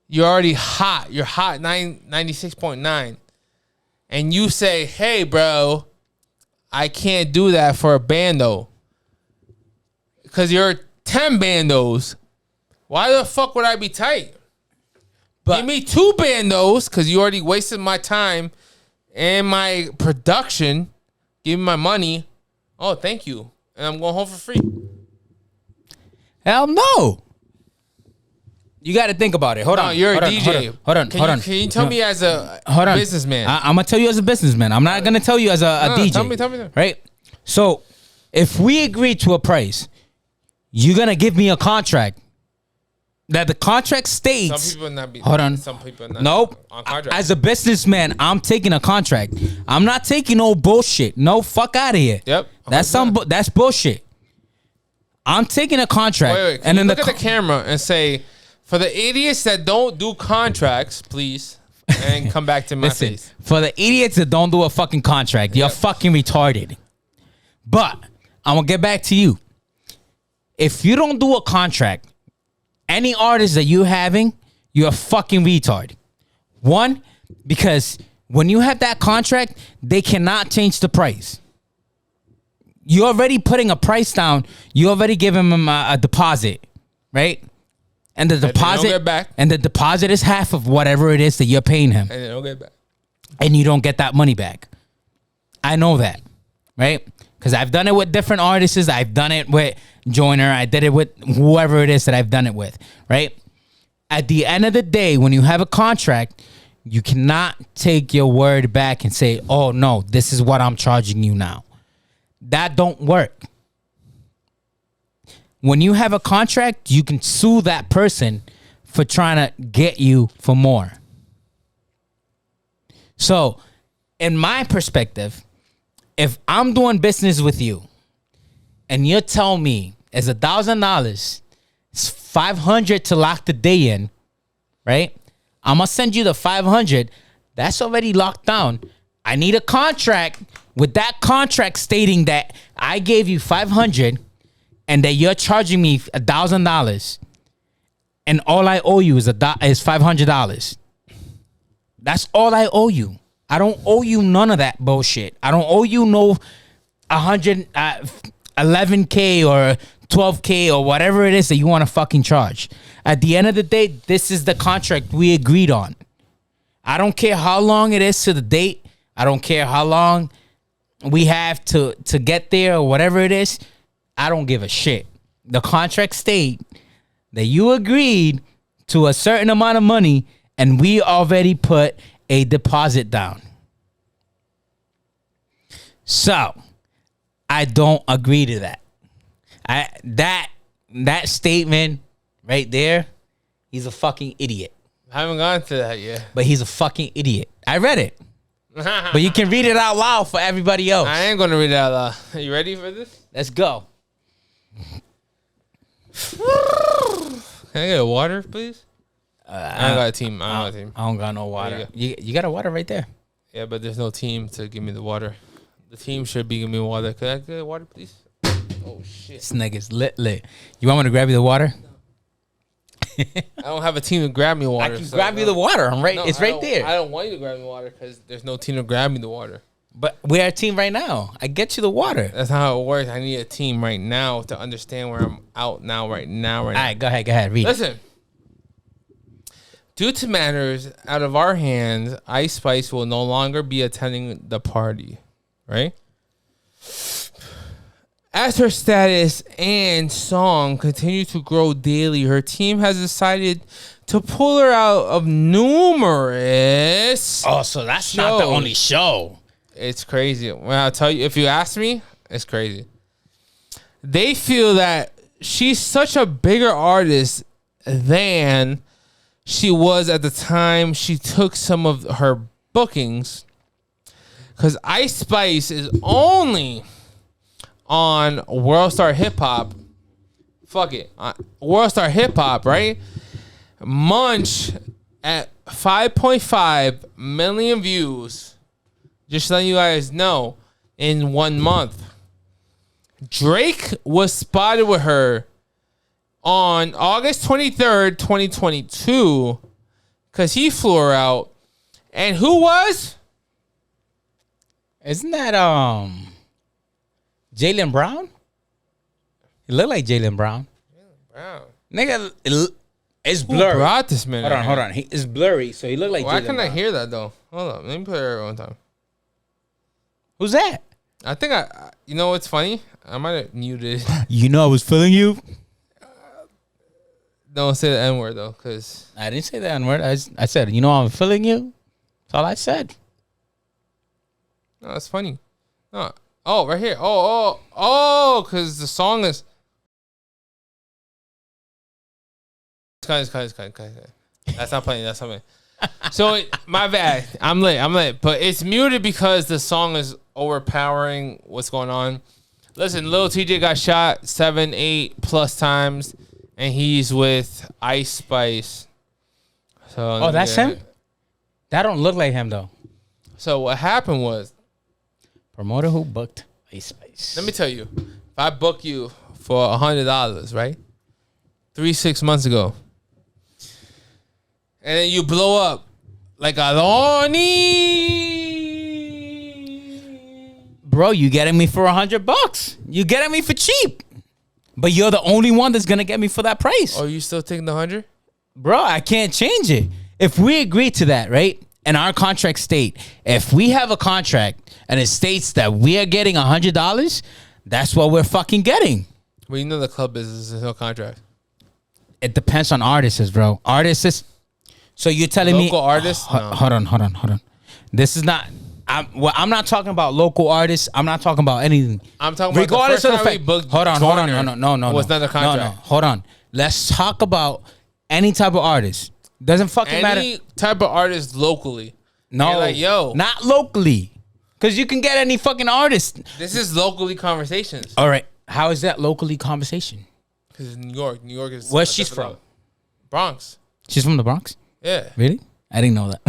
you're already hot. You're hot 96.9, and you say, "Hey, bro, I can't do that for a bando because you're 10 bandos. Why the fuck would I be tight? But give me 2 bandos because you already wasted my time and my production. Give me my money. Oh, thank you. And I'm going home for free." Hell no. You got to think about it. Hold on. You're a DJ. Hold on. Can you tell me as a businessman? I'm going to tell you as a businessman. I'm not going to tell you as a DJ. Tell me that. Right? So, if we agree to a price, you're going to give me a contract. That the contract states. Some people not be. Hold on. Some people not. Nope. On contract. As a businessman, I'm taking a contract. I'm not taking no bullshit. No, fuck out of here. Yep. That's bullshit. I'm taking a contract. Wait. Can you look at the camera and say, for the idiots that don't do contracts, please. and come back to my Listen, face. for the idiots that don't do a fucking contract, you're fucking retarded. But I'm gonna get back to you. If you don't do a contract, any artist that you're having, you're a fucking retard. One, because when you have that contract, they cannot change the price. You're already putting a price down. You already giving them a deposit, right? And the deposit get back. And the deposit is half of whatever it is that you're paying him. And they don't get back. And you don't get that money back. I know that, right? Because I've done it with different artists. I've done it with Joyner. I did it with whoever it is that I've done it with, right? At the end of the day, when you have a contract, you cannot take your word back and say, oh, no, this is what I'm charging you now. That don't work. When you have a contract, you can sue that person for trying to get you for more. So, in my perspective, if I'm doing business with you and you tell me it's $1,000, it's $500 to lock the day in, right? I'm going to send you the $500. That's already locked down. I need a contract with that contract stating that I gave you $500 and that you're charging me $1,000 and all I owe you is $500. That's all I owe you. I don't owe you none of that bullshit. I don't owe you no 11K or 12K or whatever it is that you want to fucking charge. At the end of the day, this is the contract we agreed on. I don't care how long it is to the date. I don't care how long we have to get there or whatever it is. I don't give a shit. The contract state that you agreed to a certain amount of money and we already put a deposit down. So, I don't agree to that. That statement right there, he's a fucking idiot. I haven't gone to that yet. But he's a fucking idiot. I read it. But you can read it out loud for everybody else. I ain't going to read it out loud. Are you ready for this? Let's go. Can I get a water, please? I don't got a team. I don't got no water. You got a water right there. Yeah, but there's no team to give me the water. The team should be giving me water. Could I get water, please? Oh, shit. This nigga's lit. You want me to grab you the water? I don't have a team to grab me water. I can grab you the water. It's right there. I don't want you to grab me water because there's no team to grab me the water. But we're a team right now. I get you the water. That's not how it works. I need a team right now to understand where I'm out now, right now. All right, go ahead. Read. Listen. Due to matters out of our hands, IceSpice will no longer be attending the party. Right? As her status and song continue to grow daily, her team has decided to pull her out of numerous. Oh, so that's not the only show. It's crazy. When I tell you, if you ask me, it's crazy. They feel that she's such a bigger artist than she was at the time she took some of her bookings. Because IceSpice is only on World Star Hip Hop. Fuck it. World Star Hip Hop, right? Munch at 5.5 million views. Just letting you guys know, in 1 month. Drake was spotted with her on August 23rd, 2022, because he flew her out. And who was? Isn't that Jaylen Brown? He look like Jaylen Brown. Brown. Nigga, it's blurry. Who brought this man? Hold on. It's blurry, so he look like Why Jaylen can't Brown. I hear that, though? Hold on. Let me put it one time. Who's that? I think you know what's funny? I might have muted. You know I was feeling you? Don't say the N-word, though, because I didn't say the N-word. I said, you know I'm feeling you? That's all I said. no, it's funny. No. Oh, right here. Oh, because the song is. That's not playing. That's not playing. So, my bad. I'm late. But it's muted because the song is overpowering what's going on. Listen, Lil TJ got shot 7-8+ times, and he's with IceSpice. So Oh, that's him? That don't look like him though. So what happened was, Promoter who booked IceSpice. let me tell you, if I book you for $100, right? 6 months ago, and then you blow up like a Lonnie. Bro, you getting me for $100. You getting me for cheap. But you're the only one that's gonna get me for that price. Are you still taking the 100? Bro, I can't change it. If we agree to that, right? And our contract state, if we have a contract and it states that we are getting $100, that's what we're fucking getting. Well, you know the club business is no contract. It depends on artists, bro. Artists. So you're telling me Local artists? No. Hold on. This is not. I'm not talking about local artists. I'm not talking about anything. I'm talking about the first time we booked Hold on. No. Was not a contract. No. Hold on. Let's talk about any type of artist. Doesn't fucking matter. Any type of artist locally. No, You're like, yo, not locally, because you can get any fucking artist. this is locally conversations. All right, how is that locally conversation? Because it's New York. New York is Where's she's from? Bronx. She's from the Bronx. Yeah. Really? I didn't know that.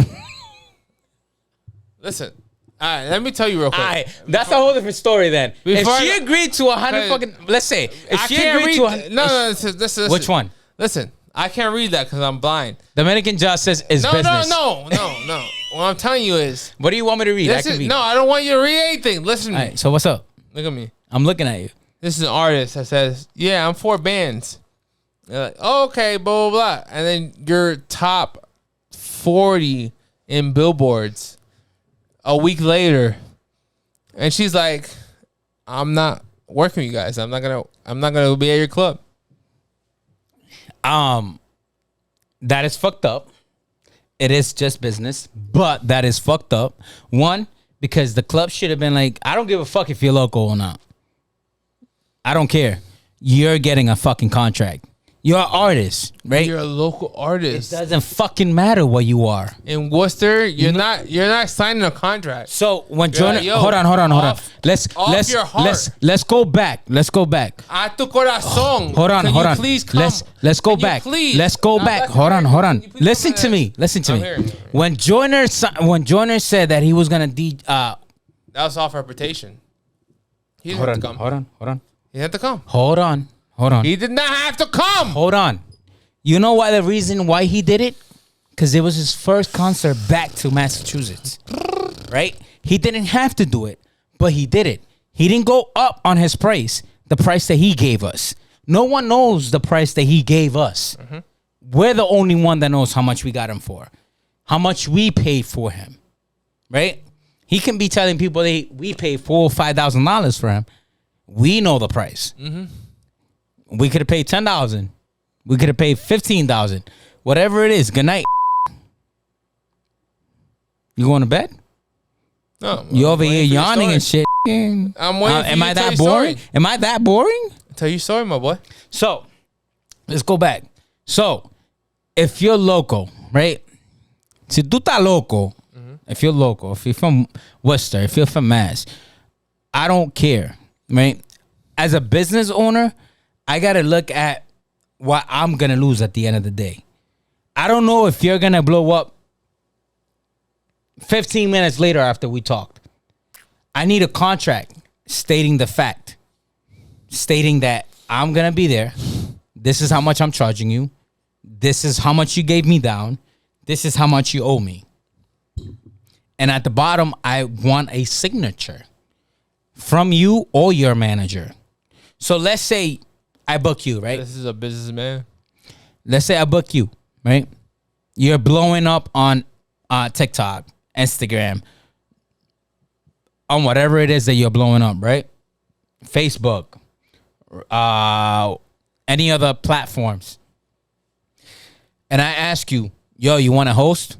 Listen. All right, let me tell you real quick. All right, that's a whole different story then. Before If she agreed to 100 fucking, let's say, if I she can't agreed read. to 100, No, listen. which one? Listen, I can't read that because I'm blind. DominicanJonn says is No. business. No. What I'm telling you is, What do you want me to read? I can read. no, I don't want you to read anything. Listen to All me. right, so what's up? Look at me. I'm looking at you. This is an artist that says, yeah, I'm 4 bands. They're like, oh, okay, blah, blah, blah. And then you're top 40 in billboards a week later. And she's like, I'm not working with you guys. I'm not gonna be at your club. That is fucked up. It is just business, but that is fucked up. One, because the club should have been like, I don't give a fuck if you're local or not. I don't care. You're getting a fucking contract. You're an artist, right? You're a local artist. It doesn't fucking matter what you are. In Worcester, you're not signing a contract. So when You're Jonn, like, yo, hold on. off Let's your heart. let's go back. Let's go back. A tu corazón. Hold on. Can you please come? Let's go Can you back. please? Let's go Now, back. let me Hold hear on. you. Can you please Listen come to in? me. Listen to I'm me. here. When Jonner said that he was gonna That was off reputation. He didn't have to come. Hold on. He didn't have to come. Hold on. He did not have to come. Hold on. You know why the reason why he did it? Because it was his first concert back to Massachusetts. Right? He didn't have to do it, but he did it. He didn't go up on his price, the price that he gave us. No one knows the price that he gave us. Mm-hmm. We're the only one that knows how much we got him for, how much we paid for him. Right? He can be telling people we paid $4,000 or $5,000 for him. We know the price. Mm-hmm. We could have paid $10,000. We could have paid $15,000. Whatever it is. Good night. You going to bed? No, You over I'm here waiting for your yawning and shit. I'm waiting for Am you I to tell that your boring? story. Am I that boring? Tell your story, my boy. So, let's go back. So, if you're local, right? Si tú estás local, if you're local, if you're from Worcester, if you're from Mass, I don't care, right? As a business owner, I got to look at what I'm going to lose at the end of the day. I don't know if you're going to blow up 15 minutes later after we talked. I need a contract stating the fact, stating that I'm going to be there. This is how much I'm charging you. This is how much you gave me down. This is how much you owe me. And at the bottom, I want a signature from you or your manager. So let's say I book you, right? This is a businessman. Let's say I book you, right? You're blowing up on TikTok, Instagram, on whatever it is that you're blowing up, right? Facebook, any other platforms. And I ask you, yo, you want to host?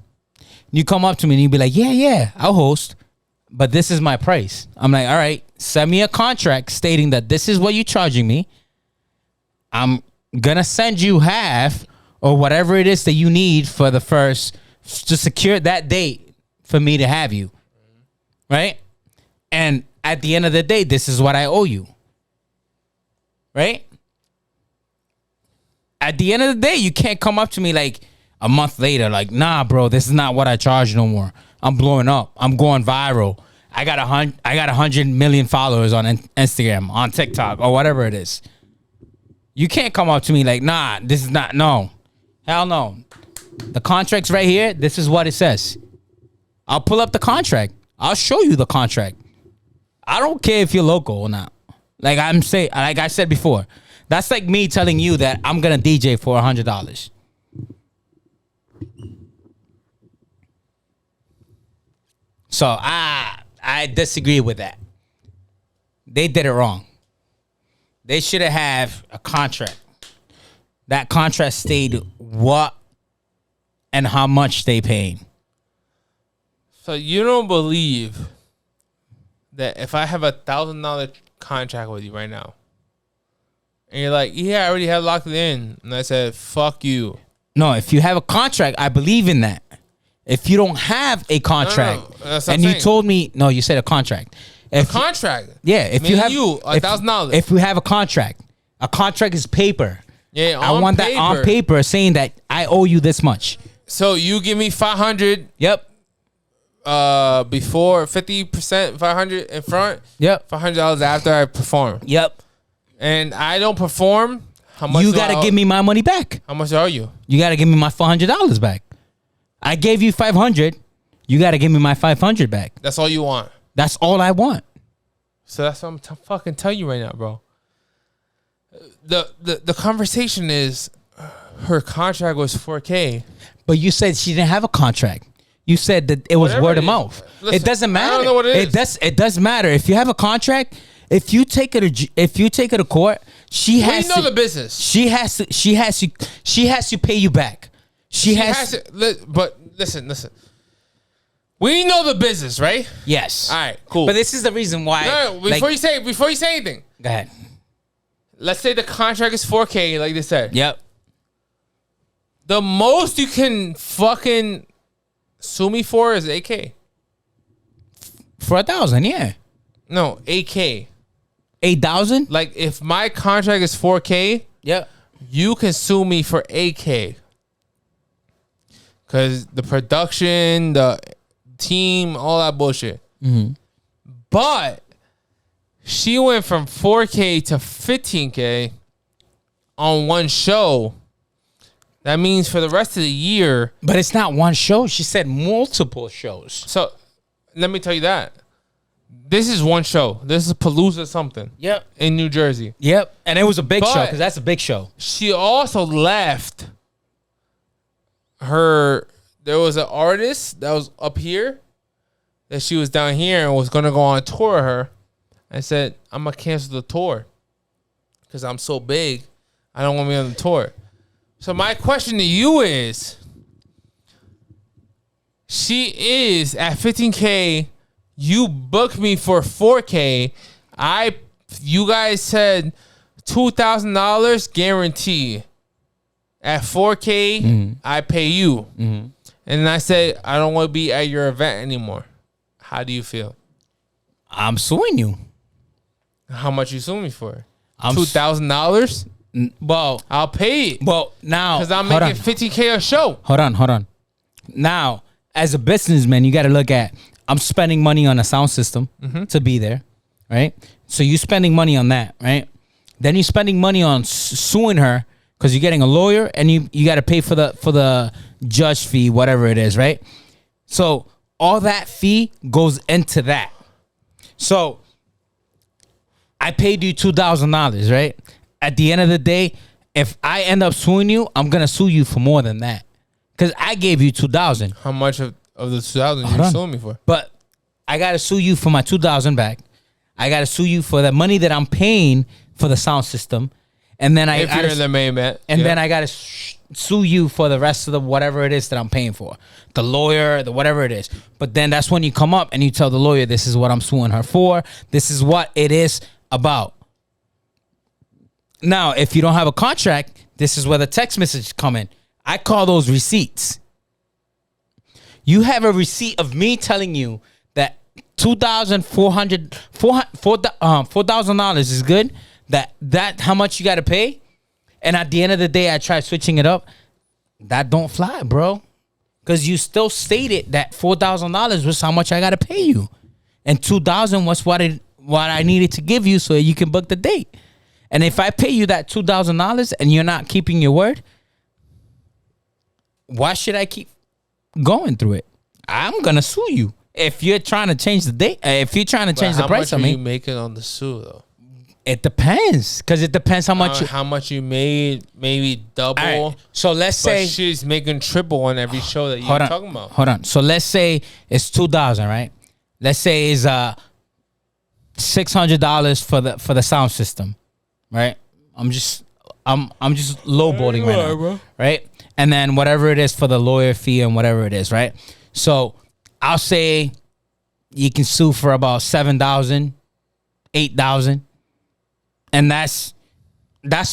You come up to me and you be like, yeah, I'll host. But this is my price. I'm like, all right, send me a contract stating that this is what you're charging me. I'm going to send you half or whatever it is that you need for the first, to secure that date for me to have you. Right? And at the end of the day, this is what I owe you. Right? At the end of the day, you can't come up to me like, a month later, like, nah, bro, this is not what I charge no more. I'm blowing up. I'm going viral. I got 100 million followers on Instagram, on TikTok, or whatever it is. You can't come up to me like, nah, this is not, no. Hell no. The contract's right here. This is what it says. I'll pull up the contract. I'll show you the contract. I don't care if you're local or not. Like I said before, that's like me telling you that I'm gonna DJ for $100. So I disagree with that. They did it wrong. They should have a contract. That contract stated what and how much they paying. So you don't believe that if I have $1,000 contract with you right now, and you're like, yeah, I already have locked it in, and I said, fuck you. No, if you have a contract, I believe in that. If you don't have a contract, and you told me, no, you said a contract. If a contract. Yeah, if Me you and have you, $1,000. If we have a contract is paper. Yeah, I want that on paper saying that I owe you this much. So you give me $500. Yep. Before 50%, $500 in front. Yep. $500 after I perform. Yep. And I don't perform. How much? You gotta give me my money back. How much are you? You gotta give me my $400 back. I gave you $500. You gotta give me my $500 back. That's all you want. That's all I want. So that's what I'm fucking telling you right now, bro. The conversation is her contract was $4K. But you said she didn't have a contract. You said that it was Whatever word it of is. mouth. Listen, It doesn't matter. I don't know what it is. It does matter. If you have a contract, if you take it to court, she has We know the business. She has to pay you back. She has to. But listen. We know the business, right? Yes. All right, cool. But this is the reason why. No, before you say anything, go ahead. Let's say the contract is $4K, like they said. Yep. The most you can fucking sue me for is $8K. For $1,000, yeah. No, $8K. 8,000? Like if my contract is $4K, yep, you can sue me for $8K. Cause the production, the team, all that bullshit. Mm-hmm. But she went from 4K to 15K on one show. That means for the rest of the year. But it's not one show. She said multiple shows. So let me tell you that. This is one show. This is Palooza something. Yep. In New Jersey. Yep. And it was a big show But because that's a big show. She also left her. There was an artist that was up here that she was down here and was going to go on tour with her. I said, I'm going to cancel the tour because I'm so big. I don't want to be on the tour. So my question to you is, she is at 15K. You booked me for 4K. You guys said $2,000 guarantee. At 4K, I pay you. Mm-hmm. And then I said, I don't want to be at your event anymore. How do you feel? I'm suing you. How much you suing me for? I'm $2,000? Well, I'll pay it. Well, now because I'm hold making on. 50K a show. Hold on. Now, as a businessman, you got to look at, I'm spending money on a sound system to be there, right? So you spending money on that, right? Then you're spending money on suing her because you're getting a lawyer and you got to pay for the judge fee, whatever it is, right? So all that fee goes into that. So I paid you $2,000, right? At the end of the day, if I end up suing you, I'm gonna sue you for more than that because I gave you $2,000. How much of the $2,000 you suing me for? But I gotta sue you for my $2,000 back. I gotta sue you for the money that I'm paying for the sound system, and then If you're in the main event, then I gotta sue you for the rest of the whatever it is that I'm paying for, the lawyer, the whatever it is. But then that's when you come up and you tell the lawyer, this is what I'm suing her for. This is what it is about. Now, if you don't have a contract, this is where the text message come in. I call those receipts. You have a receipt of me telling you that $4,000 is good. That how much you got to pay, and at the end of the day, I try switching it up. that don't fly, bro. Because you still stated that $4,000 was how much I gotta pay you, and $2,000 was what I needed to give you so you can book the date. And if I pay you that $2,000 and you're not keeping your word, why should I keep going through it? I'm gonna sue you if you're trying to change the date. If you're trying to change the price on me, how much are you making on the sue though? It depends, because it depends how much you made, maybe double. Right. So let's say she's making triple on every show that you're talking about. Hold on. So let's say it's $2,000, right? Let's say it's $600 for the sound system, right? I'm just lowballing right now, bro. Right? And then whatever it is for the lawyer fee and whatever it is, right? So I'll say you can sue for about $7,000, $8,000. And that's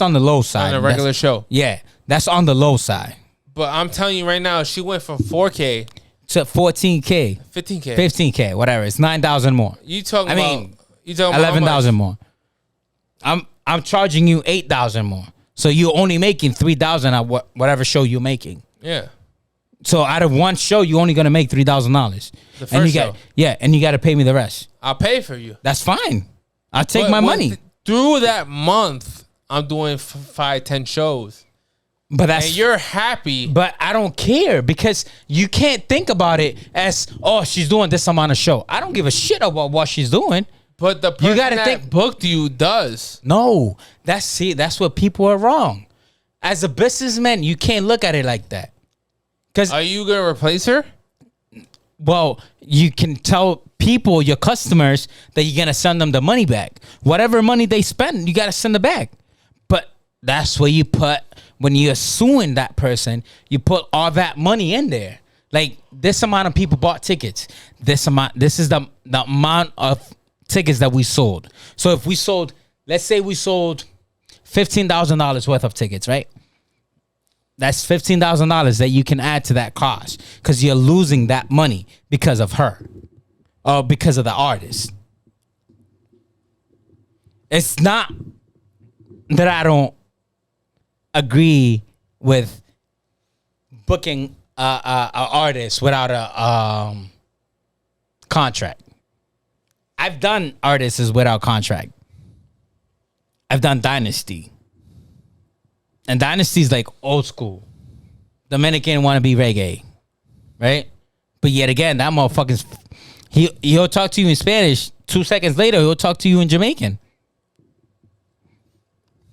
on the low side. On a regular show. Yeah, that's on the low side. But I'm telling you right now, she went from 4K to 14K, 15K, 15K, whatever. It's 9,000 more. You talking about 11,000 more. I'm charging you 8,000 more. So you're only making 3,000 at whatever show you're making. Yeah. So out of one show, you're only gonna make $3,000. The first show. And you got to pay me the rest. I'll pay for you. That's fine. I'll take my money. Through that month, I'm doing 5-10 shows. But and you're happy. But I don't care, because you can't think about it as, oh, she's doing this amount of show. I don't give a shit about what she's doing. But the person that booked you does. No, that's what people are wrong. As a businessman, you can't look at it like that. Are you gonna replace her? Well, you can tell people, your customers, that you're gonna send them the money back. Whatever money they spend, you gotta send it back. But that's where you put, when you're suing that person, you put all that money in there. Like, this amount of people bought tickets. This is the amount of tickets that we sold. So if we sold, let's say we sold $15,000 worth of tickets, right? That's $15,000 that you can add to that cost, because you're losing that money because of her or because of the artist. It's not that I don't agree with booking a artist without a contract. I've done artists without contract. I've done Dynasty. And Dynasty's like old school. Dominican want to be reggae, right? But yet again, that motherfucker's, he'll talk to you in Spanish. 2 seconds later, he'll talk to you in Jamaican.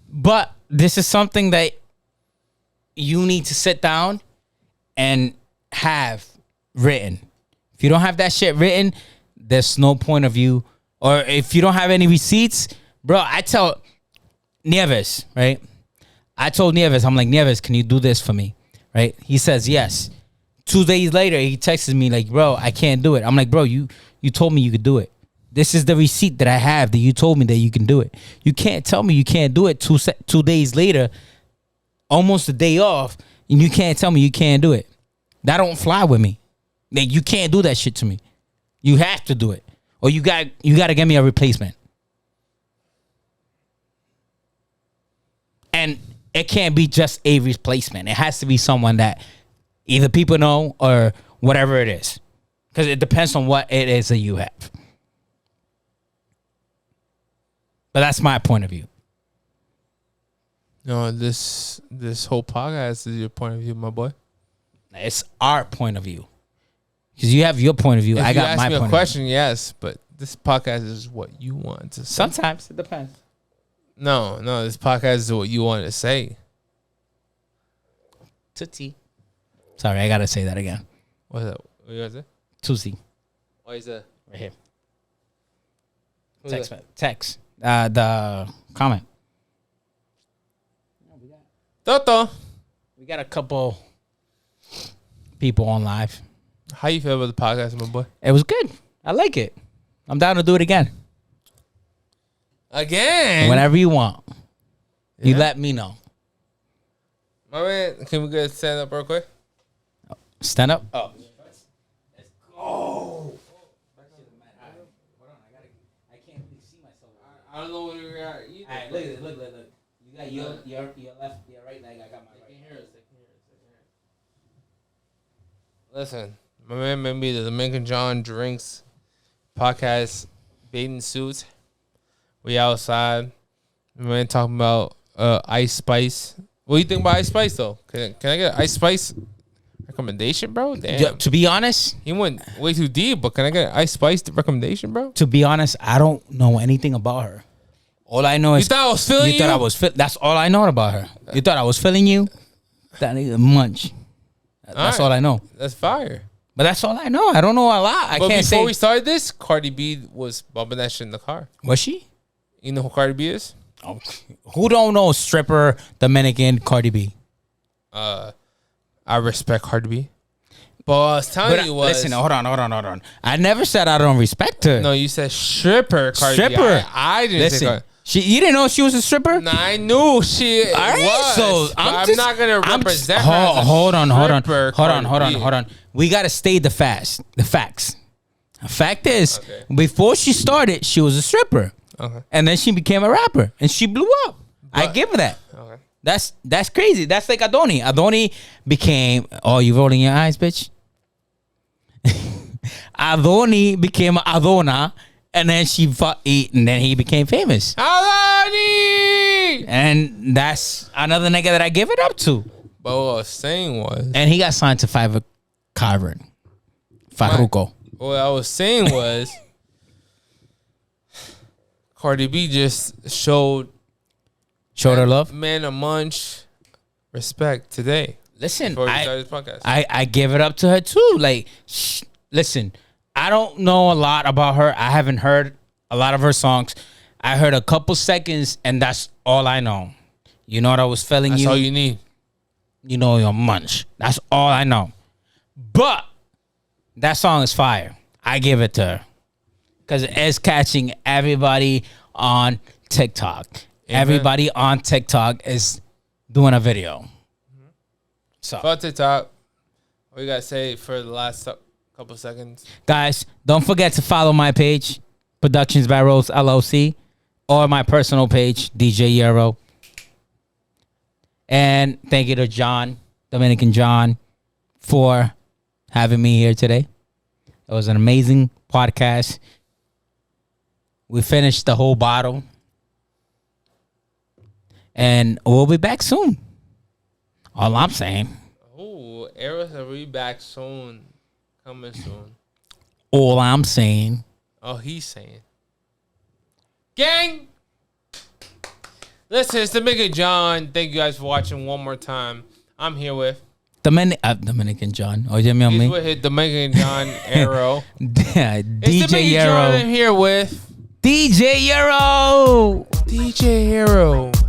But this is something that you need to sit down and have written. If you don't have that shit written, there's no point of view. Or if you don't have any receipts, bro, I tell Nieves, right? I told Nieves, I'm like, Nieves, can you do this for me? Right? He says yes. 2 days later, he texts me like, bro, I can't do it. I'm like, bro, you told me you could do it. This is the receipt that I have that you told me that you can do it. You can't tell me you can't do it 2 days later, almost a day off, and you can't tell me you can't do it. That don't fly with me. Like, you can't do that shit to me. You have to do it. Or you got to get me a replacement. And it can't be just a replacement. It has to be someone that either people know or whatever it is. Because it depends on what it is that you have. But that's my point of view. No, this whole podcast is your point of view, my boy. It's our point of view. Because you have your point of view. If I got my point of view. If you ask me a question, yes. But this podcast is what you want to say. Sometimes it depends. No, this podcast is what you want to say. Tootsie. Sorry, I gotta say that again. What's that? What you gotta say? Tootsie. What is that? Right here. Text. The comment. Toto. We got a couple people on live. How you feel about the podcast, my boy? It was good. I like it. I'm down to do it again. Again? Whenever you want. Yeah. You let me know. My man, can we get stand up real quick? Stand up? Oh. Let's go. I can't really see myself. I don't know what we got either. All right, look. You got your left, your right leg. I got my right. They can hear us. Listen, my man made me the DominicanJonn Drinks podcast, bathing suits. We outside. My man talking about IceSpice. What do you think about IceSpice though? Can I get an IceSpice recommendation, bro? Damn. Yeah, to be honest, He went way too deep, but can I get an IceSpice recommendation, bro? to be honest, I don't know anything about her. All I know is You thought I was feeling you? thought I was that's all I know about her. You thought I was feeling you? That nigga Munch. That's all I know. That's fire. But that's all I know. I don't know a lot. I But can't before say. we started this, Cardi B was bumping that shit in the car. Was she? You know who Cardi B is? Oh, who don't know stripper Dominican Cardi B? I respect Cardi B. But what I was telling But you was... listen, hold on. I never said I don't respect her. No, you said stripper Cardi B. Stripper. I didn't say Listen, Cardi. you didn't know she was a stripper? Nah, I knew she All right, was. so but I'm just- not gonna I'm represent just- her. as a Hold on. stripper Cardi B. We gotta state the facts. The facts. The fact is, Okay. before she started, she was a stripper, Okay. and then she became a rapper, and she blew up. I But- give her that. Okay. That's crazy. That's like Adoni. Adoni became. Oh, you rolling your eyes, bitch? Adoni became Adona, and then and then he became famous. Alani! And that's another nigga that I give it up to. But what I was saying was... And he got signed to Farruko. What I was saying was... Cardi B just showed her love. Man of Munch respect today. Listen, Before we started this podcast. I give it up to her too. Like, listen, I don't know a lot about her. I haven't heard a lot of her songs. I heard a couple seconds, and that's all I know. You know what I was feeling That's you. all you need. You know your Munch. That's all I know. But that song is fire. I give it to her. Because it's catching everybody on TikTok. Amen. Everybody on TikTok is doing a video. So, About TikTok, what you gotta say for the last couple seconds? guys, don't forget to follow my page, Productions by Rose LLC, or my personal page, DeeJayEuro. And thank you to Jonn, DominicanJonn, for having me here today. It was an amazing podcast. We finished the whole bottle. And we'll be back soon. All I'm saying. Oh, Eros will be back soon. Coming soon. All I'm saying. Oh, he's saying. Gang! Listen, it's DominicanJonn. Thank you guys for watching one more time. I'm here with... DominicanJonn. Oye, mi He's amigo. with his DominicanJonn. DJ It's DominicanJonn. I'm Euro. here with... DJ Euro. DeeJayEuro.